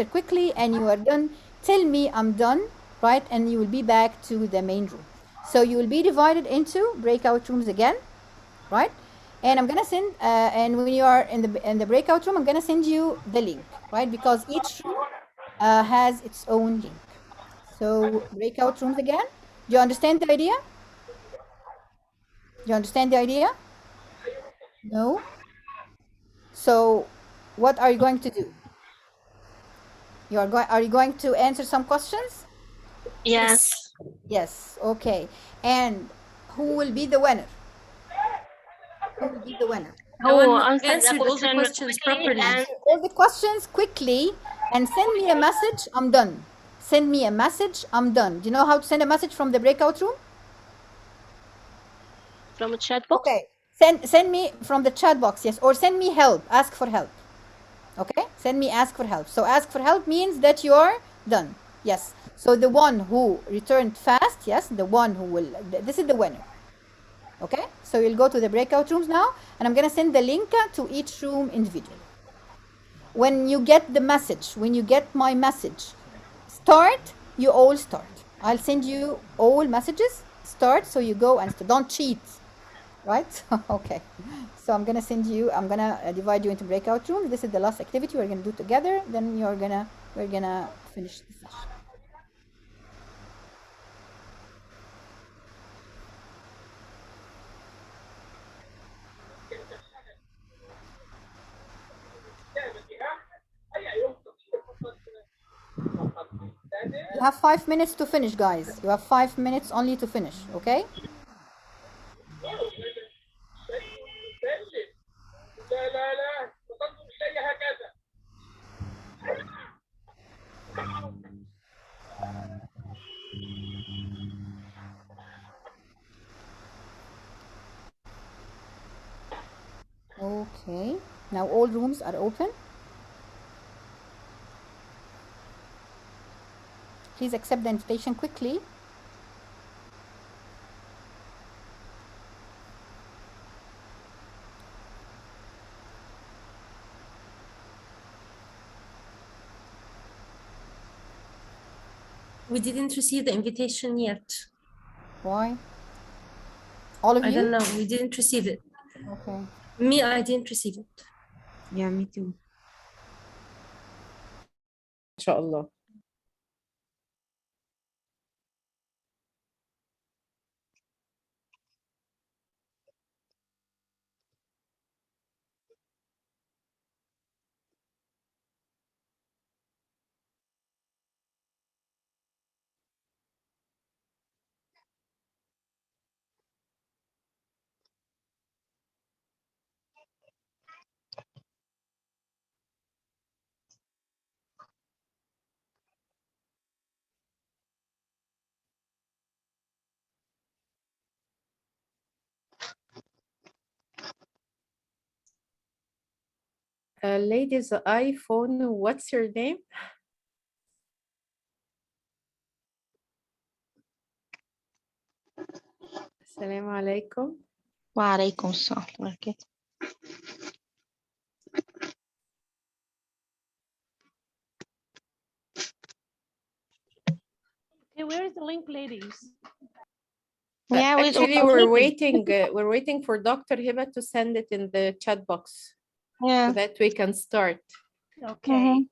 quickly and you are done, tell me I'm done, right? And you will be back to the main room. So you will be divided into breakout rooms again, right? And I'm gonna send and when you are in the breakout room, I'm gonna send you the link, right? Because each room has its own link. So breakout rooms again. Do you understand the idea? Do you understand the idea? No. So what are you going to do? Are you going to answer some questions? Yes. Yes. Okay. And who will be the winner? Who will be the winner? The one who answered all the questions properly. Answer all the questions quickly and send me a message. I'm done. Send me a message. I'm done. Do you know how to send a message from the breakout room? From a chat box? Okay. Send me from the chat box, yes. Or send me help. Ask for help. Okay? Send me ask for help. So ask for help means that you are done. Yes. So the one who returned fast, yes, the one who will, this is the winner. Okay? So you'll go to the breakout rooms now, and I'm going to send the link to each room individually. When you get the message, when you get my message, start, you all start. I'll send you all messages, start, so you go and don't cheat, right? Okay. So I'm gonna divide you into breakout rooms. This is the last activity we're gonna do together. Then we're gonna finish the session. You have 5 minutes to finish, guys. You have 5 minutes only to finish, okay? Okay. Now all rooms are open. Please accept the invitation quickly. We didn't receive the invitation yet. Why? All of you? I don't know. We didn't receive it. Okay. Me, I didn't receive it. Yeah, me too. Inshallah. Ladies, iPhone, what's your name? Assalamu alaikum. وعليكم السلام ورحمة الله وبركاته. Okay, where is the link, ladies? Yeah, Actually, we're waiting for Dr. Hiba to send it in the chat box. Yeah. So that we can start. Okay.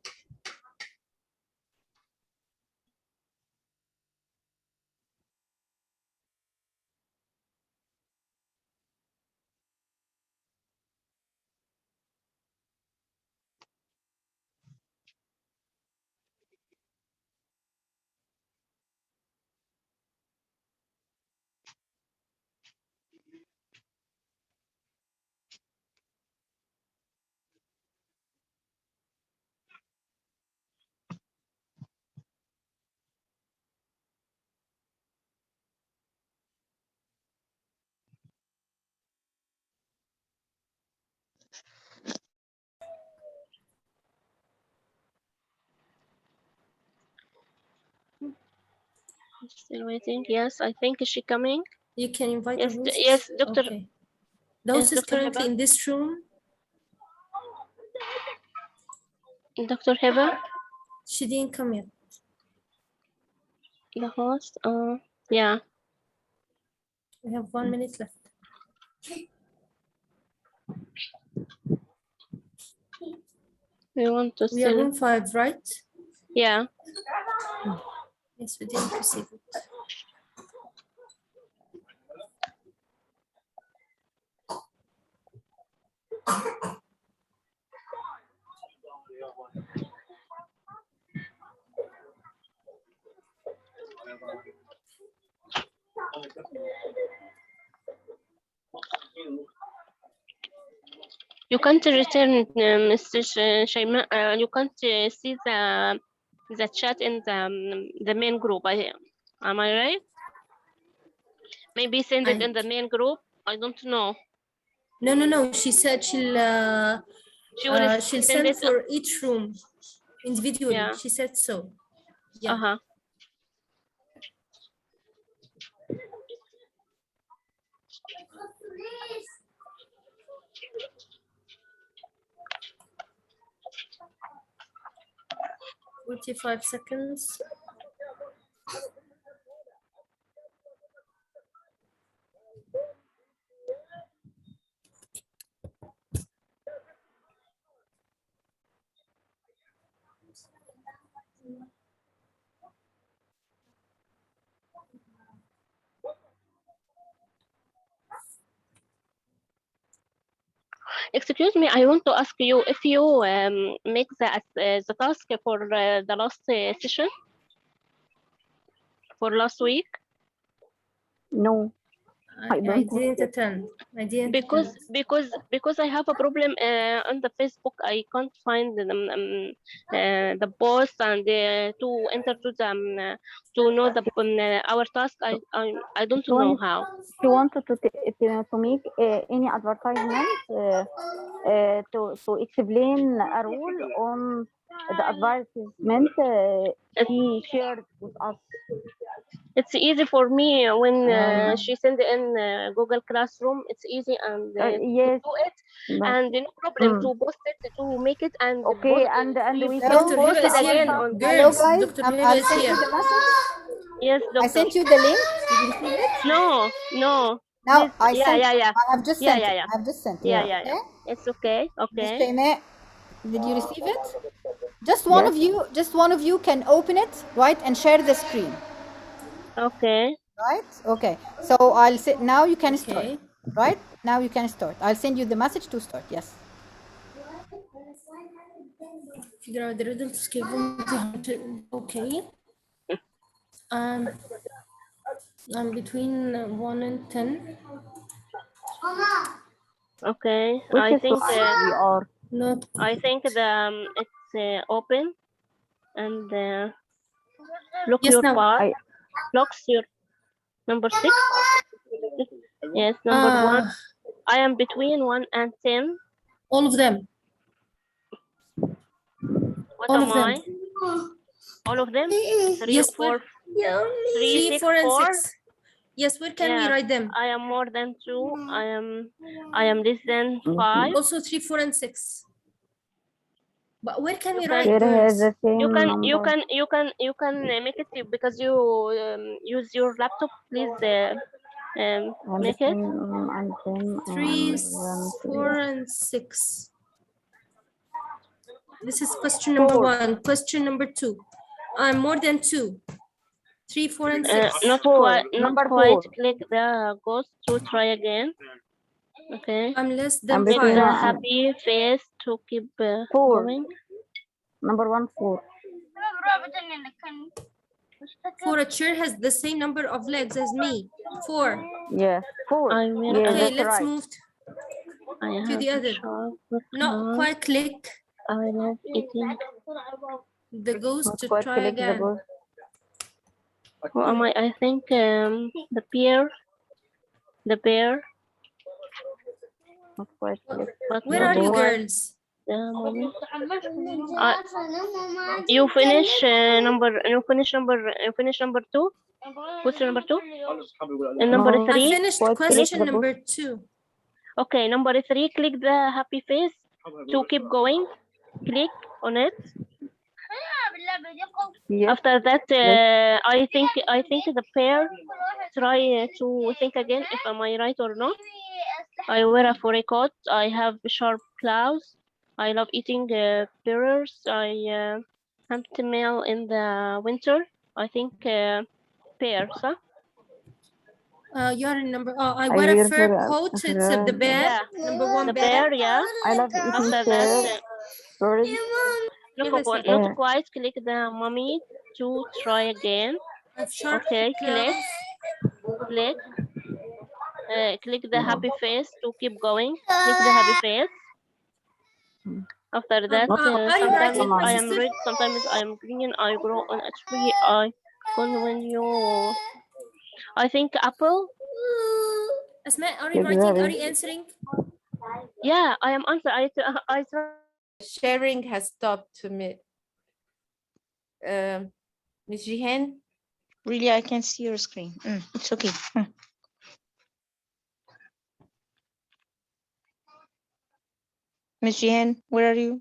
Still waiting. Yes, I think is she coming? You can invite Yes, the host. yes, Doctor. Okay. The host is Dr. currently Heba. in this room. Dr. Heba, She didn't come yet. the host. Yeah. We have 1 minute left. We want to We are send. room 5, right? Yeah. Yes, we didn't receive it. You can't return, Mr. Shaima. You can't see the chat in the main group. Am I right? Maybe send it in the main group. I don't know. No. She said She'll send it for each room individually. Yeah. She said so. Yeah. Uh-huh. Forty-five seconds. Excuse me, I want to ask you if you make the task for the last session for last week. No, I didn't attend. I didn't because I have a problem on the Facebook. I can't find the post and to enter to them to know the our task. I don't know how. She wanted to make any advertisement to explain a rule on the advertisement she shared with us. It's easy for me when she send in Google Classroom. It's easy and Yes. to do it, and no problem to post it, to make it and Okay, post and we it, can Dr. post Heba it is here. again on Hello Girls, guys, Dr. Heba I'll is send you here. the message. Yes, doctor. I sent you the link. Did you receive it? No. Now Please. Yeah. I have just Yeah, sent yeah, it. yeah. I have just sent it. Yeah. Okay? It's okay. Miss Okay. Shaymah, did you receive it? Just one of you can open it, right, and share the screen. Okay. Right? Okay. So I'll say now you can start. Right? Now you can start. I'll send you the message to start. Yes. Figure out the rhythm to skip them. Okay. I'm between 1 and 10. Okay. Which I think we are. Not. I think it's open and look Yes, your now. part. Looks your number 6. Yes, number 1. I am between 1 and 10. All of them. What all am of them. I? All of them? 3 Yes, or 4? 3, 6, 4 and 4? 6. Yes, where can we write them? I am more than 2. I am less than 5. Also 3, 4, and 6. But where can we write It has girls? the same You can make it because you use your laptop. Please make it. 3, 4, and 6. This is question number 1. Question number 2. I'm more than 2. 3, 4, and 6. Not quite. Click the ghost to try again. Okay. I'm less than Click 5. the happy face to keep going. Number 1, 4. 4. A chair has the same number of legs as me. 4. Yeah, 4. Okay, let's move to the other. Not No. quite click I love eating. the ghost to try again. Who am I? I think the bear. The bear. Where are you girls? You finish number 2. Question number 2. And number 3. I finished click question number 2. Okay, number 3. Click the happy face to keep going. Click on it. After that, I think the pair try to think again if am I right or not. I wear a furry coat. I have sharp claws. I love eating berries. I hunt male in the winter. I think pear, صح? You are in number. Oh, I wear a fur coat. It's the bear. Yeah, Number 1 the bear. bear. Yeah. I love eating After pears. that, Give us a not quite. Click the mummy to try again. Okay, click. Click the happy face to keep going. Click the happy face. After that, sometimes I am red, sometimes I am green. I grow on a tree. I can when you. I think apple. Asma, are you writing? Are you answering? Yeah, I am answering. I Sharing has stopped to me. Ms. Jihan? Really, I can see your screen. It's okay. Miss Jihan, where are you?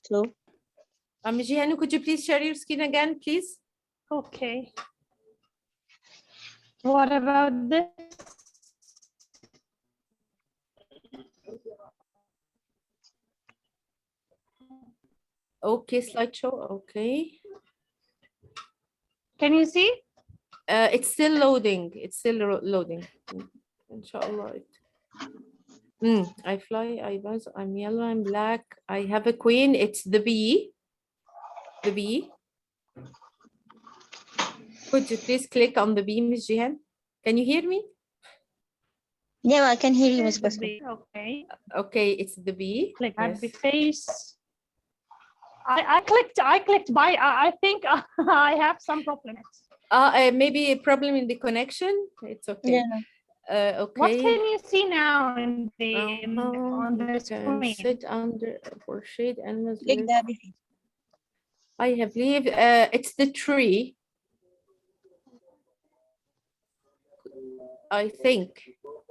Hello? Ms. Jihan, could you please share your screen again, please? Okay. What about this? Okay, slideshow. Okay. Can you see? It's still loading. It's still loading. Inshallah. I fly, I buzz, I'm yellow, I'm black. I have a queen. It's the bee. The bee. Could you please click on the bee, Ms. Jihan? Can you hear me? Yeah, I can hear you, Ms. Basma. Okay. Okay, it's the bee. Click happy face. I clicked by. I think I have some problems. Maybe a problem in the connection. It's okay. Yeah. Okay. What can you see now in the on the screen? Sit under for shade and Click the happy face. I believe it's the tree. I think.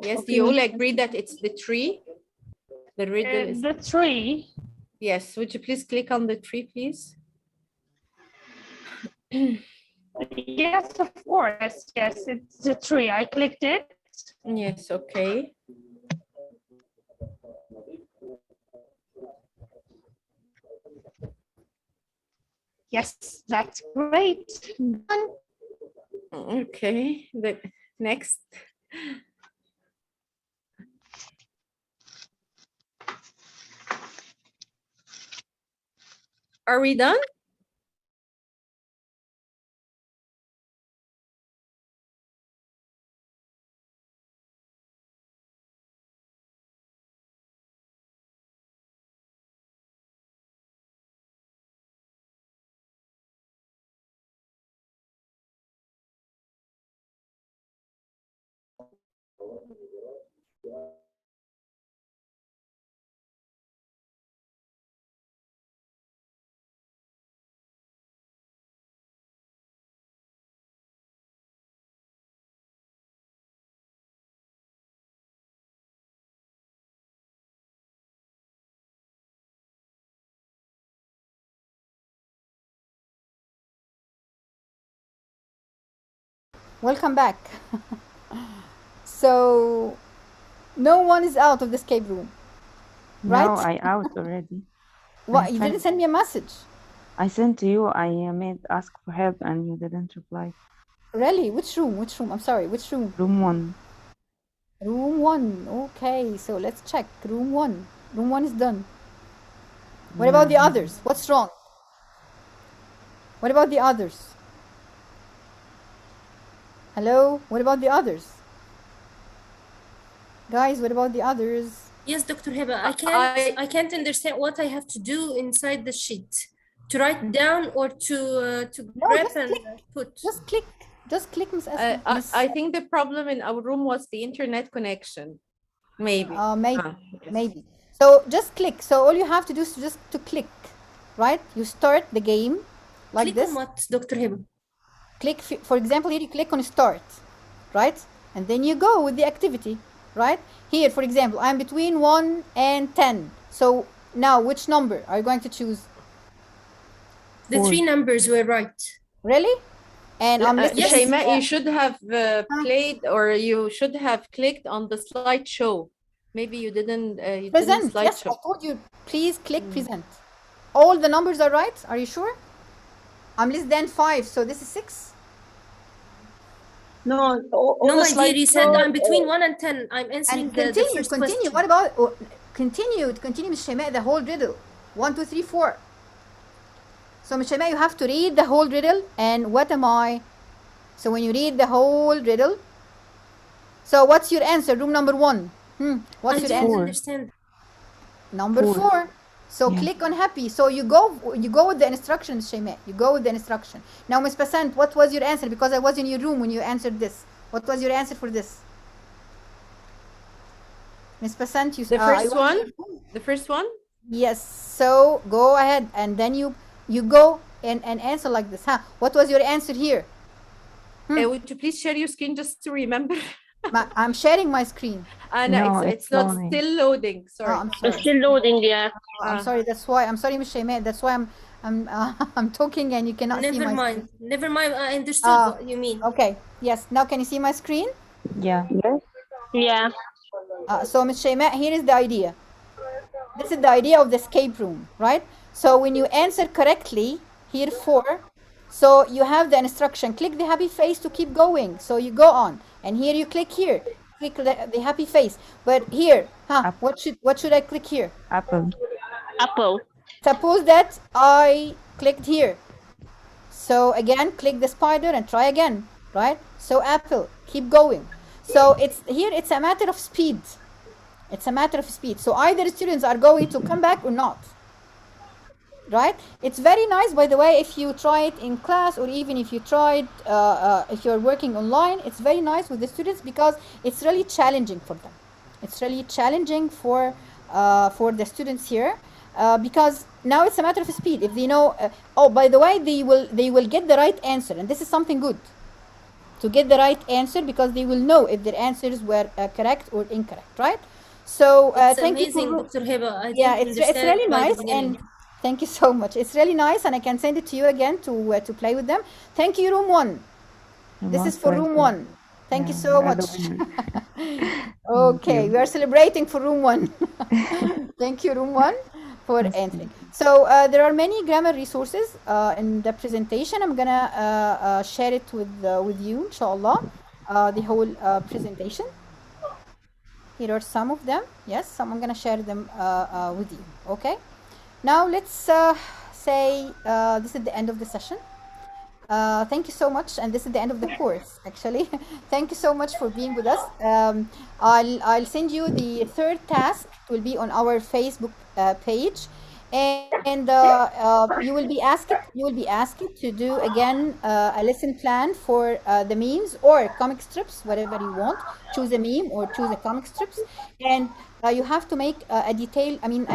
Yes, Okay. do you all agree that it's the tree? The riddle is the tree. Yes, would you please click on the tree, please? Yes, of course. Yes, it's the tree. I clicked it. Yes, okay. Yes, that's great. Done. Okay, the next. Are we done? Welcome back. So, no one is out of the escape room, right? No, I out already. What? You didn't send me a message. I sent to you. I made ask for help and you didn't reply. Really? Which room? Which room? I'm sorry. Which room? Room 1. Room 1. Okay, so let's check. Room 1. Room 1 is done. What about the others? What's wrong? What about the others? Hello? What about the others? Guys, what about the others? Yes, Dr. Heba, I can't understand what I have to do inside the sheet. To write down or to grab and put. Just click. Just click, Miss Asma. I think the problem in our room was the internet connection. Maybe. Maybe. Yes. Maybe. So just click. So all you have to do is just to click. right? You start the game like Click this. on what, Dr. Hiba? Click, for example, here you click on start, right? And then you go with the activity, right? Here, for example, I'm between 1 and 10. So now, which number are you going to choose? The 3 numbers were right. Really? And I'm listening. Shaima, you should have played, or you should have clicked on the slideshow. Maybe you didn't. You Present. didn't Yes, I slideshow. told you. Please click present. All the numbers are right. Are you sure? I'm less than 5, so this is 6. No, No, my dear, you said I'm between 1 and 10. I'm answering And the continue, first continue. question. What about continue, Ms. Shaima, the whole riddle. 1, 2, 3, 4. So Ms. Shaima, you have to read the whole riddle. And what am I? So when you read the whole riddle, so what's your answer? Room number 1. What's your answer? Understand. Number 4. So click on happy. So you go with the instructions, Shaima. You go with the instruction. Now, Ms. Basant, what was your answer? Because I was in your room when you answered this. What was your answer for this? Ms. Basant, you The first one? The first one? Yes. So go ahead and then you go and answer like this. What was your answer here? Would you please share your screen just to remember? I'm sharing my screen. No, it's not still loading. Sorry. I'm sorry. It's still loading, yeah. I'm sorry. That's why. I'm sorry, Ms. Shaima. That's why I'm talking and you cannot see my screen. Never mind. I understood what you mean. Okay. Yes. Now can you see my screen? Yeah. Yes. Yeah. So Ms. Shaima, here is the idea. This is the idea of the escape room, right? So when you answer correctly, here 4, so you have the instruction, click the happy face to keep going. So you go on, and here you click here, click the happy face. But here, what should I click here? Apple. Apple. Suppose that I clicked here. So again, click the spider and try again, right? So apple, keep going. So it's a matter of speed. It's a matter of speed. So either students are going to come back or not. Right? It's very nice, by the way, if you try it in class or even if you try it, if you're working online, it's very nice with the students because it's really challenging for them. It's really challenging for the students here because now it's a matter of speed. If they know, oh, by the way, they will get the right answer, and this is something good to get the right answer because they will know if their answers were correct or incorrect, right? So thank amazing, you, Dr. Hiba. Yeah, it's really nice, and thank you so much. It's really nice, and I can send it to you again to play with them. Thank you, room 1. This is for room 1. Thank you so much. Okay, we are celebrating for room 1. Thank you, room 1, for answering. So there are many grammar resources in the presentation. I'm gonna share it with you, inshallah, the whole presentation. Here are some of them. Yes, so I'm gonna share them with you. Okay. Now let's say this is the end of the session. Thank you so much, and this is the end of the course. Actually, thank you so much for being with us. I'll send you the third task. It will be on our Facebook page, and you will be asked to do again a lesson plan for the memes or comic strips, whatever you want. Choose a meme or choose a comic strips, and you have to make a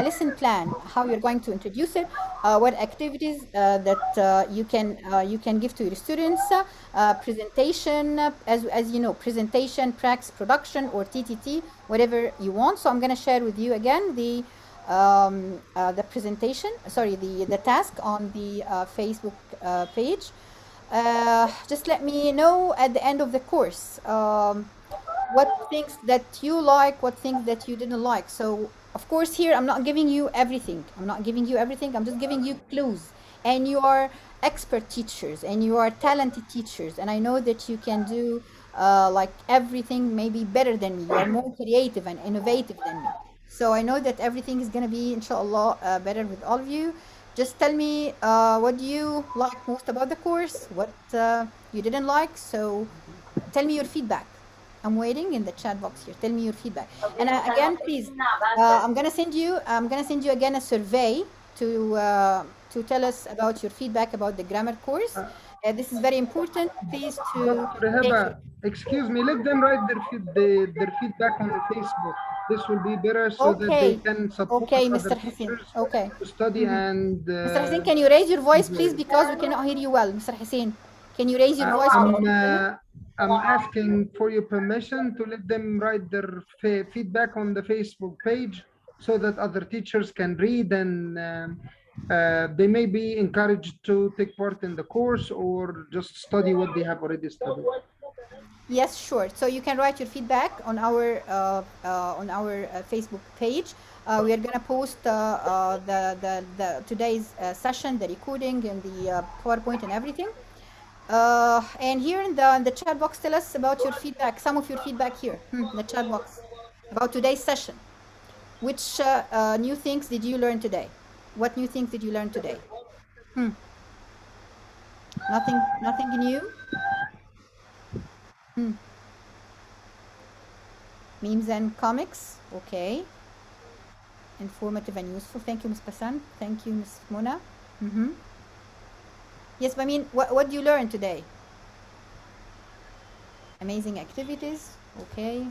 lesson plan, how you're going to introduce it, what activities that you can give to your students, presentation, as you know, presentation, pracs, production, or TTT, whatever you want. So I'm going to share with you again the presentation, sorry, the task on the Facebook page. Just let me know at the end of the course what things that you like, what things that you didn't like. So of course here I'm not giving you everything. I'm just giving you clues. And you are expert teachers and you are talented teachers, and I know that you can do like everything maybe better than me. You are more creative and innovative than me. So I know that everything is going to be, inshallah, better with all of you. Just tell me what do you like most about the course, what you didn't like. So tell me your feedback. I'm waiting in the chat box here. Tell me your feedback. And again, please, I'm gonna send you again a survey to tell us about your feedback about the grammar course. This is very important. Please to Dr. take Heba, your... excuse me, let them write their feedback on the Facebook. This will be better so that they Okay. can support Okay, other Mr. Hussein. teachers Okay. to study and Mr. Hussein, can you raise your voice, please, enjoy. because we cannot hear you well. Mr. Hussein, can you raise your voice? I'm asking for your permission to let them write their feedback on the Facebook page so that other teachers can read and they may be encouraged to take part in the course or just study what they have already studied. Yes, sure. So you can write your feedback on our Facebook page. We are gonna post the today's session, the recording, and the PowerPoint and everything. And here in the chat box, tell us about your feedback. Some of your feedback here in the chat box about today's session. Which new things did you learn today? What new things did you learn today? Nothing new. Memes and comics. Okay. Informative and useful. Thank you, Ms. Basan. Thank you, Ms. Mona. Yes, but I mean, what do you learn today? Amazing activities. Okay.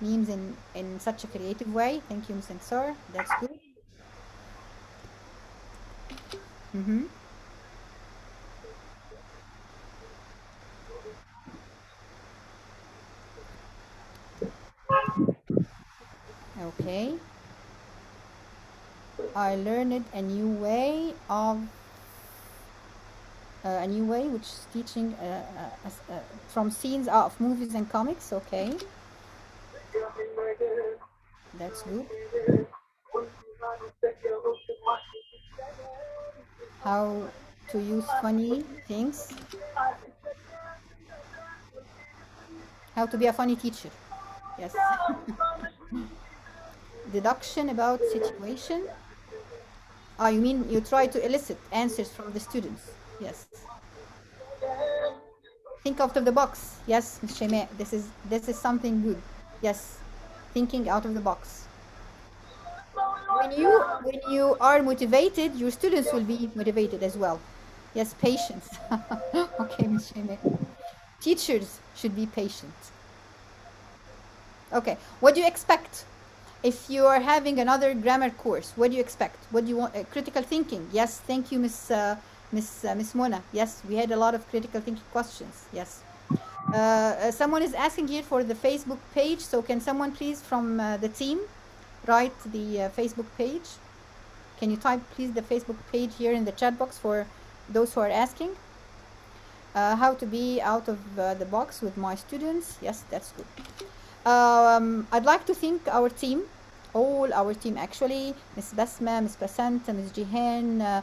Memes in such a creative way. Thank you, Ms. Ansar. That's good. Okay. I learned a new way which is teaching from scenes out of movies and comics. Okay. That's good. How to use funny things. How to be a funny teacher. Yes. Deduction about situation. Oh, you mean you try to elicit answers from the students? Yes. Think out of the box. Yes, Ms. Shema, this is something good. Yes. Thinking out of the box. When you are motivated, your students will be motivated as well. Yes, patience. Okay, Ms. Shema. Teachers should be patient. Okay, what do you expect? If you are having another grammar course, what do you expect? What do you want? Critical thinking. Yes, thank you, Miss Mona. Yes, we had a lot of critical thinking questions. Yes. Someone is asking here for the Facebook page. So can someone please from the team write the Facebook page? Can you type please the Facebook page here in the chat box for those who are asking? How to be out of the box with my students. Yes, that's good. I'd like to thank our team, all our team actually, Miss Basma, Miss Basant, Miss Jihan,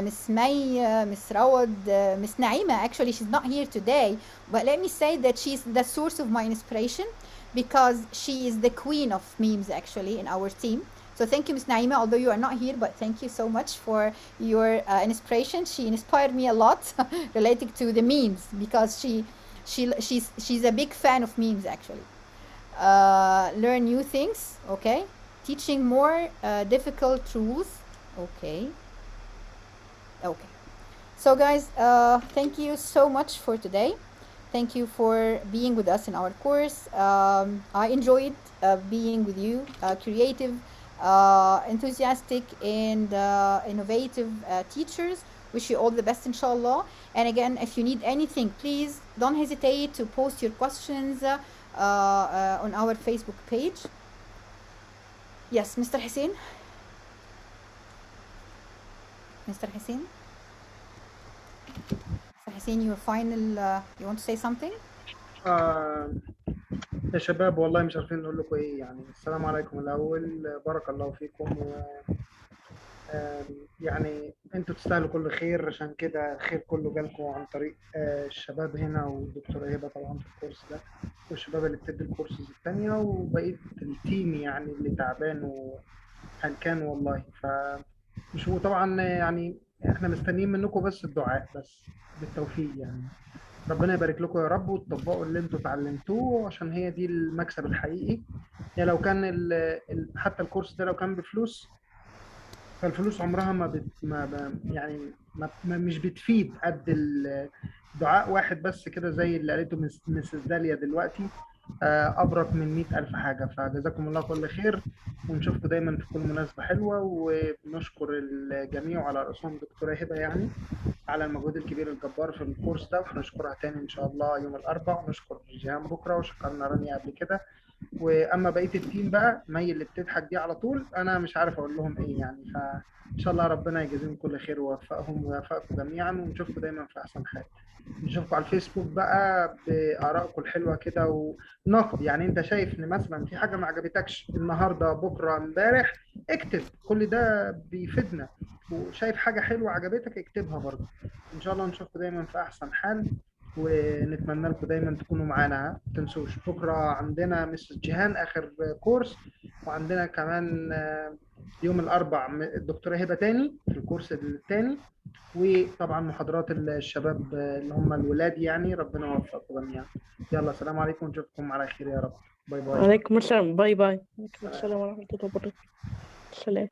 Miss May, Miss Rawad, Miss Naima. Actually, she's not here today, but let me say that she's the source of my inspiration because she is the queen of memes actually in our team. So thank you, Miss Naima, although you are not here, but thank you so much for your inspiration. She inspired me a lot related to the memes because she's a big fan of memes actually. Learn new things. Okay. Teaching more difficult rules. Okay. So guys, thank you so much for today. Thank you for being with us in our course. I enjoyed being with you, creative, enthusiastic, and innovative teachers. Wish you all the best, inshallah. And again, if you need anything, please don't hesitate to post your questions on our Facebook page. Yes, Mr. Hussein. Mr. Hussein. Mr. Hussein, your final, you want to say something? يا شباب والله مش عارفين نقول لكم ايه يعني. السلام عليكم الاول، بارك الله فيكم يعني انتوا تستاهلوا كل خير، عشان كده الخير كله جالكم عن طريق الشباب هنا والدكتورة هبة طبعا في الكورس ده، والشباب اللي بتدي الكورسز التانية وبقية التيم يعني اللي تعبان وهلكان والله. مش طبعا يعني احنا مستنيين منكم بس الدعاء بس بالتوفيق يعني. ربنا يبارك لكم يا رب وتطبقوا اللي انتوا اتعلمتوه، عشان هي دي المكسب الحقيقي. يعني لو كان حتى الكورس ده لو كان بفلوس فالفلوس عمرها مش بتفيد قد دعاء واحد بس كده زي اللي قالته مسز داليا دلوقتي، أبرك من 100,000 حاجة. فجزاكم الله كل خير، ونشوفكم دايما في كل مناسبة حلوة. وبنشكر الجميع وعلى رأسهم دكتورة هبة يعني على المجهود الكبير الجبار في الكورس ده، وهنشكرها تاني إن شاء الله يوم الأربعاء، ونشكر جيهان بكرة، وشكرنا رانيا قبل كده. واما بقيه التيم بقى، مي اللي بتضحك دي على طول، انا مش عارف اقول لهم ايه يعني. فان شاء الله ربنا يجازيهم كل خير ويوفقهم ويوفقكم جميعا، ونشوفكم دايما في احسن حال. نشوفكم على الفيسبوك بقى بارائكم الحلوه كده ونقد. يعني انت شايف ان مثلا في حاجه ما عجبتكش النهارده، بكره، امبارح، اكتب. كل ده بيفيدنا. وشايف حاجه حلوه عجبتك اكتبها برضه. ان شاء الله نشوفكم دايما في احسن حال، ونتمنى لكم دايما تكونوا معانا. ما تنسوش بكره عندنا مسز جيهان اخر كورس، وعندنا كمان يوم الاربع الدكتوره هبه تاني في الكورس الثاني، وطبعا محاضرات الشباب اللي هم الولاد يعني. ربنا يوفقكم جميعا. يلا سلام عليكم، ونشوفكم على خير يا رب. باي باي. وعليكم السلام. باي باي. وعليكم السلام ورحمة الله وبركاته. سلام.